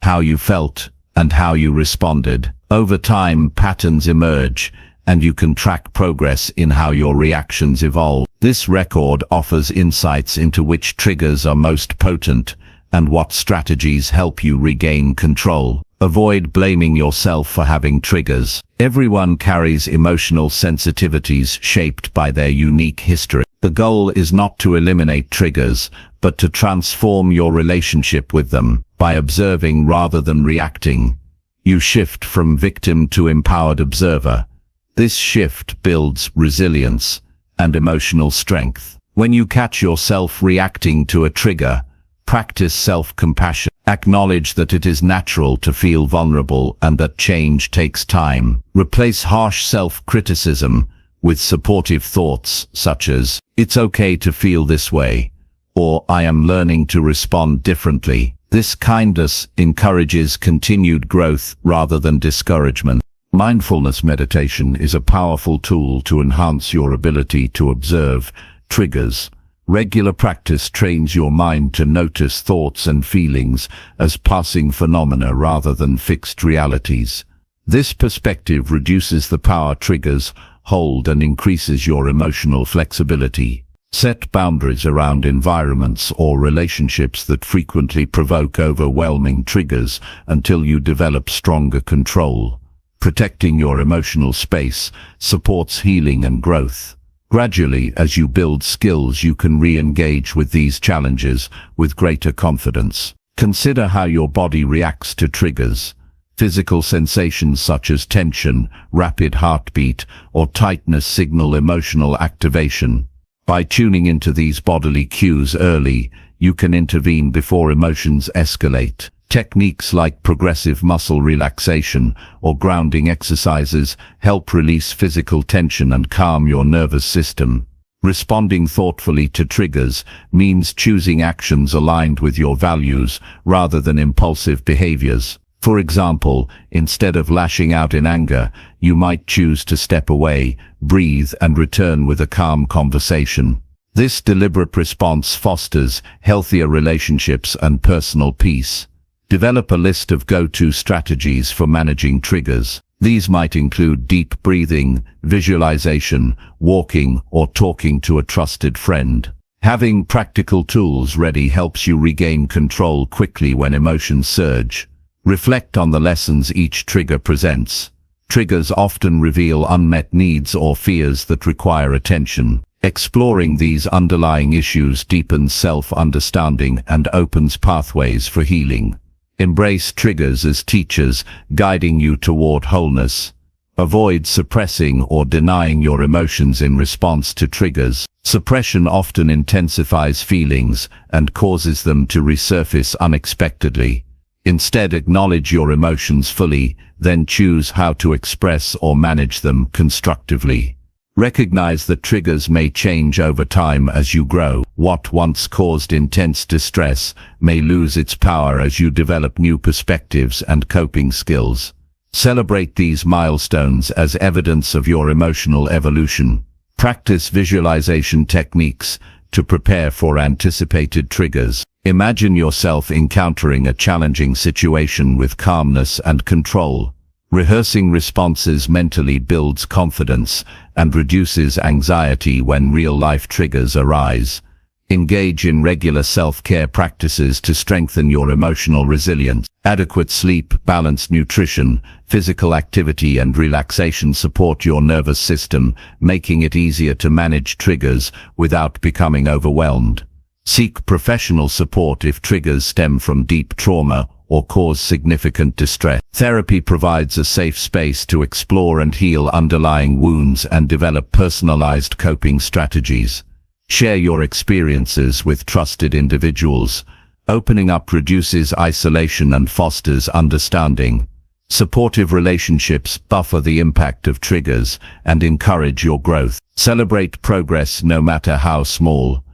how you felt, and how you responded. Over time, patterns emerge, and you can track progress in how your reactions evolve. This record offers insights into which triggers are most potent and what strategies help you regain control. Avoid blaming yourself for having triggers. Everyone carries emotional sensitivities shaped by their unique history. The goal is not to eliminate triggers, but to transform your relationship with them. By observing rather than reacting, you shift from victim to empowered observer. This shift builds resilience and emotional strength. When you catch yourself reacting to a trigger, practice self-compassion. Acknowledge that it is natural to feel vulnerable and that change takes time. Replace harsh self-criticism with supportive thoughts such as, "It's okay to feel this way," or "I am learning to respond differently." This kindness encourages continued growth rather than discouragement. Mindfulness meditation is a powerful tool to enhance your ability to observe triggers. Regular practice trains your mind to notice thoughts and feelings as passing phenomena rather than fixed realities. This perspective reduces the power triggers hold and increases your emotional flexibility. Set boundaries around environments or relationships that frequently provoke overwhelming triggers until you develop stronger control. Protecting your emotional space supports healing and growth. Gradually, as you build skills, you can re-engage with these challenges with greater confidence. Consider how your body reacts to triggers. Physical sensations such as tension, rapid heartbeat, or tightness signal emotional activation. By tuning into these bodily cues early, you can intervene before emotions escalate. Techniques like progressive muscle relaxation or grounding exercises help release physical tension and calm your nervous system. Responding thoughtfully to triggers means choosing actions aligned with your values rather than impulsive behaviors. For example, instead of lashing out in anger, you might choose to step away, breathe, and return with a calm conversation. This deliberate response fosters healthier relationships and personal peace. Develop a list of go-to strategies for managing triggers. These might include deep breathing, visualization, walking, or talking to a trusted friend. Having practical tools ready helps you regain control quickly when emotions surge. Reflect on the lessons each trigger presents. Triggers often reveal unmet needs or fears that require attention. Exploring these underlying issues deepens self-understanding and opens pathways for healing. Embrace triggers as teachers, guiding you toward wholeness. Avoid suppressing or denying your emotions in response to triggers. Suppression often intensifies feelings and causes them to resurface unexpectedly. Instead, acknowledge your emotions fully, then choose how to express or manage them constructively. Recognize that triggers may change over time as you grow. What once caused intense distress may lose its power as you develop new perspectives and coping skills. Celebrate these milestones as evidence of your emotional evolution. Practice visualization techniques to prepare for anticipated triggers. Imagine yourself encountering a challenging situation with calmness and control. Rehearsing responses mentally builds confidence and reduces anxiety when real-life triggers arise. Engage in regular self-care practices to strengthen your emotional resilience. Adequate sleep, balanced nutrition, physical activity and relaxation support your nervous system, making it easier to manage triggers without becoming overwhelmed. Seek professional support if triggers stem from deep trauma or cause significant distress. Therapy provides a safe space to explore and heal underlying wounds and develop personalized coping strategies. Share your experiences with trusted individuals. Opening up reduces isolation and fosters understanding. Supportive relationships buffer the impact of triggers and encourage your growth. Celebrate progress no matter how small.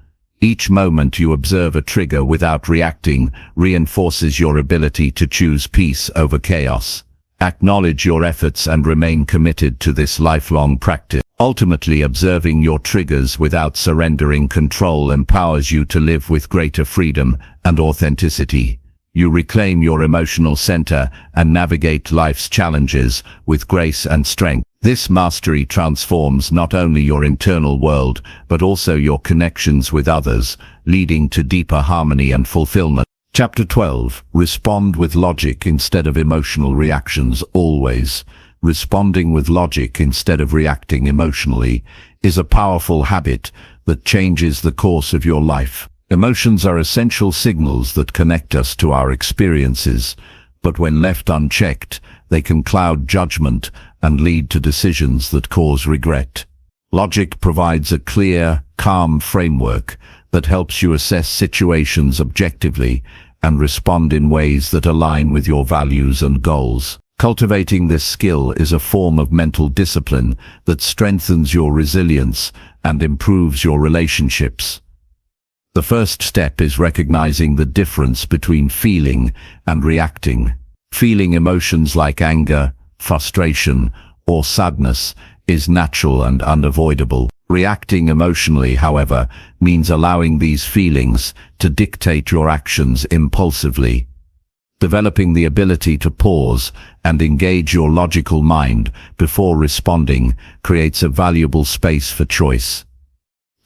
Each moment you observe a trigger without reacting reinforces your ability to choose peace over chaos. Acknowledge your efforts and remain committed to this lifelong practice. Ultimately, observing your triggers without surrendering control empowers you to live with greater freedom and authenticity. You reclaim your emotional center and navigate life's challenges with grace and strength. This mastery transforms not only your internal world, but also your connections with others, leading to deeper harmony and fulfillment. Chapter 12. Respond with logic instead of emotional reactions. Always. Responding with logic instead of reacting emotionally is a powerful habit that changes the course of your life. Emotions are essential signals that connect us to our experiences, but when left unchecked, they can cloud judgment and lead to decisions that cause regret. Logic provides a clear, calm framework that helps you assess situations objectively and respond in ways that align with your values and goals. Cultivating this skill is a form of mental discipline that strengthens your resilience and improves your relationships. The first step is recognizing the difference between feeling and reacting. Feeling emotions like anger, frustration, or sadness is natural and unavoidable. Reacting emotionally, however, means allowing these feelings to dictate your actions impulsively. Developing the ability to pause and engage your logical mind before responding creates a valuable space for choice.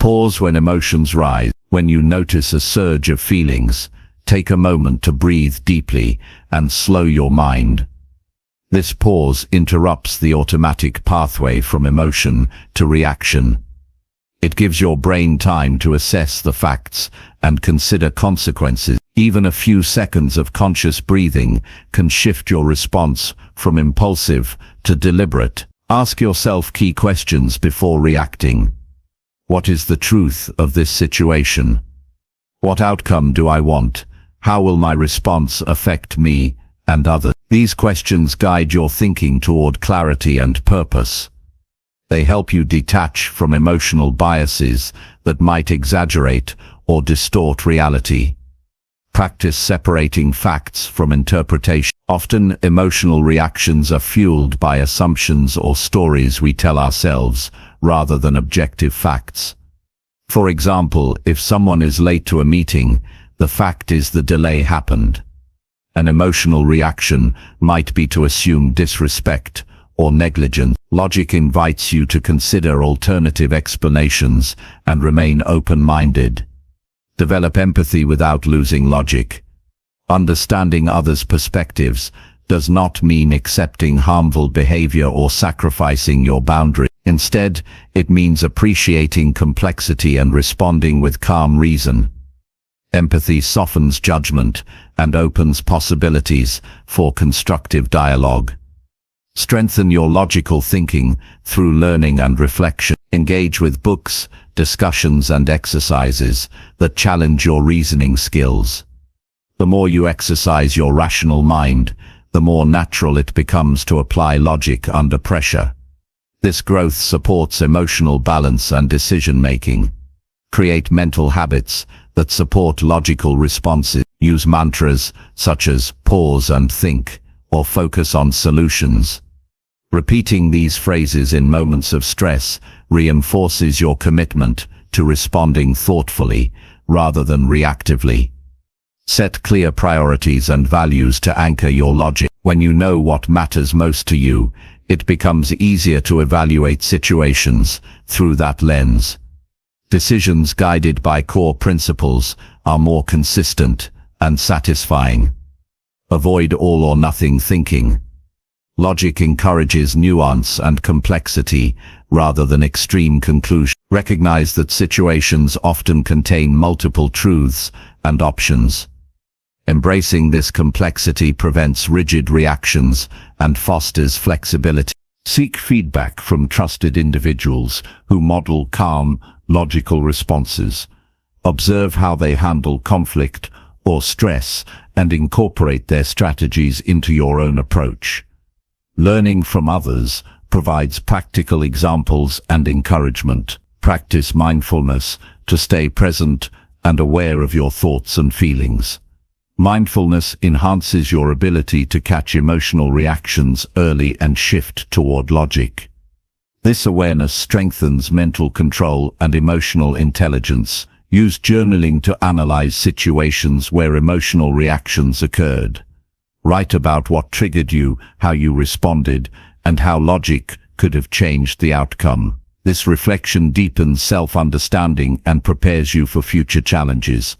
Pause when emotions rise. When you notice a surge of feelings, take a moment to breathe deeply and slow your mind. This pause interrupts the automatic pathway from emotion to reaction. It gives your brain time to assess the facts and consider consequences. Even a few seconds of conscious breathing can shift your response from impulsive to deliberate. Ask yourself key questions before reacting. What is the truth of this situation? What outcome do I want? How will my response affect me and others? These questions guide your thinking toward clarity and purpose. They help you detach from emotional biases that might exaggerate or distort reality. Practice separating facts from interpretation. Often, emotional reactions are fueled by assumptions or stories we tell ourselves, rather than objective facts. For example, if someone is late to a meeting, the fact is the delay happened. An emotional reaction might be to assume disrespect or negligence. Logic invites you to consider alternative explanations and remain open-minded. Develop empathy without losing logic. Understanding others' perspectives does not mean accepting harmful behavior or sacrificing your boundaries. Instead, it means appreciating complexity and responding with calm reason. Empathy softens judgment and opens possibilities for constructive dialogue. Strengthen your logical thinking through learning and reflection. Engage with books, discussions, and exercises that challenge your reasoning skills. The more you exercise your rational mind, the more natural it becomes to apply logic under pressure. This growth supports emotional balance and decision-making. Create mental habits that support logical responses. Use mantras such as pause and think, or focus on solutions. Repeating these phrases in moments of stress reinforces your commitment to responding thoughtfully rather than reactively. Set clear priorities and values to anchor your logic. When you know what matters most to you, it becomes easier to evaluate situations through that lens. Decisions guided by core principles are more consistent and satisfying. Avoid all or nothing thinking. Logic encourages nuance and complexity rather than extreme conclusion. Recognize that situations often contain multiple truths and options. Embracing this complexity prevents rigid reactions and fosters flexibility. Seek feedback from trusted individuals who model calm, logical responses. Observe how they handle conflict or stress and incorporate their strategies into your own approach. Learning from others provides practical examples and encouragement. Practice mindfulness to stay present and aware of your thoughts and feelings. Mindfulness enhances your ability to catch emotional reactions early and shift toward logic. This awareness strengthens mental control and emotional intelligence. Use journaling to analyze situations where emotional reactions occurred. Write about what triggered you, how you responded, and how logic could have changed the outcome. This reflection deepens self-understanding and prepares you for future challenges.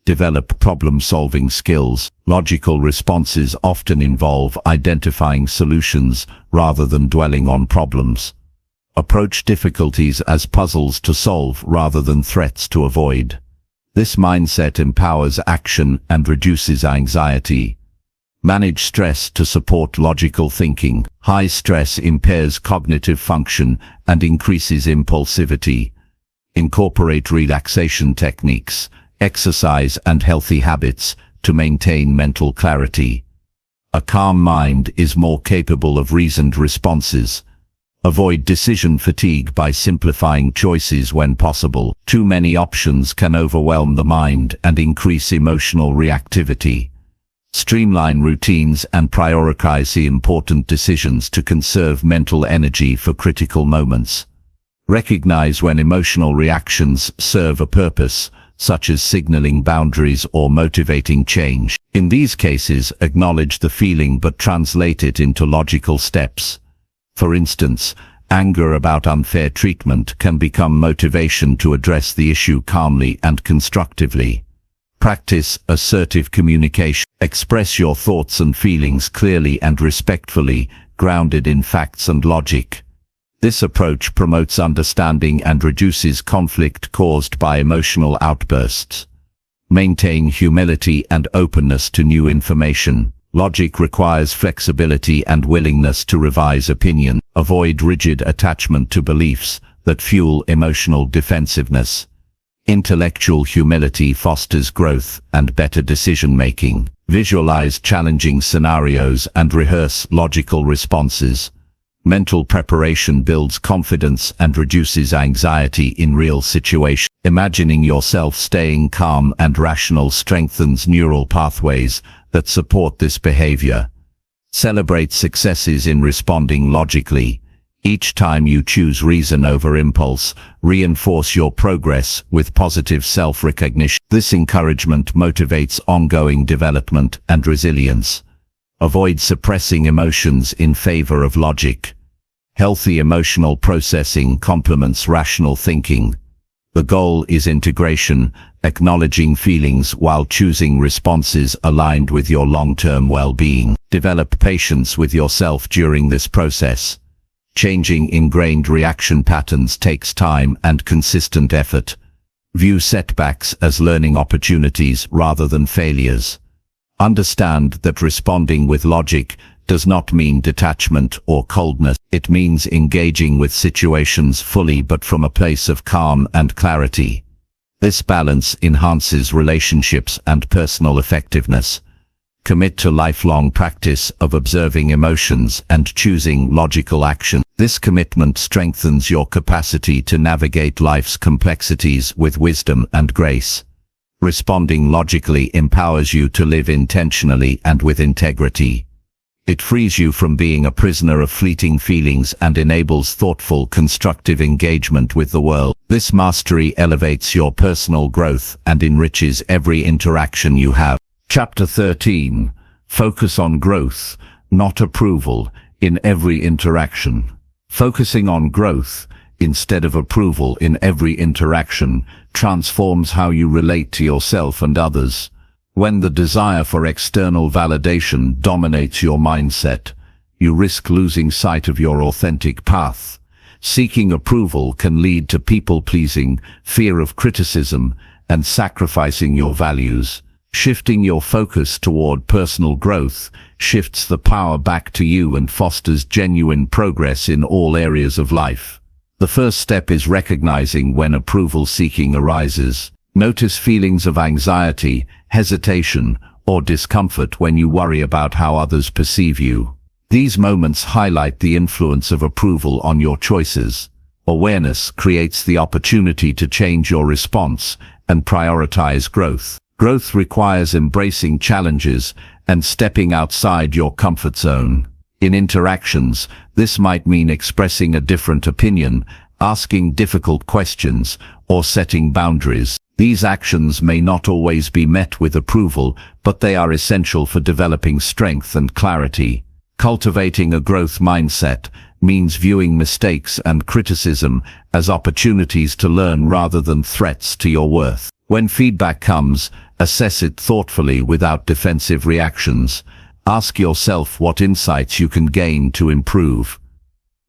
Develop problem-solving skills. Logical responses often involve identifying solutions rather than dwelling on problems. Approach difficulties as puzzles to solve rather than threats to avoid. This mindset empowers action and reduces anxiety. Manage stress to support logical thinking. High stress impairs cognitive function and increases impulsivity. Incorporate relaxation techniques, exercise, and healthy habits to maintain mental clarity. A calm mind is more capable of reasoned responses. Avoid decision fatigue by simplifying choices when possible. Too many options can overwhelm the mind and increase emotional reactivity. Streamline routines and prioritize the important decisions to conserve mental energy for critical moments. Recognize when emotional reactions serve a purpose, such as signaling boundaries or motivating change. In these cases, acknowledge the feeling but translate it into logical steps. For instance, anger about unfair treatment can become motivation to address the issue calmly and constructively. Practice assertive communication. Express your thoughts and feelings clearly and respectfully, grounded in facts and logic. This approach promotes understanding and reduces conflict caused by emotional outbursts. Maintain humility and openness to new information. Logic requires flexibility and willingness to revise opinion. Avoid rigid attachment to beliefs that fuel emotional defensiveness. Intellectual humility fosters growth and better decision-making. Visualize challenging scenarios and rehearse logical responses. Mental preparation builds confidence and reduces anxiety in real situations. Imagining yourself staying calm and rational strengthens neural pathways that support this behavior. Celebrate successes in responding logically. Each time you choose reason over impulse, reinforce your progress with positive self-recognition. This encouragement motivates ongoing development and resilience. Avoid suppressing emotions in favor of logic. Healthy emotional processing complements rational thinking. The goal is integration, acknowledging feelings while choosing responses aligned with your long-term well-being. Develop patience with yourself during this process. Changing ingrained reaction patterns takes time and consistent effort. View setbacks as learning opportunities rather than failures. Understand that responding with logic does not mean detachment or coldness. It means engaging with situations fully but from a place of calm and clarity. This balance enhances relationships and personal effectiveness. Commit to lifelong practice of observing emotions and choosing logical action. This commitment strengthens your capacity to navigate life's complexities with wisdom and grace. Responding logically empowers you to live intentionally and with integrity. It frees you from being a prisoner of fleeting feelings and enables thoughtful, constructive engagement with the world. This mastery elevates your personal growth and enriches every interaction you have. Chapter 13. Focus on growth, not approval, in every interaction. Focusing on growth, instead of approval in every interaction, transforms how you relate to yourself and others. When the desire for external validation dominates your mindset, you risk losing sight of your authentic path. Seeking approval can lead to people-pleasing, fear of criticism, and sacrificing your values. Shifting your focus toward personal growth shifts the power back to you and fosters genuine progress in all areas of life. The first step is recognizing when approval seeking arises. Notice feelings of anxiety, hesitation, or discomfort when you worry about how others perceive you. These moments highlight the influence of approval on your choices. Awareness creates the opportunity to change your response and prioritize growth. Growth requires embracing challenges and stepping outside your comfort zone. In interactions, this might mean expressing a different opinion, asking difficult questions, or setting boundaries. These actions may not always be met with approval, but they are essential for developing strength and clarity. Cultivating a growth mindset means viewing mistakes and criticism as opportunities to learn rather than threats to your worth. When feedback comes, assess it thoughtfully without defensive reactions. Ask yourself what insights you can gain to improve.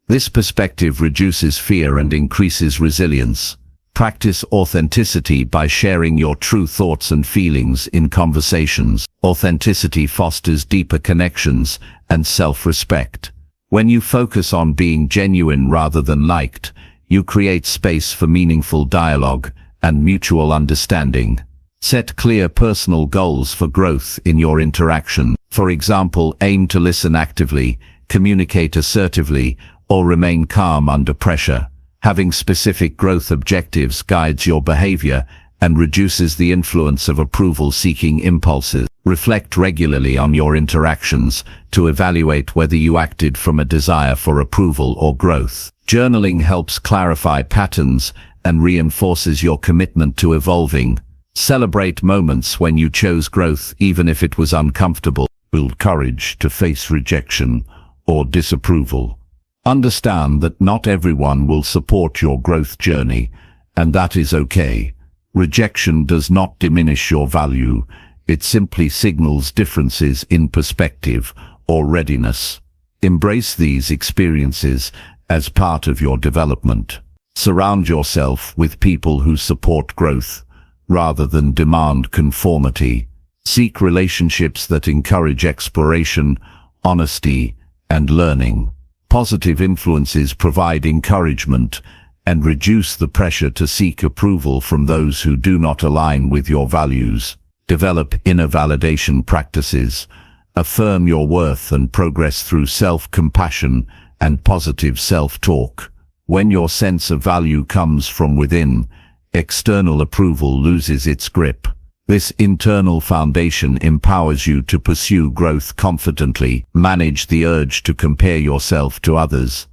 This perspective reduces fear and increases resilience. Practice authenticity by sharing your true thoughts and feelings in conversations. Authenticity fosters deeper connections and self-respect. When you focus on being genuine rather than liked, you create space for meaningful dialogue and mutual understanding. Set clear personal goals for growth in your interaction. For example, aim to listen actively, communicate assertively, or remain calm under pressure. Having specific growth objectives guides your behavior and reduces the influence of approval-seeking impulses. Reflect regularly on your interactions to evaluate whether you acted from a desire for approval or growth. Journaling helps clarify patterns and reinforces your commitment to evolving. Celebrate moments when you chose growth even if it was uncomfortable. Build courage to face rejection or disapproval. Understand that not everyone will support your growth journey, and that is okay. Rejection does not diminish your value. It simply signals differences in perspective or readiness. Embrace these experiences as part of your development. Surround yourself with people who support growth, rather than demand conformity. Seek relationships that encourage exploration, honesty, and learning. Positive influences provide encouragement and reduce the pressure to seek approval from those who do not align with your values. Develop inner validation practices. Affirm your worth and progress through self-compassion and positive self-talk. When your sense of value comes from within, external approval loses its grip. This internal foundation empowers you to pursue growth confidently. Manage the urge to compare yourself to others.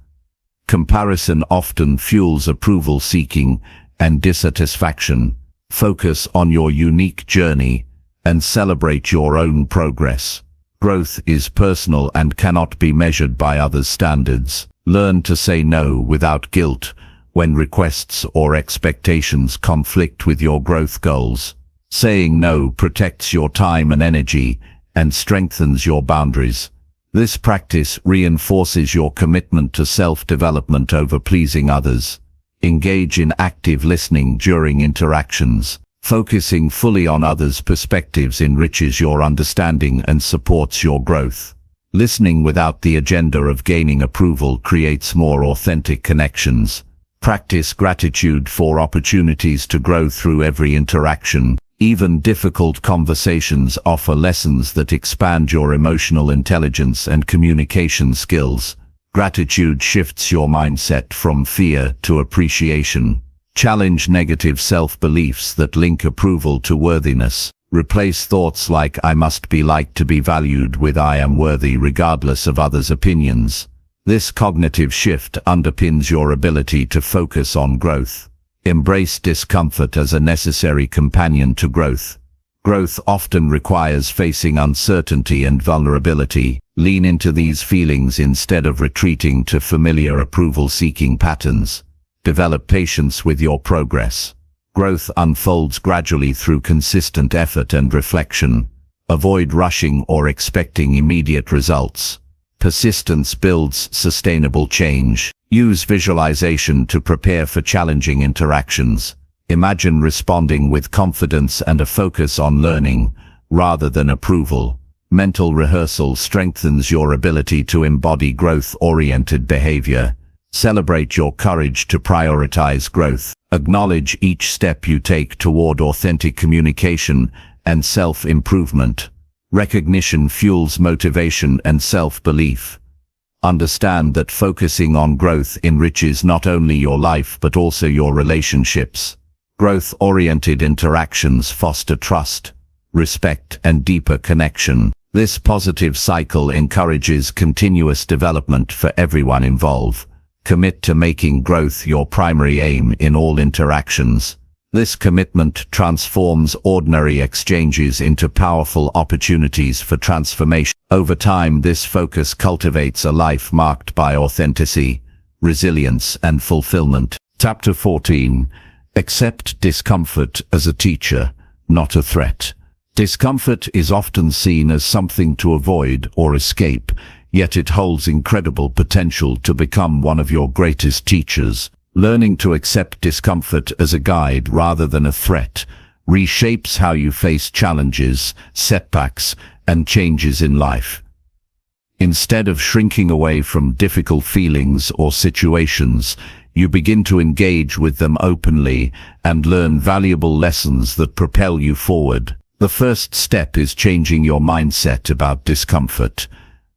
Comparison often fuels approval-seeking and dissatisfaction. Focus on your unique journey and celebrate your own progress. Growth is personal and cannot be measured by others' standards. Learn to say no without guilt when requests or expectations conflict with your growth goals. Saying no protects your time and energy and strengthens your boundaries. This practice reinforces your commitment to self-development over pleasing others. Engage in active listening during interactions. Focusing fully on others' perspectives enriches your understanding and supports your growth. Listening without the agenda of gaining approval creates more authentic connections. Practice gratitude for opportunities to grow through every interaction. Even difficult conversations offer lessons that expand your emotional intelligence and communication skills. Gratitude shifts your mindset from fear to appreciation. Challenge negative self-beliefs that link approval to worthiness. Replace thoughts like "I must be liked to be valued" with "I am worthy regardless of others' opinions." This cognitive shift underpins your ability to focus on growth. Embrace discomfort as a necessary companion to growth. Growth often requires facing uncertainty and vulnerability. Lean into these feelings instead of retreating to familiar approval-seeking patterns. Develop patience with your progress. Growth unfolds gradually through consistent effort and reflection. Avoid rushing or expecting immediate results. Persistence builds sustainable change. Use visualization to prepare for challenging interactions. Imagine responding with confidence and a focus on learning, rather than approval. Mental rehearsal strengthens your ability to embody growth-oriented behavior. Celebrate your courage to prioritize growth. Acknowledge each step you take toward authentic communication and self-improvement. Recognition fuels motivation and self-belief. Understand that focusing on growth enriches not only your life but also your relationships. Growth-oriented interactions foster trust, respect, and deeper connection. This positive cycle encourages continuous development for everyone involved. Commit to making growth your primary aim in all interactions. This commitment transforms ordinary exchanges into powerful opportunities for transformation. Over time, this focus cultivates a life marked by authenticity, resilience, and fulfillment. Chapter 14. Accept discomfort as a teacher, not a threat. Discomfort is often seen as something to avoid or escape, yet it holds incredible potential to become one of your greatest teachers. Learning to accept discomfort as a guide rather than a threat reshapes how you face challenges, setbacks, and changes in life. Instead of shrinking away from difficult feelings or situations, you begin to engage with them openly and learn valuable lessons that propel you forward. The first step is changing your mindset about discomfort.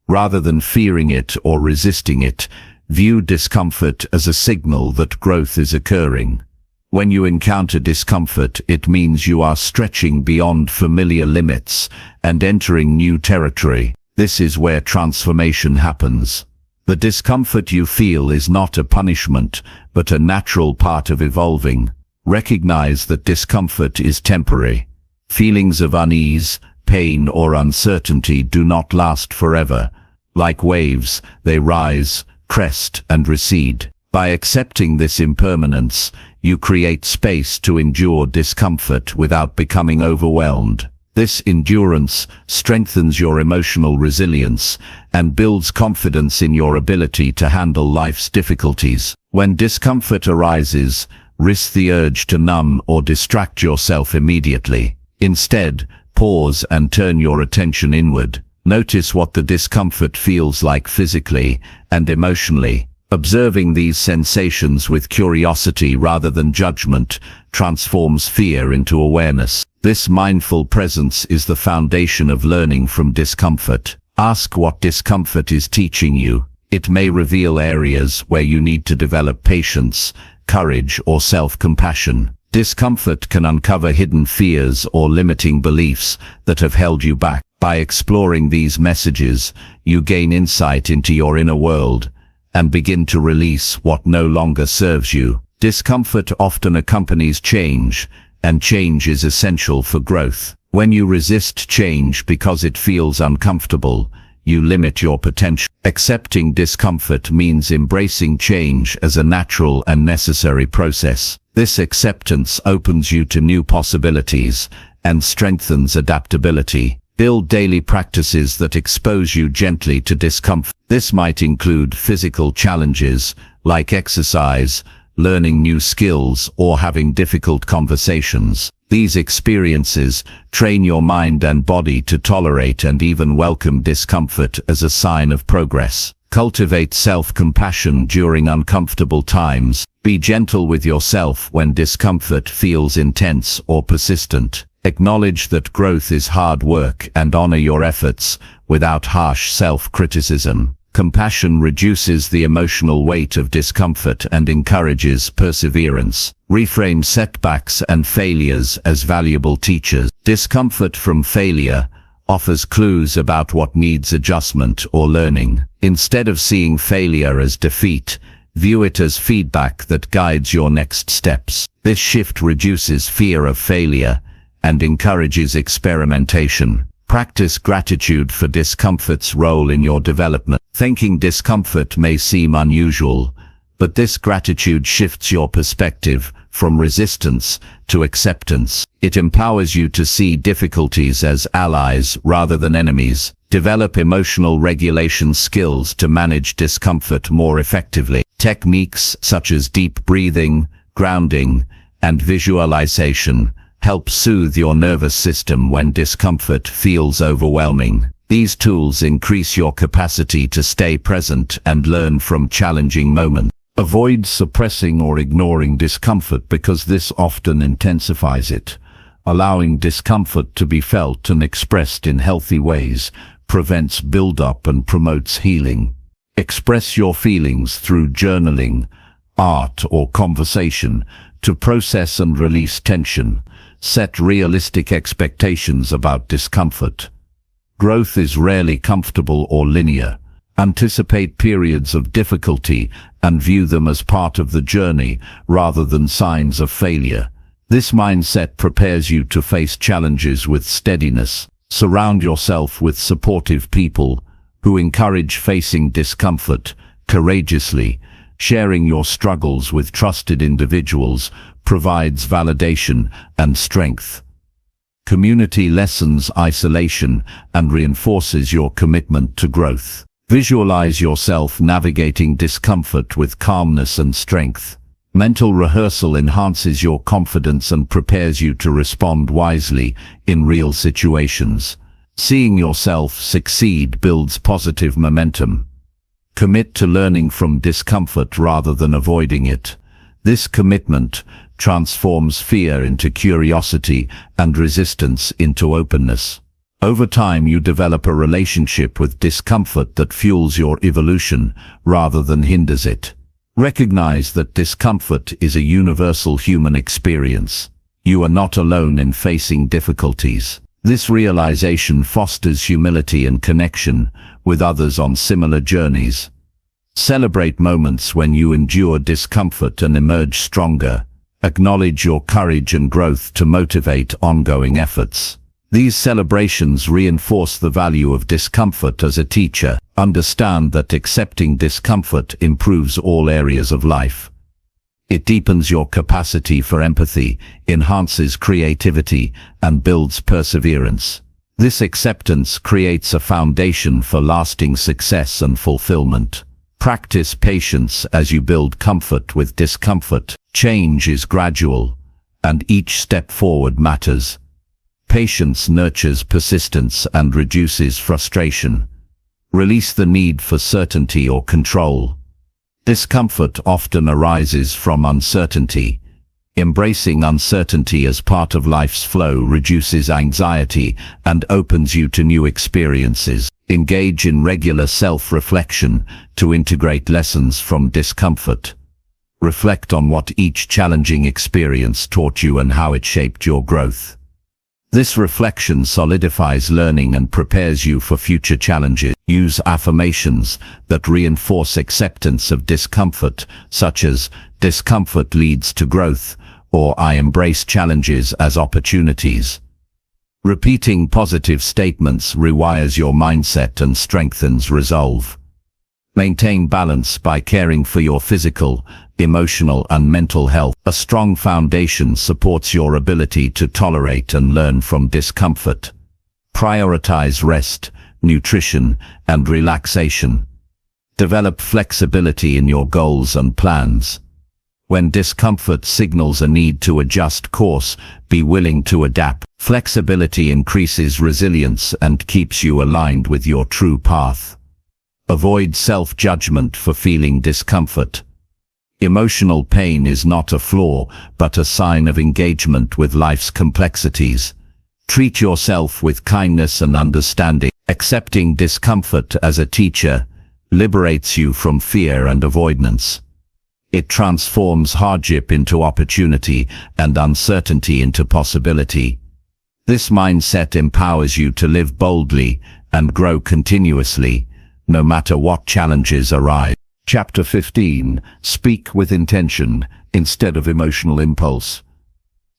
Rather than fearing it or resisting it, view discomfort as a signal that growth is occurring. When you encounter discomfort, it means you are stretching beyond familiar limits and entering new territory. This is where transformation happens. The discomfort you feel is not a punishment, but a natural part of evolving. Recognize that discomfort is temporary. Feelings of unease, pain, or uncertainty do not last forever. Like waves, they rise, crest, and recede. By accepting this impermanence, you create space to endure discomfort without becoming overwhelmed. This endurance strengthens your emotional resilience and builds confidence in your ability to handle life's difficulties. When discomfort arises, resist the urge to numb or distract yourself immediately. Instead, pause and turn your attention inward. Notice what the discomfort feels like physically and emotionally. Observing these sensations with curiosity rather than judgment transforms fear into awareness. This mindful presence is the foundation of learning from discomfort. Ask what discomfort is teaching you. It may reveal areas where you need to develop patience, courage, or self-compassion. Discomfort can uncover hidden fears or limiting beliefs that have held you back. By exploring these messages, you gain insight into your inner world and begin to release what no longer serves you. Discomfort often accompanies change, and change is essential for growth. When you resist change because it feels uncomfortable, you limit your potential. Accepting discomfort means embracing change as a natural and necessary process. This acceptance opens you to new possibilities and strengthens adaptability. Build daily practices that expose you gently to discomfort. This might include physical challenges like exercise, learning new skills, or having difficult conversations. These experiences train your mind and body to tolerate and even welcome discomfort as a sign of progress. Cultivate self-compassion during uncomfortable times. Be gentle with yourself when discomfort feels intense or persistent. Acknowledge that growth is hard work and honor your efforts without harsh self-criticism. Compassion reduces the emotional weight of discomfort and encourages perseverance. Reframe setbacks and failures as valuable teachers. Discomfort from failure offers clues about what needs adjustment or learning. Instead of seeing failure as defeat, view it as feedback that guides your next steps. This shift reduces fear of failure and encourages experimentation. Practice gratitude for discomfort's role in your development. Thinking discomfort may seem unusual, but this gratitude shifts your perspective from resistance to acceptance. It empowers you to see difficulties as allies rather than enemies. Develop emotional regulation skills to manage discomfort more effectively. Techniques such as deep breathing, grounding, and visualization help soothe your nervous system when discomfort feels overwhelming. These tools increase your capacity to stay present and learn from challenging moments. Avoid suppressing or ignoring discomfort because this often intensifies it. Allowing discomfort to be felt and expressed in healthy ways prevents build-up and promotes healing. Express your feelings through journaling, art, or conversation to process and release tension. Set realistic expectations about discomfort. Growth is rarely comfortable or linear. Anticipate periods of difficulty and view them as part of the journey rather than signs of failure. This mindset prepares you to face challenges with steadiness. Surround yourself with supportive people who encourage facing discomfort courageously. Sharing your struggles with trusted individuals provides validation and strength. Community lessens isolation and reinforces your commitment to growth. Visualize yourself navigating discomfort with calmness and strength. Mental rehearsal enhances your confidence and prepares you to respond wisely in real situations. Seeing yourself succeed builds positive momentum. Commit to learning from discomfort rather than avoiding it. This commitment transforms fear into curiosity and resistance into openness. Over time, you develop a relationship with discomfort that fuels your evolution rather than hinders it. Recognize that discomfort is a universal human experience. You are not alone in facing difficulties. This realization fosters humility and connection with others on similar journeys. Celebrate moments when you endure discomfort and emerge stronger. Acknowledge your courage and growth to motivate ongoing efforts. These celebrations reinforce the value of discomfort as a teacher. Understand that accepting discomfort improves all areas of life. It deepens your capacity for empathy, enhances creativity, and builds perseverance. This acceptance creates a foundation for lasting success and fulfillment. Practice patience as you build comfort with discomfort. Change is gradual, and each step forward matters. Patience nurtures persistence and reduces frustration. Release the need for certainty or control. Discomfort often arises from uncertainty. Embracing uncertainty as part of life's flow reduces anxiety and opens you to new experiences. Engage in regular self-reflection to integrate lessons from discomfort. Reflect on what each challenging experience taught you and how it shaped your growth. This reflection solidifies learning and prepares you for future challenges. Use affirmations that reinforce acceptance of discomfort, such as "Discomfort leads to growth," or "I embrace challenges as opportunities." Repeating positive statements rewires your mindset and strengthens resolve. Maintain balance by caring for your physical, emotional and mental health. A strong foundation supports your ability to tolerate and learn from discomfort. Prioritize rest, nutrition, and relaxation. Develop flexibility in your goals and plans. When discomfort signals a need to adjust course, be willing to adapt. Flexibility increases resilience and keeps you aligned with your true path. Avoid self-judgment for feeling discomfort. Emotional pain is not a flaw, but a sign of engagement with life's complexities. Treat yourself with kindness and understanding. Accepting discomfort as a teacher liberates you from fear and avoidance. It transforms hardship into opportunity and uncertainty into possibility. This mindset empowers you to live boldly and grow continuously, no matter what challenges arise. Chapter 15. Speak with intention instead of emotional impulse.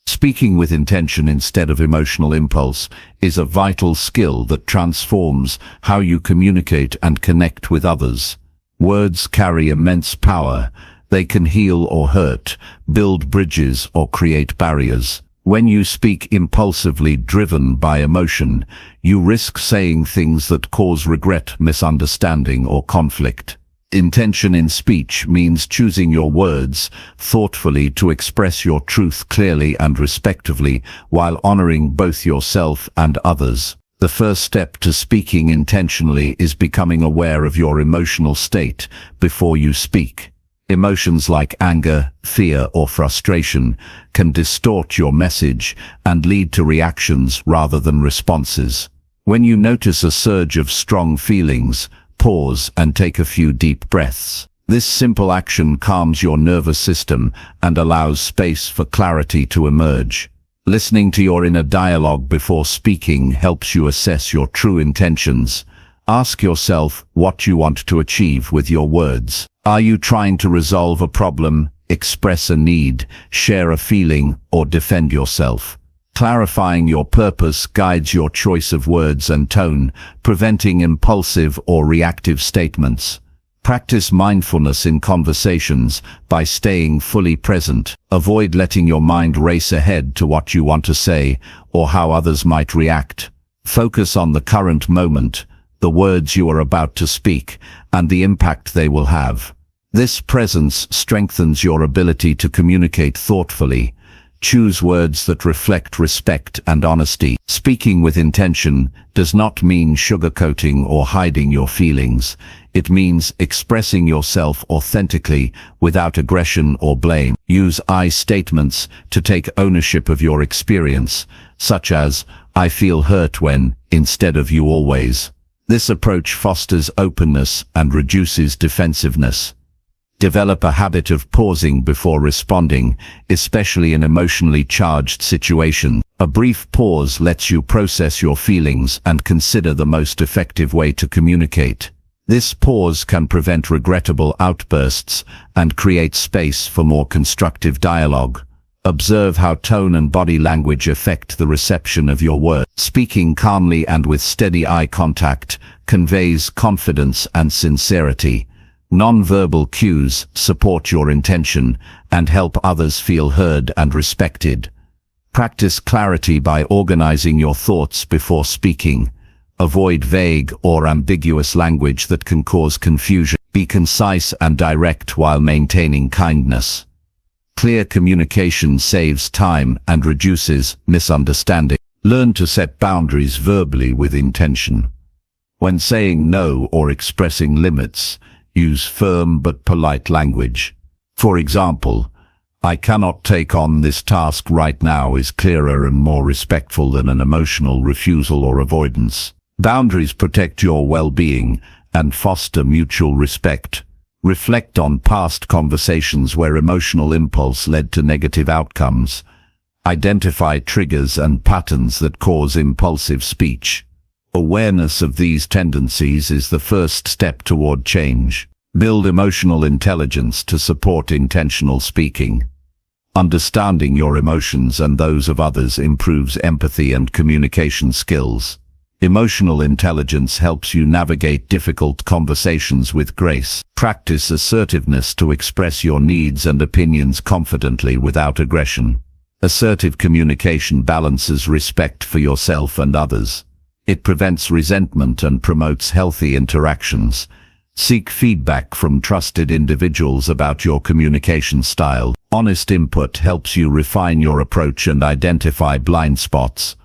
Speaking with intention instead of emotional impulse is a vital skill that transforms how you communicate and connect with others. Words carry immense power. They can heal or hurt, build bridges or create barriers. When you speak impulsively driven by emotion, you risk saying things that cause regret, misunderstanding or conflict. Intention in speech means choosing your words thoughtfully to express your truth clearly and respectfully while honoring both yourself and others. The first step to speaking intentionally is becoming aware of your emotional state before you speak. Emotions like anger, fear, or frustration can distort your message and lead to reactions rather than responses. When you notice a surge of strong feelings, pause and take a few deep breaths. This simple action calms your nervous system and allows space for clarity to emerge. Listening to your inner dialogue before speaking helps you assess your true intentions. Ask yourself what you want to achieve with your words. Are you trying to resolve a problem, express a need, share a feeling, or defend yourself? Clarifying your purpose guides your choice of words and tone, preventing impulsive or reactive statements. Practice mindfulness in conversations by staying fully present. Avoid letting your mind race ahead to what you want to say or how others might react. Focus on the current moment, the words you are about to speak, and the impact they will have. This presence strengthens your ability to communicate thoughtfully. Choose words that reflect respect and honesty. Speaking with intention does not mean sugarcoating or hiding your feelings. It means expressing yourself authentically without aggression or blame. Use I statements to take ownership of your experience, such as, "I feel hurt when," instead of "you always." This approach fosters openness and reduces defensiveness. Develop a habit of pausing before responding, especially in emotionally charged situations. A brief pause lets you process your feelings and consider the most effective way to communicate. This pause can prevent regrettable outbursts and create space for more constructive dialogue. Observe how tone and body language affect the reception of your words. Speaking calmly and with steady eye contact conveys confidence and sincerity. Non-verbal cues support your intention and help others feel heard and respected. Practice clarity by organizing your thoughts before speaking. Avoid vague or ambiguous language that can cause confusion. Be concise and direct while maintaining kindness. Clear communication saves time and reduces misunderstanding. Learn to set boundaries verbally with intention. When saying no or expressing limits, use firm but polite language. For example, "I cannot take on this task right now" is clearer and more respectful than an emotional refusal or avoidance. Boundaries protect your well-being and foster mutual respect. Reflect on past conversations where emotional impulse led to negative outcomes. Identify triggers and patterns that cause impulsive speech. Awareness of these tendencies is the first step toward change. Build emotional intelligence to support intentional speaking. Understanding your emotions and those of others improves empathy and communication skills. Emotional intelligence helps you navigate difficult conversations with grace. Practice assertiveness to express your needs and opinions confidently without aggression. Assertive communication balances respect for yourself and others. It prevents resentment and promotes healthy interactions. Seek feedback from trusted individuals about your communication style. Honest input helps you refine your approach and identify blind spots.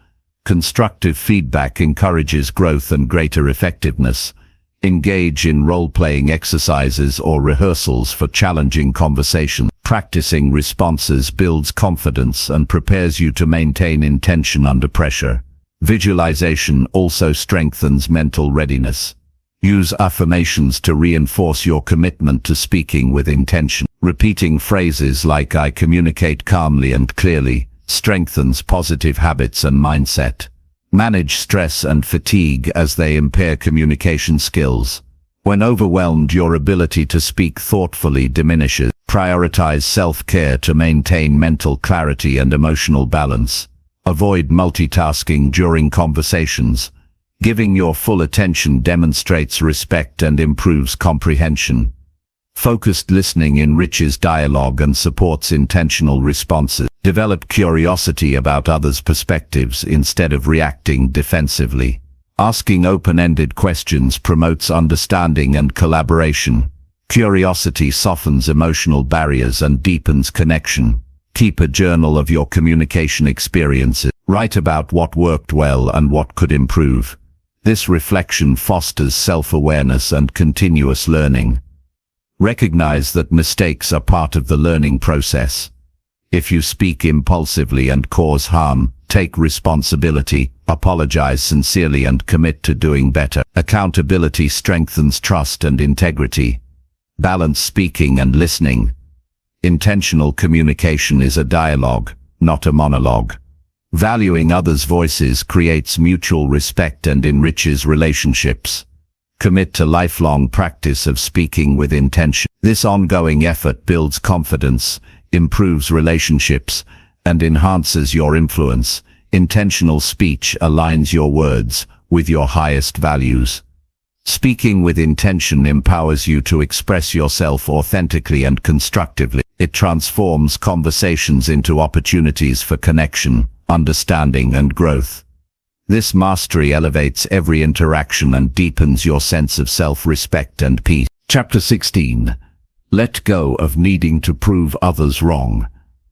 Constructive feedback encourages growth and greater effectiveness. Engage in role-playing exercises or rehearsals for challenging conversations. Practicing responses builds confidence and prepares you to maintain intention under pressure. Visualization also strengthens mental readiness. Use affirmations to reinforce your commitment to speaking with intention. Repeating phrases like "I communicate calmly and clearly" strengthens positive habits and mindset. Manage stress and fatigue as they impair communication skills. When overwhelmed, your ability to speak thoughtfully diminishes. Prioritize self-care to maintain mental clarity and emotional balance. Avoid multitasking during conversations. Giving your full attention demonstrates respect and improves comprehension. Focused listening enriches dialogue and supports intentional responses. Develop curiosity about others' perspectives instead of reacting defensively. Asking open-ended questions promotes understanding and collaboration. Curiosity softens emotional barriers and deepens connection. Keep a journal of your communication experiences. Write about what worked well and what could improve. This reflection fosters self-awareness and continuous learning. Recognize that mistakes are part of the learning process. If you speak impulsively and cause harm, take responsibility, apologize sincerely and commit to doing better. Accountability strengthens trust and integrity. Balance speaking and listening. Intentional communication is a dialogue, not a monologue. Valuing others' voices creates mutual respect and enriches relationships. Commit to lifelong practice of speaking with intention. This ongoing effort builds confidence, improves relationships, and enhances your influence. Intentional speech aligns your words with your highest values. Speaking with intention empowers you to express yourself authentically and constructively. It transforms conversations into opportunities for connection, understanding, and growth. This mastery elevates every interaction and deepens your sense of self-respect and peace. Chapter 16. Let go of needing to prove others wrong.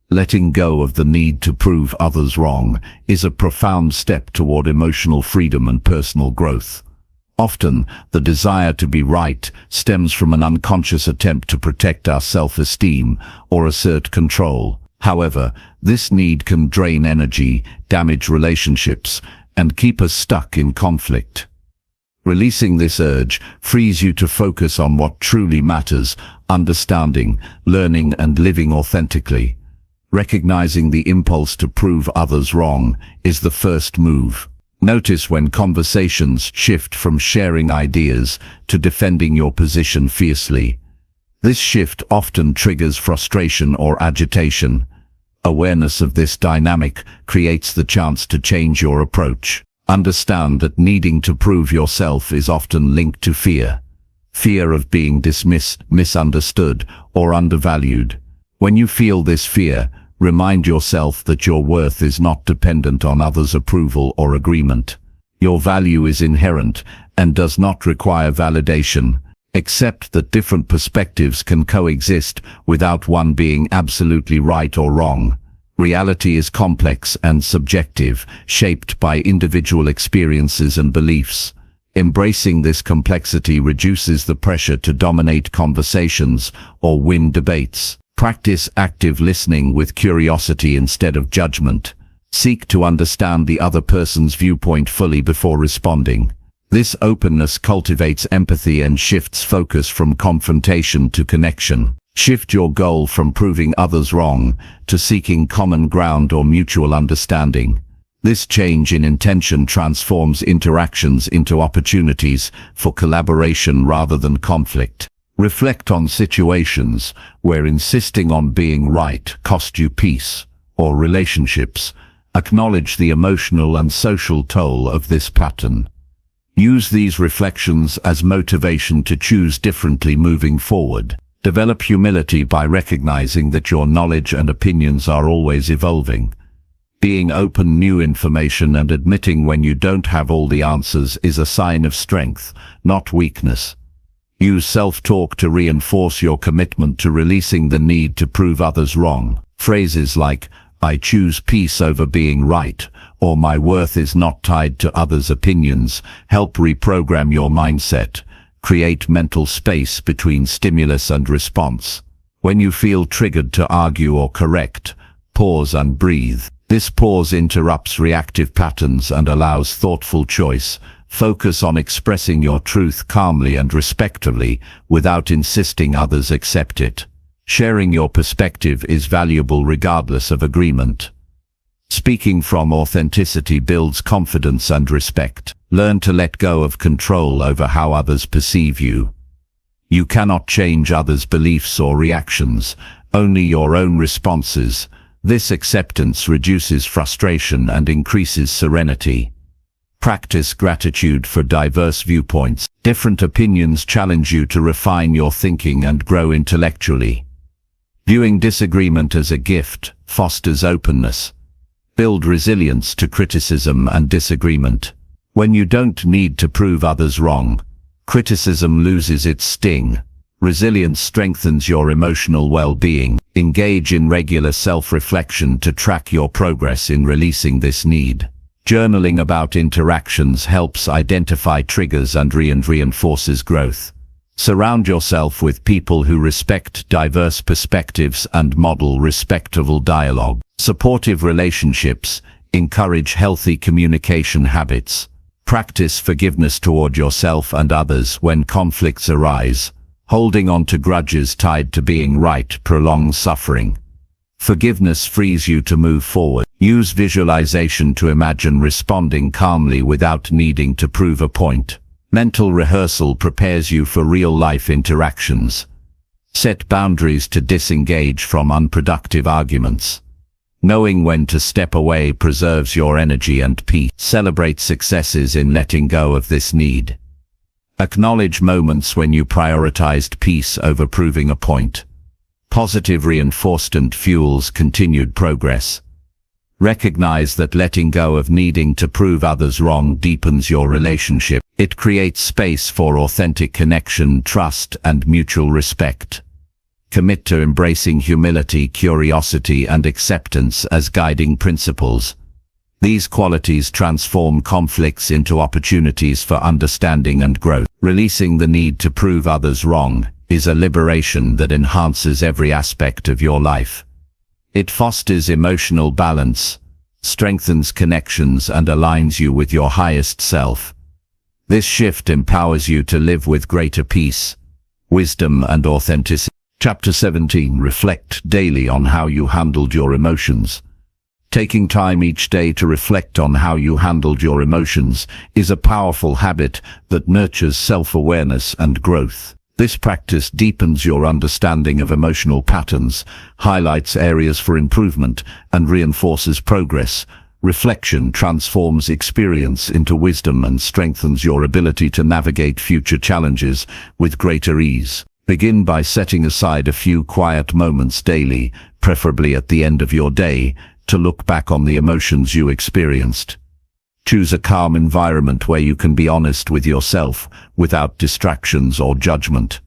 Letting go of the need to prove others wrong is a profound step toward emotional freedom and personal growth. Often, the desire to be right stems from an unconscious attempt to protect our self-esteem or assert control. However, this need can drain energy, damage relationships, and keep us stuck in conflict. Releasing this urge frees you to focus on what truly matters: understanding, learning, and living authentically. Recognizing the impulse to prove others wrong is the first move. Notice when conversations shift from sharing ideas to defending your position fiercely. This shift often triggers frustration or agitation. Awareness of this dynamic creates the chance to change your approach. Understand that needing to prove yourself is often linked to fear. Fear of being dismissed, misunderstood, or undervalued. When you feel this fear, remind yourself that your worth is not dependent on others' approval or agreement. Your value is inherent and does not require validation. Accept that different perspectives can coexist without one being absolutely right or wrong. Reality is complex and subjective, shaped by individual experiences and beliefs. Embracing this complexity reduces the pressure to dominate conversations or win debates. Practice active listening with curiosity instead of judgment. Seek to understand the other person's viewpoint fully before responding. This openness cultivates empathy and shifts focus from confrontation to connection. Shift your goal from proving others wrong to seeking common ground or mutual understanding. This change in intention transforms interactions into opportunities for collaboration rather than conflict. Reflect on situations where insisting on being right cost you peace or relationships. Acknowledge the emotional and social toll of this pattern. Use these reflections as motivation to choose differently moving forward. Develop humility by recognizing that your knowledge and opinions are always evolving. Being open to new information and admitting when you don't have all the answers is a sign of strength, not weakness. Use self-talk to reinforce your commitment to releasing the need to prove others wrong. Phrases like, "I choose peace over being right," or "my worth is not tied to others' opinions," help reprogram your mindset. Create mental space between stimulus and response. When you feel triggered to argue or correct, pause and breathe. This pause interrupts reactive patterns and allows thoughtful choice. Focus on expressing your truth calmly and respectfully without insisting others accept it. Sharing your perspective is valuable regardless of agreement. Speaking from authenticity builds confidence and respect. Learn to let go of control over how others perceive you. You cannot change others' beliefs or reactions, only your own responses. This acceptance reduces frustration and increases serenity. Practice gratitude for diverse viewpoints. Different opinions challenge you to refine your thinking and grow intellectually. Viewing disagreement as a gift fosters openness. Build resilience to criticism and disagreement. When you don't need to prove others wrong, criticism loses its sting. Resilience strengthens your emotional well-being. Engage in regular self-reflection to track your progress in releasing this need. Journaling about interactions helps identify triggers and reinforces growth. Surround yourself with people who respect diverse perspectives and model respectful dialogue. Supportive relationships encourage healthy communication habits. Practice forgiveness toward yourself and others when conflicts arise. Holding on to grudges tied to being right prolongs suffering. Forgiveness frees you to move forward. Use visualization to imagine responding calmly without needing to prove a point. Mental rehearsal prepares you for real-life interactions. Set boundaries to disengage from unproductive arguments. Knowing when to step away preserves your energy and peace. Celebrate successes in letting go of this need. Acknowledge moments when you prioritized peace over proving a point. Positive reinforcement fuels continued progress. Recognize that letting go of needing to prove others wrong deepens your relationship. It creates space for authentic connection, trust, and mutual respect. Commit to embracing humility, curiosity, and acceptance as guiding principles. These qualities transform conflicts into opportunities for understanding and growth. Releasing the need to prove others wrong is a liberation that enhances every aspect of your life. It fosters emotional balance, strengthens connections, and aligns you with your highest self. This shift empowers you to live with greater peace, wisdom, and authenticity. Chapter 17. Reflect daily on how you handled your emotions. Taking time each day to reflect on how you handled your emotions is a powerful habit that nurtures self-awareness and growth. This practice deepens your understanding of emotional patterns, highlights areas for improvement, and reinforces progress. Reflection transforms experience into wisdom and strengthens your ability to navigate future challenges with greater ease. Begin by setting aside a few quiet moments daily, preferably at the end of your day, to look back on the emotions you experienced. Choose a calm environment where you can be honest with yourself, without distractions or judgment.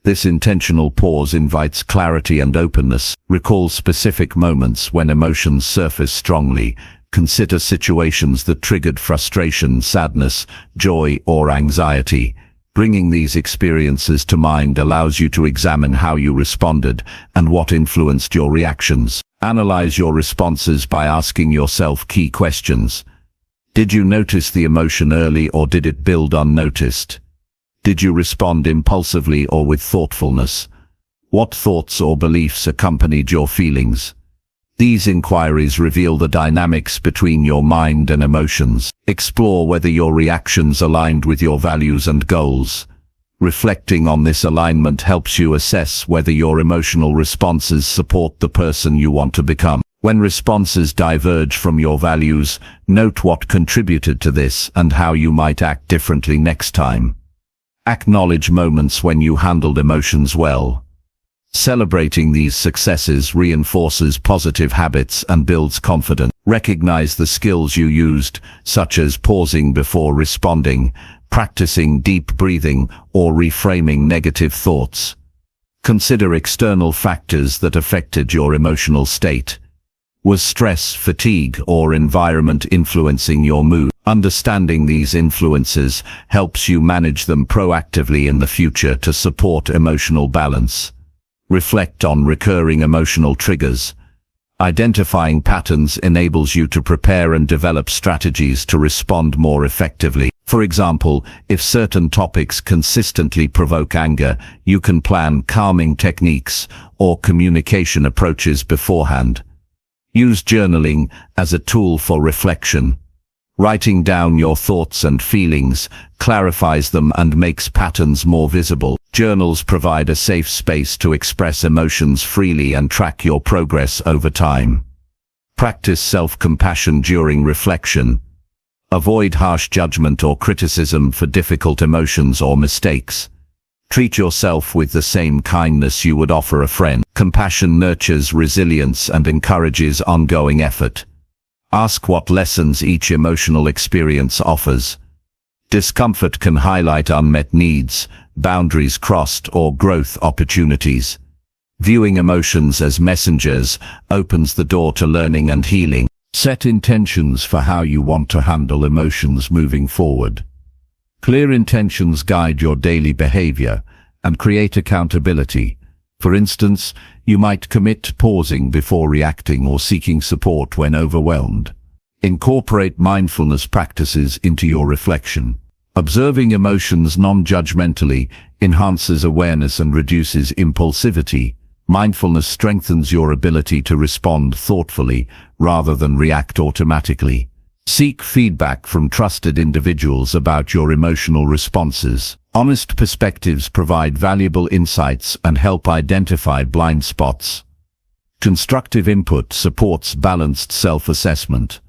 This intentional pause invites clarity and openness. Recall specific moments when emotions surface strongly. Consider situations that triggered frustration, sadness, joy, or anxiety. Bringing these experiences to mind allows you to examine how you responded and what influenced your reactions. Analyze your responses by asking yourself key questions. Did you notice the emotion early, or did it build unnoticed? Did you respond impulsively or with thoughtfulness? What thoughts or beliefs accompanied your feelings? These inquiries reveal the dynamics between your mind and emotions. Explore whether your reactions aligned with your values and goals. Reflecting on this alignment helps you assess whether your emotional responses support the person you want to become. When responses diverge from your values, note what contributed to this and how you might act differently next time. Acknowledge moments when you handled emotions well. Celebrating these successes reinforces positive habits and builds confidence. Recognize the skills you used, such as pausing before responding, practicing deep breathing, or reframing negative thoughts. Consider external factors that affected your emotional state. Was stress, fatigue, or environment influencing your mood? Understanding these influences helps you manage them proactively in the future to support emotional balance. Reflect on recurring emotional triggers. Identifying patterns enables you to prepare and develop strategies to respond more effectively. For example, if certain topics consistently provoke anger, you can plan calming techniques or communication approaches beforehand. Use journaling as a tool for reflection. Writing down your thoughts and feelings clarifies them and makes patterns more visible. Journals provide a safe space to express emotions freely and track your progress over time. Practice self-compassion during reflection. Avoid harsh judgment or criticism for difficult emotions or mistakes. Treat yourself with the same kindness you would offer a friend. Compassion nurtures resilience and encourages ongoing effort. Ask what lessons each emotional experience offers. Discomfort can highlight unmet needs, boundaries crossed, or growth opportunities. Viewing emotions as messengers opens the door to learning and healing. Set intentions for how you want to handle emotions moving forward. Clear intentions guide your daily behavior and create accountability. For instance, you might commit to pausing before reacting or seeking support when overwhelmed. Incorporate mindfulness practices into your reflection. Observing emotions non-judgmentally enhances awareness and reduces impulsivity. Mindfulness strengthens your ability to respond thoughtfully rather than react automatically. Seek feedback from trusted individuals about your emotional responses. Honest perspectives provide valuable insights and help identify blind spots. Constructive input supports balanced self-assessment.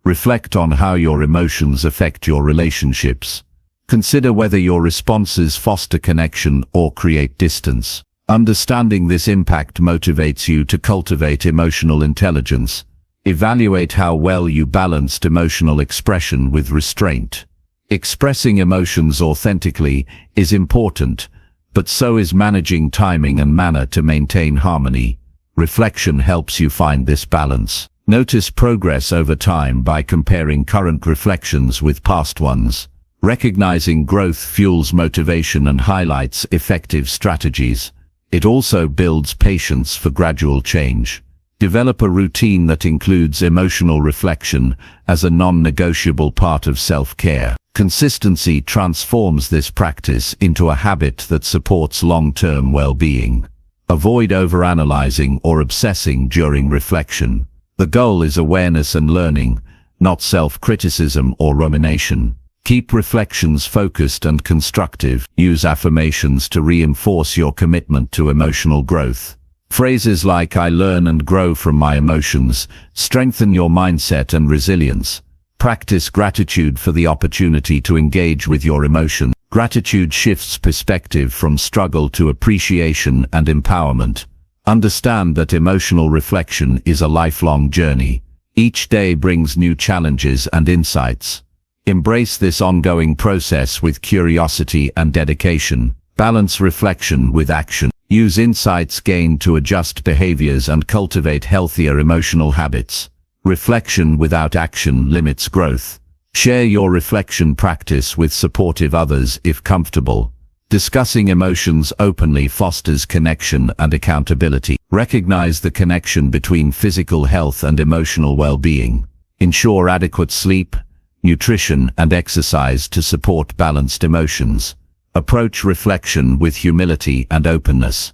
Reflect on how your emotions affect your relationships. Consider whether your responses foster connection or create distance. Understanding this impact motivates you to cultivate emotional intelligence. Evaluate how well you balanced emotional expression with restraint. Expressing emotions authentically is important, but so is managing timing and manner to maintain harmony. Reflection helps you find this balance. Notice progress over time by comparing current reflections with past ones. Recognizing growth fuels motivation and highlights effective strategies. It also builds patience for gradual change. Develop a routine that includes emotional reflection as a non-negotiable part of self-care. Consistency transforms this practice into a habit that supports long-term well-being. Avoid overanalyzing or obsessing during reflection. The goal is awareness and learning, not self-criticism or rumination. Keep reflections focused and constructive. Use affirmations to reinforce your commitment to emotional growth. Phrases like "I learn and grow from my emotions" strengthen your mindset and resilience. Practice gratitude for the opportunity to engage with your emotion. Gratitude shifts perspective from struggle to appreciation and empowerment. Understand that emotional reflection is a lifelong journey. Each day brings new challenges and insights. Embrace this ongoing process with curiosity and dedication. Balance reflection with action. Use insights gained to adjust behaviors and cultivate healthier emotional habits. Reflection without action limits growth. Share your reflection practice with supportive others if comfortable. Discussing emotions openly fosters connection and accountability. Recognize the connection between physical health and emotional well-being. Ensure adequate sleep, nutrition, and exercise to support balanced emotions. Approach reflection with humility and openness.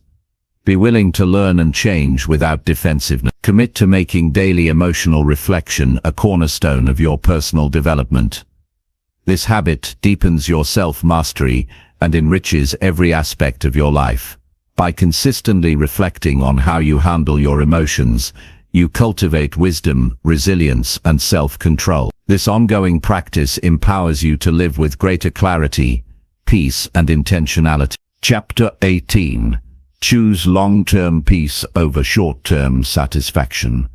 Be willing to learn and change without defensiveness. Commit to making daily emotional reflection a cornerstone of your personal development. This habit deepens your self-mastery and enriches every aspect of your life. By consistently reflecting on how you handle your emotions, you cultivate wisdom, resilience, and self-control. This ongoing practice empowers you to live with greater clarity, peace, and intentionality. Chapter 18. Choose long-term peace over short-term satisfaction.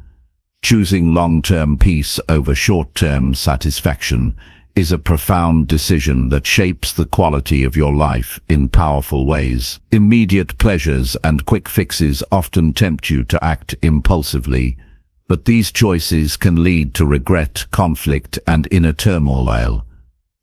Choosing long-term peace over short-term satisfaction is a profound decision that shapes the quality of your life in powerful ways. Immediate pleasures and quick fixes often tempt you to act impulsively, but these choices can lead to regret, conflict, and inner turmoil.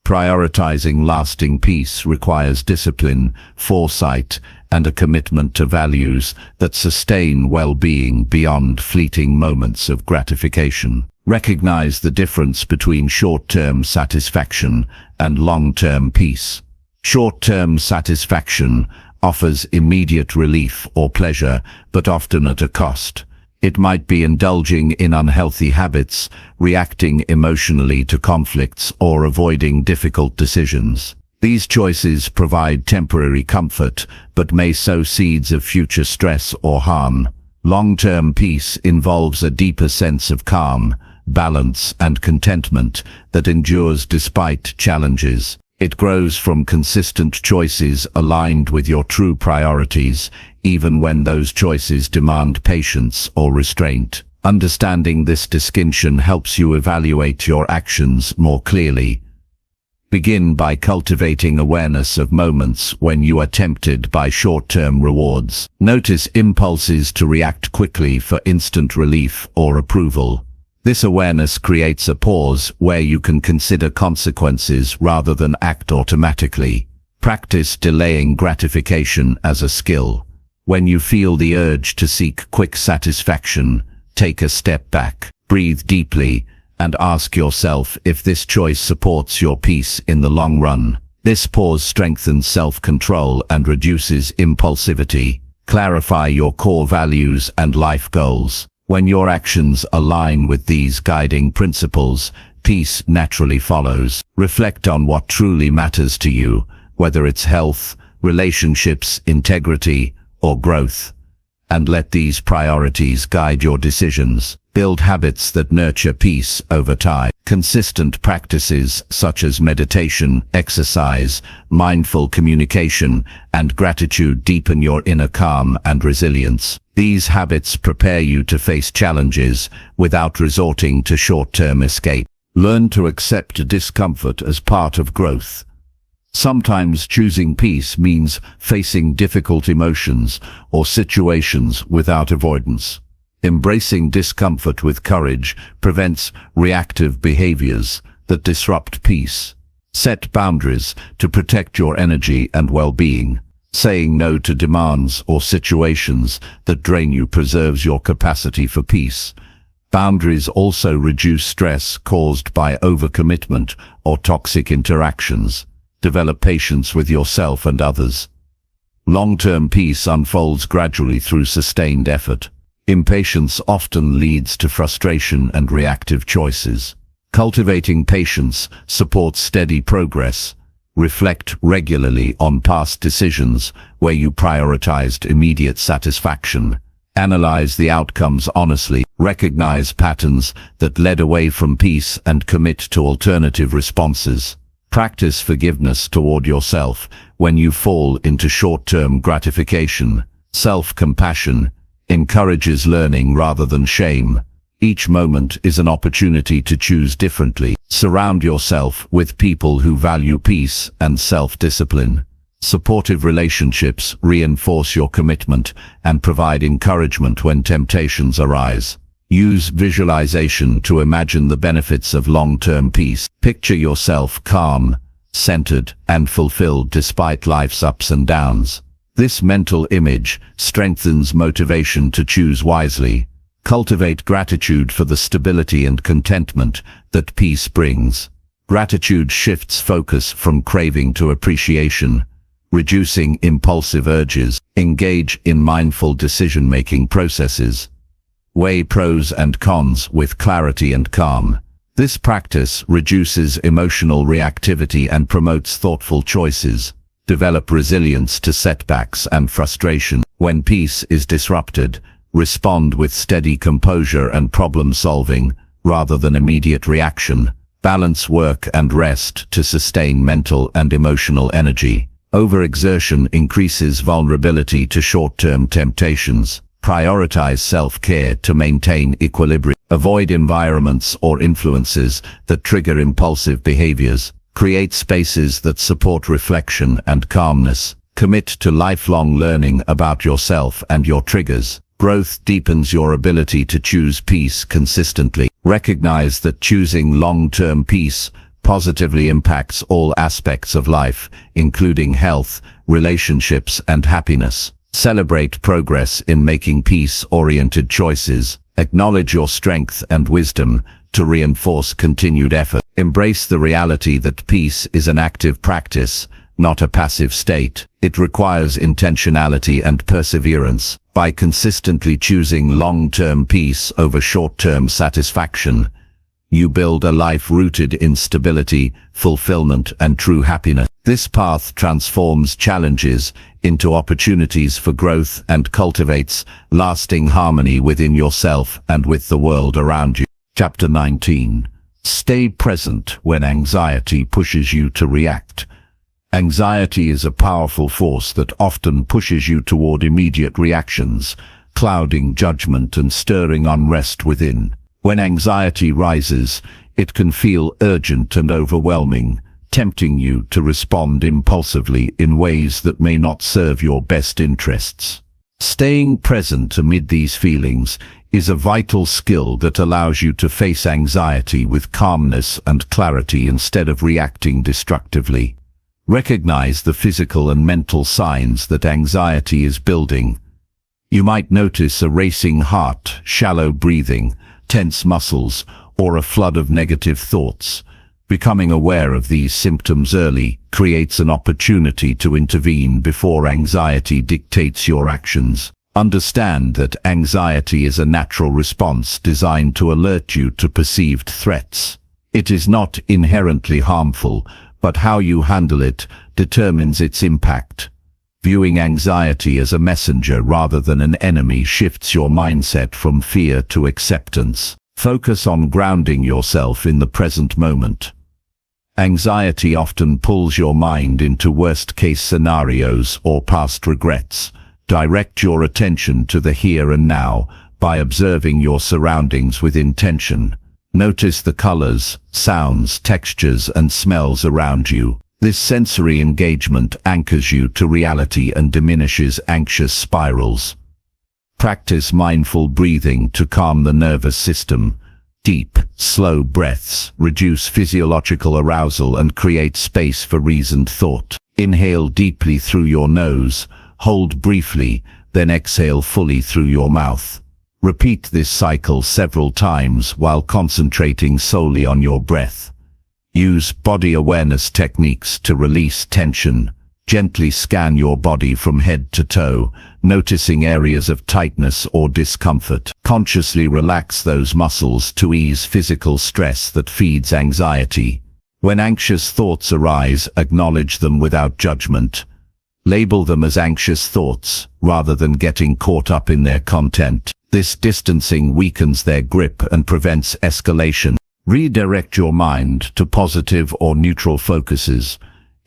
Prioritizing lasting peace requires discipline, foresight, and a commitment to values that sustain well-being beyond fleeting moments of gratification. Recognize the difference between short-term satisfaction and long-term peace. Short-term satisfaction offers immediate relief or pleasure, but often at a cost. It might be indulging in unhealthy habits, reacting emotionally to conflicts, or avoiding difficult decisions. These choices provide temporary comfort, but may sow seeds of future stress or harm. Long-term peace involves a deeper sense of calm, balance, and contentment that endures despite challenges. It grows from consistent choices aligned with your true priorities, even when those choices demand patience or restraint. Understanding this distinction helps you evaluate your actions more clearly. Begin by cultivating awareness of moments when you are tempted by short-term rewards. Notice impulses to react quickly for instant relief or approval. This awareness creates a pause where you can consider consequences rather than act automatically. Practice delaying gratification as a skill. When you feel the urge to seek quick satisfaction, take a step back, breathe deeply, and ask yourself if this choice supports your peace in the long run. This pause strengthens self-control and reduces impulsivity. Clarify your core values and life goals. When your actions align with these guiding principles, peace naturally follows. Reflect on what truly matters to you, whether it's health, relationships, integrity, or growth, and let these priorities guide your decisions. Build habits that nurture peace over time. Consistent practices such as meditation, exercise, mindful communication, and gratitude deepen your inner calm and resilience. These habits prepare you to face challenges without resorting to short-term escape. Learn to accept discomfort as part of growth. Sometimes choosing peace means facing difficult emotions or situations without avoidance. Embracing discomfort with courage prevents reactive behaviors that disrupt peace. Set boundaries to protect your energy and well-being. Saying no to demands or situations that drain you preserves your capacity for peace. Boundaries also reduce stress caused by overcommitment or toxic interactions. Develop patience with yourself and others. Long-term peace unfolds gradually through sustained effort. Impatience often leads to frustration and reactive choices. Cultivating patience supports steady progress. Reflect regularly on past decisions where you prioritized immediate satisfaction. Analyze the outcomes honestly. Recognize patterns that led away from peace and commit to alternative responses. Practice forgiveness toward yourself when you fall into short-term gratification. Self-compassion encourages learning rather than shame. Each moment is an opportunity to choose differently. Surround yourself with people who value peace and self-discipline. Supportive relationships reinforce your commitment and provide encouragement when temptations arise. Use visualization to imagine the benefits of long-term peace. Picture yourself calm, centered, and fulfilled despite life's ups and downs. This mental image strengthens motivation to choose wisely. Cultivate gratitude for the stability and contentment that peace brings. Gratitude shifts focus from craving to appreciation, reducing impulsive urges. Engage in mindful decision-making processes. Weigh pros and cons with clarity and calm. This practice reduces emotional reactivity and promotes thoughtful choices. Develop resilience to setbacks and frustration. When peace is disrupted, respond with steady composure and problem-solving, rather than immediate reaction. Balance work and rest to sustain mental and emotional energy. Overexertion increases vulnerability to short-term temptations. Prioritize self-care to maintain equilibrium. Avoid environments or influences that trigger impulsive behaviors. Create spaces that support reflection and calmness. Commit to lifelong learning about yourself and your triggers. Growth deepens your ability to choose peace consistently. Recognize that choosing long-term peace positively impacts all aspects of life, including health, relationships, and happiness. Celebrate progress in making peace-oriented choices. Acknowledge your strength and wisdom to reinforce continued effort. Embrace the reality that peace is an active practice, not a passive state. It requires intentionality and perseverance. By consistently choosing long-term peace over short-term satisfaction, you build a life rooted in stability, fulfillment, and true happiness. This path transforms challenges into opportunities for growth and cultivates lasting harmony within yourself and with the world around you. Chapter 19. Stay present when anxiety pushes you to react. Anxiety is a powerful force that often pushes you toward immediate reactions, clouding judgment and stirring unrest within. When anxiety rises, it can feel urgent and overwhelming, tempting you to respond impulsively in ways that may not serve your best interests. Staying present amid these feelings is a vital skill that allows you to face anxiety with calmness and clarity instead of reacting destructively. Recognize the physical and mental signs that anxiety is building. You might notice a racing heart, shallow breathing, tense muscles, or a flood of negative thoughts. Becoming aware of these symptoms early creates an opportunity to intervene before anxiety dictates your actions. Understand that anxiety is a natural response designed to alert you to perceived threats. It is not inherently harmful, but how you handle it determines its impact. Viewing anxiety as a messenger rather than an enemy shifts your mindset from fear to acceptance. Focus on grounding yourself in the present moment. Anxiety often pulls your mind into worst-case scenarios or past regrets. Direct your attention to the here and now by observing your surroundings with intention. Notice the colors, sounds, textures, and smells around you. This sensory engagement anchors you to reality and diminishes anxious spirals. Practice mindful breathing to calm the nervous system. Deep, slow breaths reduce physiological arousal and create space for reasoned thought. Inhale deeply through your nose, hold briefly, then exhale fully through your mouth. Repeat this cycle several times while concentrating solely on your breath. Use body awareness techniques to release tension. Gently scan your body from head to toe, noticing areas of tightness or discomfort. Consciously relax those muscles to ease physical stress that feeds anxiety. When anxious thoughts arise, acknowledge them without judgment. Label them as anxious thoughts, rather than getting caught up in their content. This distancing weakens their grip and prevents escalation. Redirect your mind to positive or neutral focuses.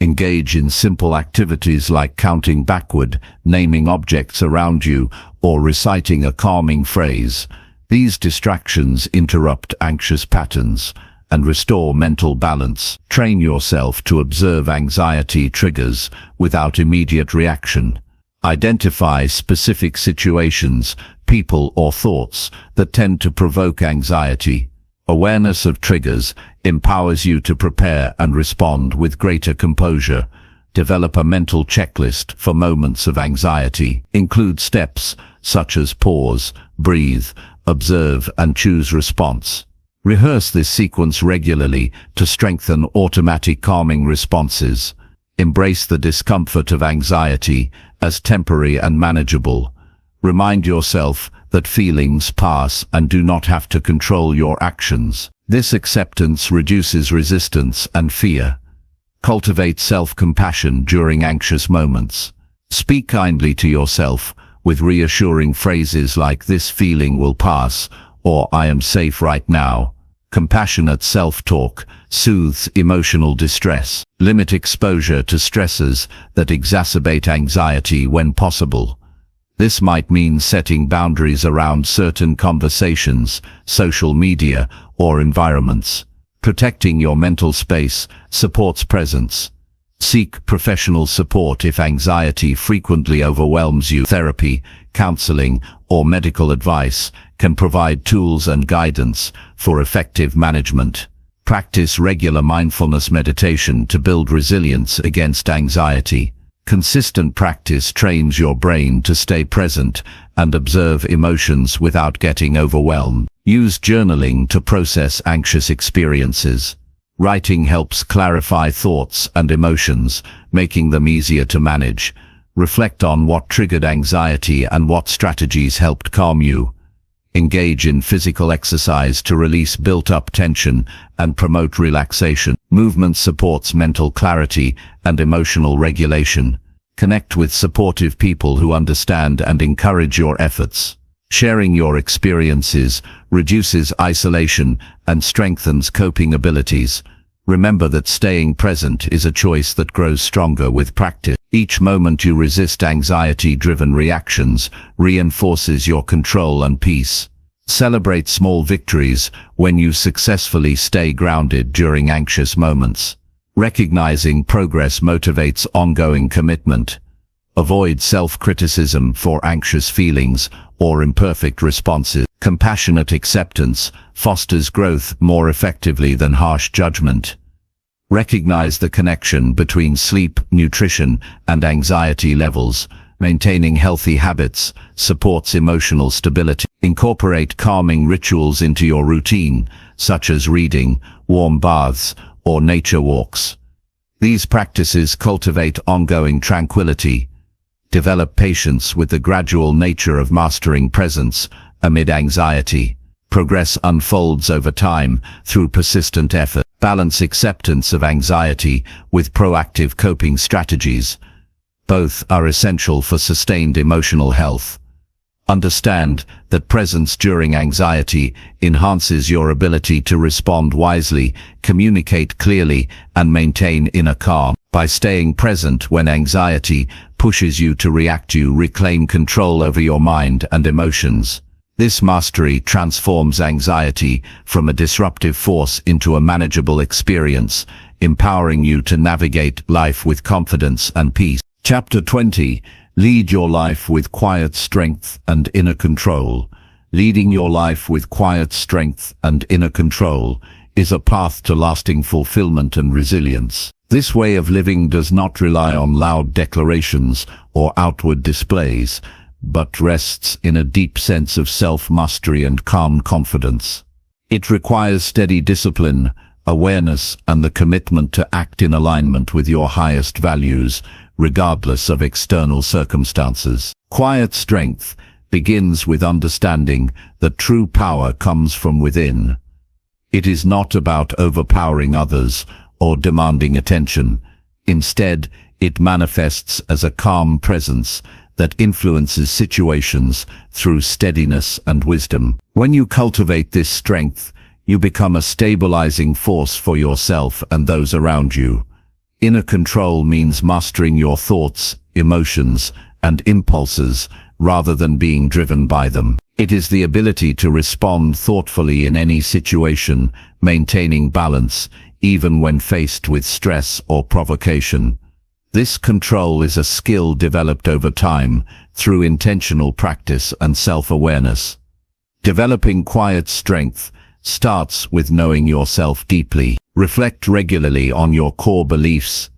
Engage in simple activities like counting backward, naming objects around you, or reciting a calming phrase. These distractions interrupt anxious patterns and restore mental balance. Train yourself to observe anxiety triggers without immediate reaction. Identify specific situations, people, or thoughts that tend to provoke anxiety. Awareness of triggers empowers you to prepare and respond with greater composure. Develop a mental checklist for moments of anxiety. Include steps such as pause, breathe, observe, and choose response. Rehearse this sequence regularly to strengthen automatic calming responses. Embrace the discomfort of anxiety as temporary and manageable. Remind yourself that feelings pass and do not have to control your actions. This acceptance reduces resistance and fear. Cultivate self-compassion during anxious moments. Speak kindly to yourself with reassuring phrases like "this feeling will pass" or "I am safe right now." Compassionate self-talk soothes emotional distress. Limit exposure to stressors that exacerbate anxiety when possible. This might mean setting boundaries around certain conversations, social media, or environments. Protecting your mental space supports presence. Seek professional support if anxiety frequently overwhelms you. Therapy, counseling, or medical advice can provide tools and guidance for effective management. Practice regular mindfulness meditation to build resilience against anxiety. Consistent practice trains your brain to stay present and observe emotions without getting overwhelmed. Use journaling to process anxious experiences. Writing helps clarify thoughts and emotions, making them easier to manage. Reflect on what triggered anxiety and what strategies helped calm you. Engage in physical exercise to release built-up tension and promote relaxation. Movement supports mental clarity and emotional regulation. Connect with supportive people who understand and encourage your efforts. Sharing your experiences reduces isolation and strengthens coping abilities. Remember that staying present is a choice that grows stronger with practice. Each moment you resist anxiety-driven reactions reinforces your control and peace. Celebrate small victories when you successfully stay grounded during anxious moments. Recognizing progress motivates ongoing commitment. Avoid self-criticism for anxious feelings or imperfect responses. Compassionate acceptance fosters growth more effectively than harsh judgment. Recognize the connection between sleep, nutrition, and anxiety levels. Maintaining healthy habits supports emotional stability. Incorporate calming rituals into your routine, such as reading, warm baths, or nature walks. These practices cultivate ongoing tranquility. Develop patience with the gradual nature of mastering presence amid anxiety. Progress unfolds over time through persistent effort. Balance acceptance of anxiety with proactive coping strategies. Both are essential for sustained emotional health. Understand that presence during anxiety enhances your ability to respond wisely, communicate clearly, and maintain inner calm. By staying present when anxiety pushes you to react, you reclaim control over your mind and emotions. This mastery transforms anxiety from a disruptive force into a manageable experience, empowering you to navigate life with confidence and peace. Chapter 20. Lead your life with quiet strength and inner control. Leading your life with quiet strength and inner control is a path to lasting fulfillment and resilience. This way of living does not rely on loud declarations or outward displays, but rests in a deep sense of self-mastery and calm confidence. It requires steady discipline, awareness, and the commitment to act in alignment with your highest values, regardless of external circumstances. Quiet strength begins with understanding that true power comes from within. It is not about overpowering others or demanding attention. Instead, it manifests as a calm presence that influences situations through steadiness and wisdom. When you cultivate this strength, you become a stabilizing force for yourself and those around you. Inner control means mastering your thoughts, emotions, and impulses rather than being driven by them. It is the ability to respond thoughtfully in any situation, maintaining balance, even when faced with stress or provocation. This control is a skill developed over time through intentional practice and self-awareness. Developing quiet strength starts with knowing yourself deeply. Reflect regularly on your core beliefs,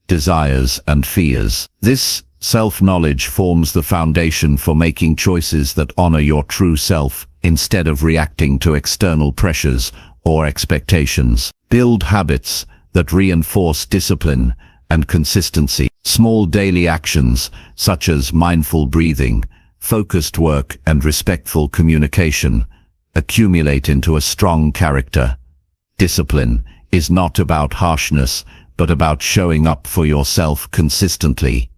desires, and fears. This self-knowledge forms the foundation for making choices that honor your true self instead of reacting to external pressures or expectations. Build habits that reinforce discipline and consistency. Small daily actions, such as mindful breathing, focused work, and respectful communication, accumulate into a strong character. Discipline is not about harshness, but about showing up for yourself consistently.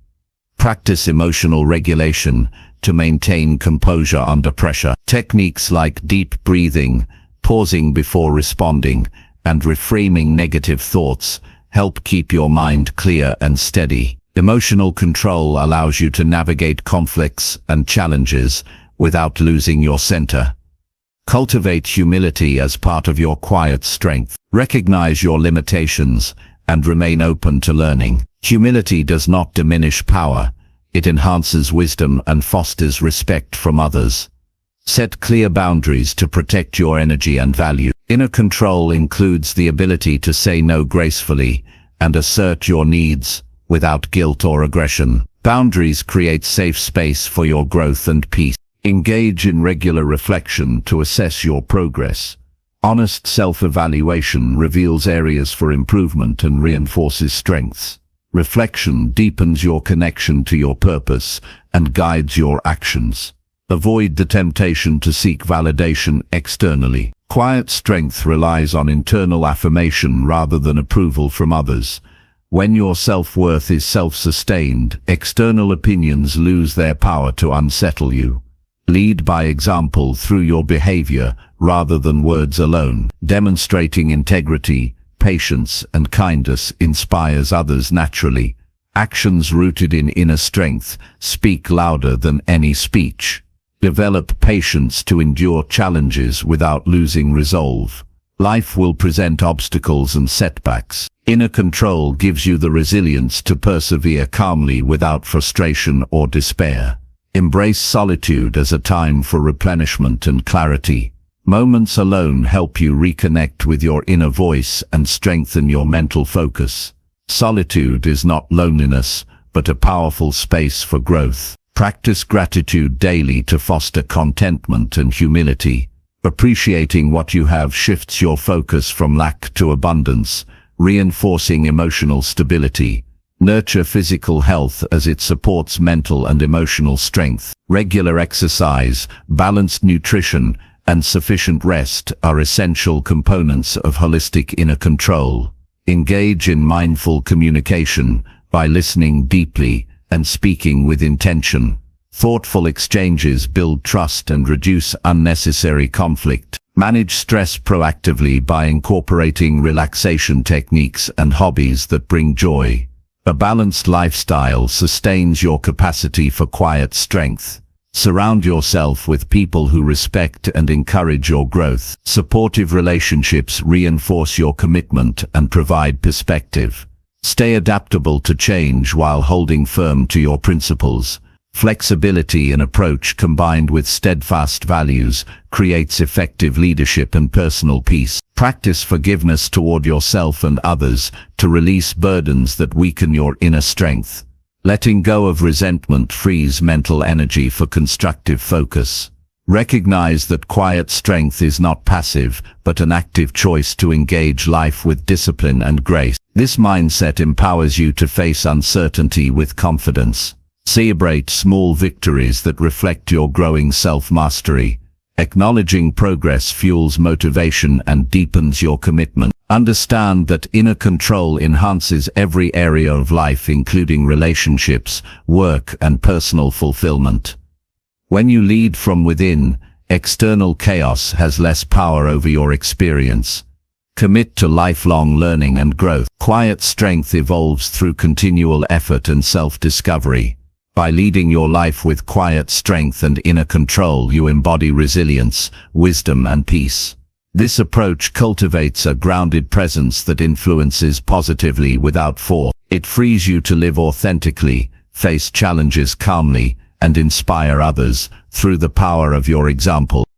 Practice emotional regulation to maintain composure under pressure. Techniques like deep breathing, pausing before responding, and reframing negative thoughts help keep your mind clear and steady. Emotional control allows you to navigate conflicts and challenges without losing your center. Cultivate humility as part of your quiet strength. Recognize your limitations and remain open to learning. Humility does not diminish power. It enhances wisdom and fosters respect from others. Set clear boundaries to protect your energy and value. Inner control includes the ability to say no gracefully and assert your needs without guilt or aggression. Boundaries create safe space for your growth and peace. Engage in regular reflection to assess your progress. Honest self-evaluation reveals areas for improvement and reinforces strengths. Reflection deepens your connection to your purpose and guides your actions. Avoid the temptation to seek validation externally. Quiet strength relies on internal affirmation rather than approval from others. When your self-worth is self-sustained, external opinions lose their power to unsettle you. Lead by example through your behavior rather than words alone. Demonstrating integrity, patience, and kindness inspires others naturally. Actions rooted in inner strength speak louder than any speech. Develop patience to endure challenges without losing resolve. Life will present obstacles and setbacks. Inner control gives you the resilience to persevere calmly without frustration or despair. Embrace solitude as a time for replenishment and clarity. Moments alone help you reconnect with your inner voice and strengthen your mental focus. Solitude is not loneliness, but a powerful space for growth. Practice gratitude daily to foster contentment and humility. Appreciating what you have shifts your focus from lack to abundance, reinforcing emotional stability. Nurture physical health as it supports mental and emotional strength. Regular exercise, balanced nutrition, and sufficient rest are essential components of holistic inner control. Engage in mindful communication by listening deeply and speaking with intention. Thoughtful exchanges build trust and reduce unnecessary conflict. Manage stress proactively by incorporating relaxation techniques and hobbies that bring joy. A balanced lifestyle sustains your capacity for quiet strength. Surround yourself with people who respect and encourage your growth. Supportive relationships reinforce your commitment and provide perspective. Stay adaptable to change while holding firm to your principles. Flexibility in approach combined with steadfast values creates effective leadership and personal peace. Practice forgiveness toward yourself and others to release burdens that weaken your inner strength. Letting go of resentment frees mental energy for constructive focus. Recognize that quiet strength is not passive, but an active choice to engage life with discipline and grace. This mindset empowers you to face uncertainty with confidence. Celebrate small victories that reflect your growing self-mastery. Acknowledging progress fuels motivation and deepens your commitment. Understand that inner control enhances every area of life, including relationships, work, and personal fulfillment. When you lead from within, external chaos has less power over your experience. Commit to lifelong learning and growth. Quiet strength evolves through continual effort and self-discovery. By leading your life with quiet strength and inner control, you embody resilience, wisdom, and peace. This approach cultivates a grounded presence that influences positively without force. It frees you to live authentically, face challenges calmly, and inspire others through the power of your example.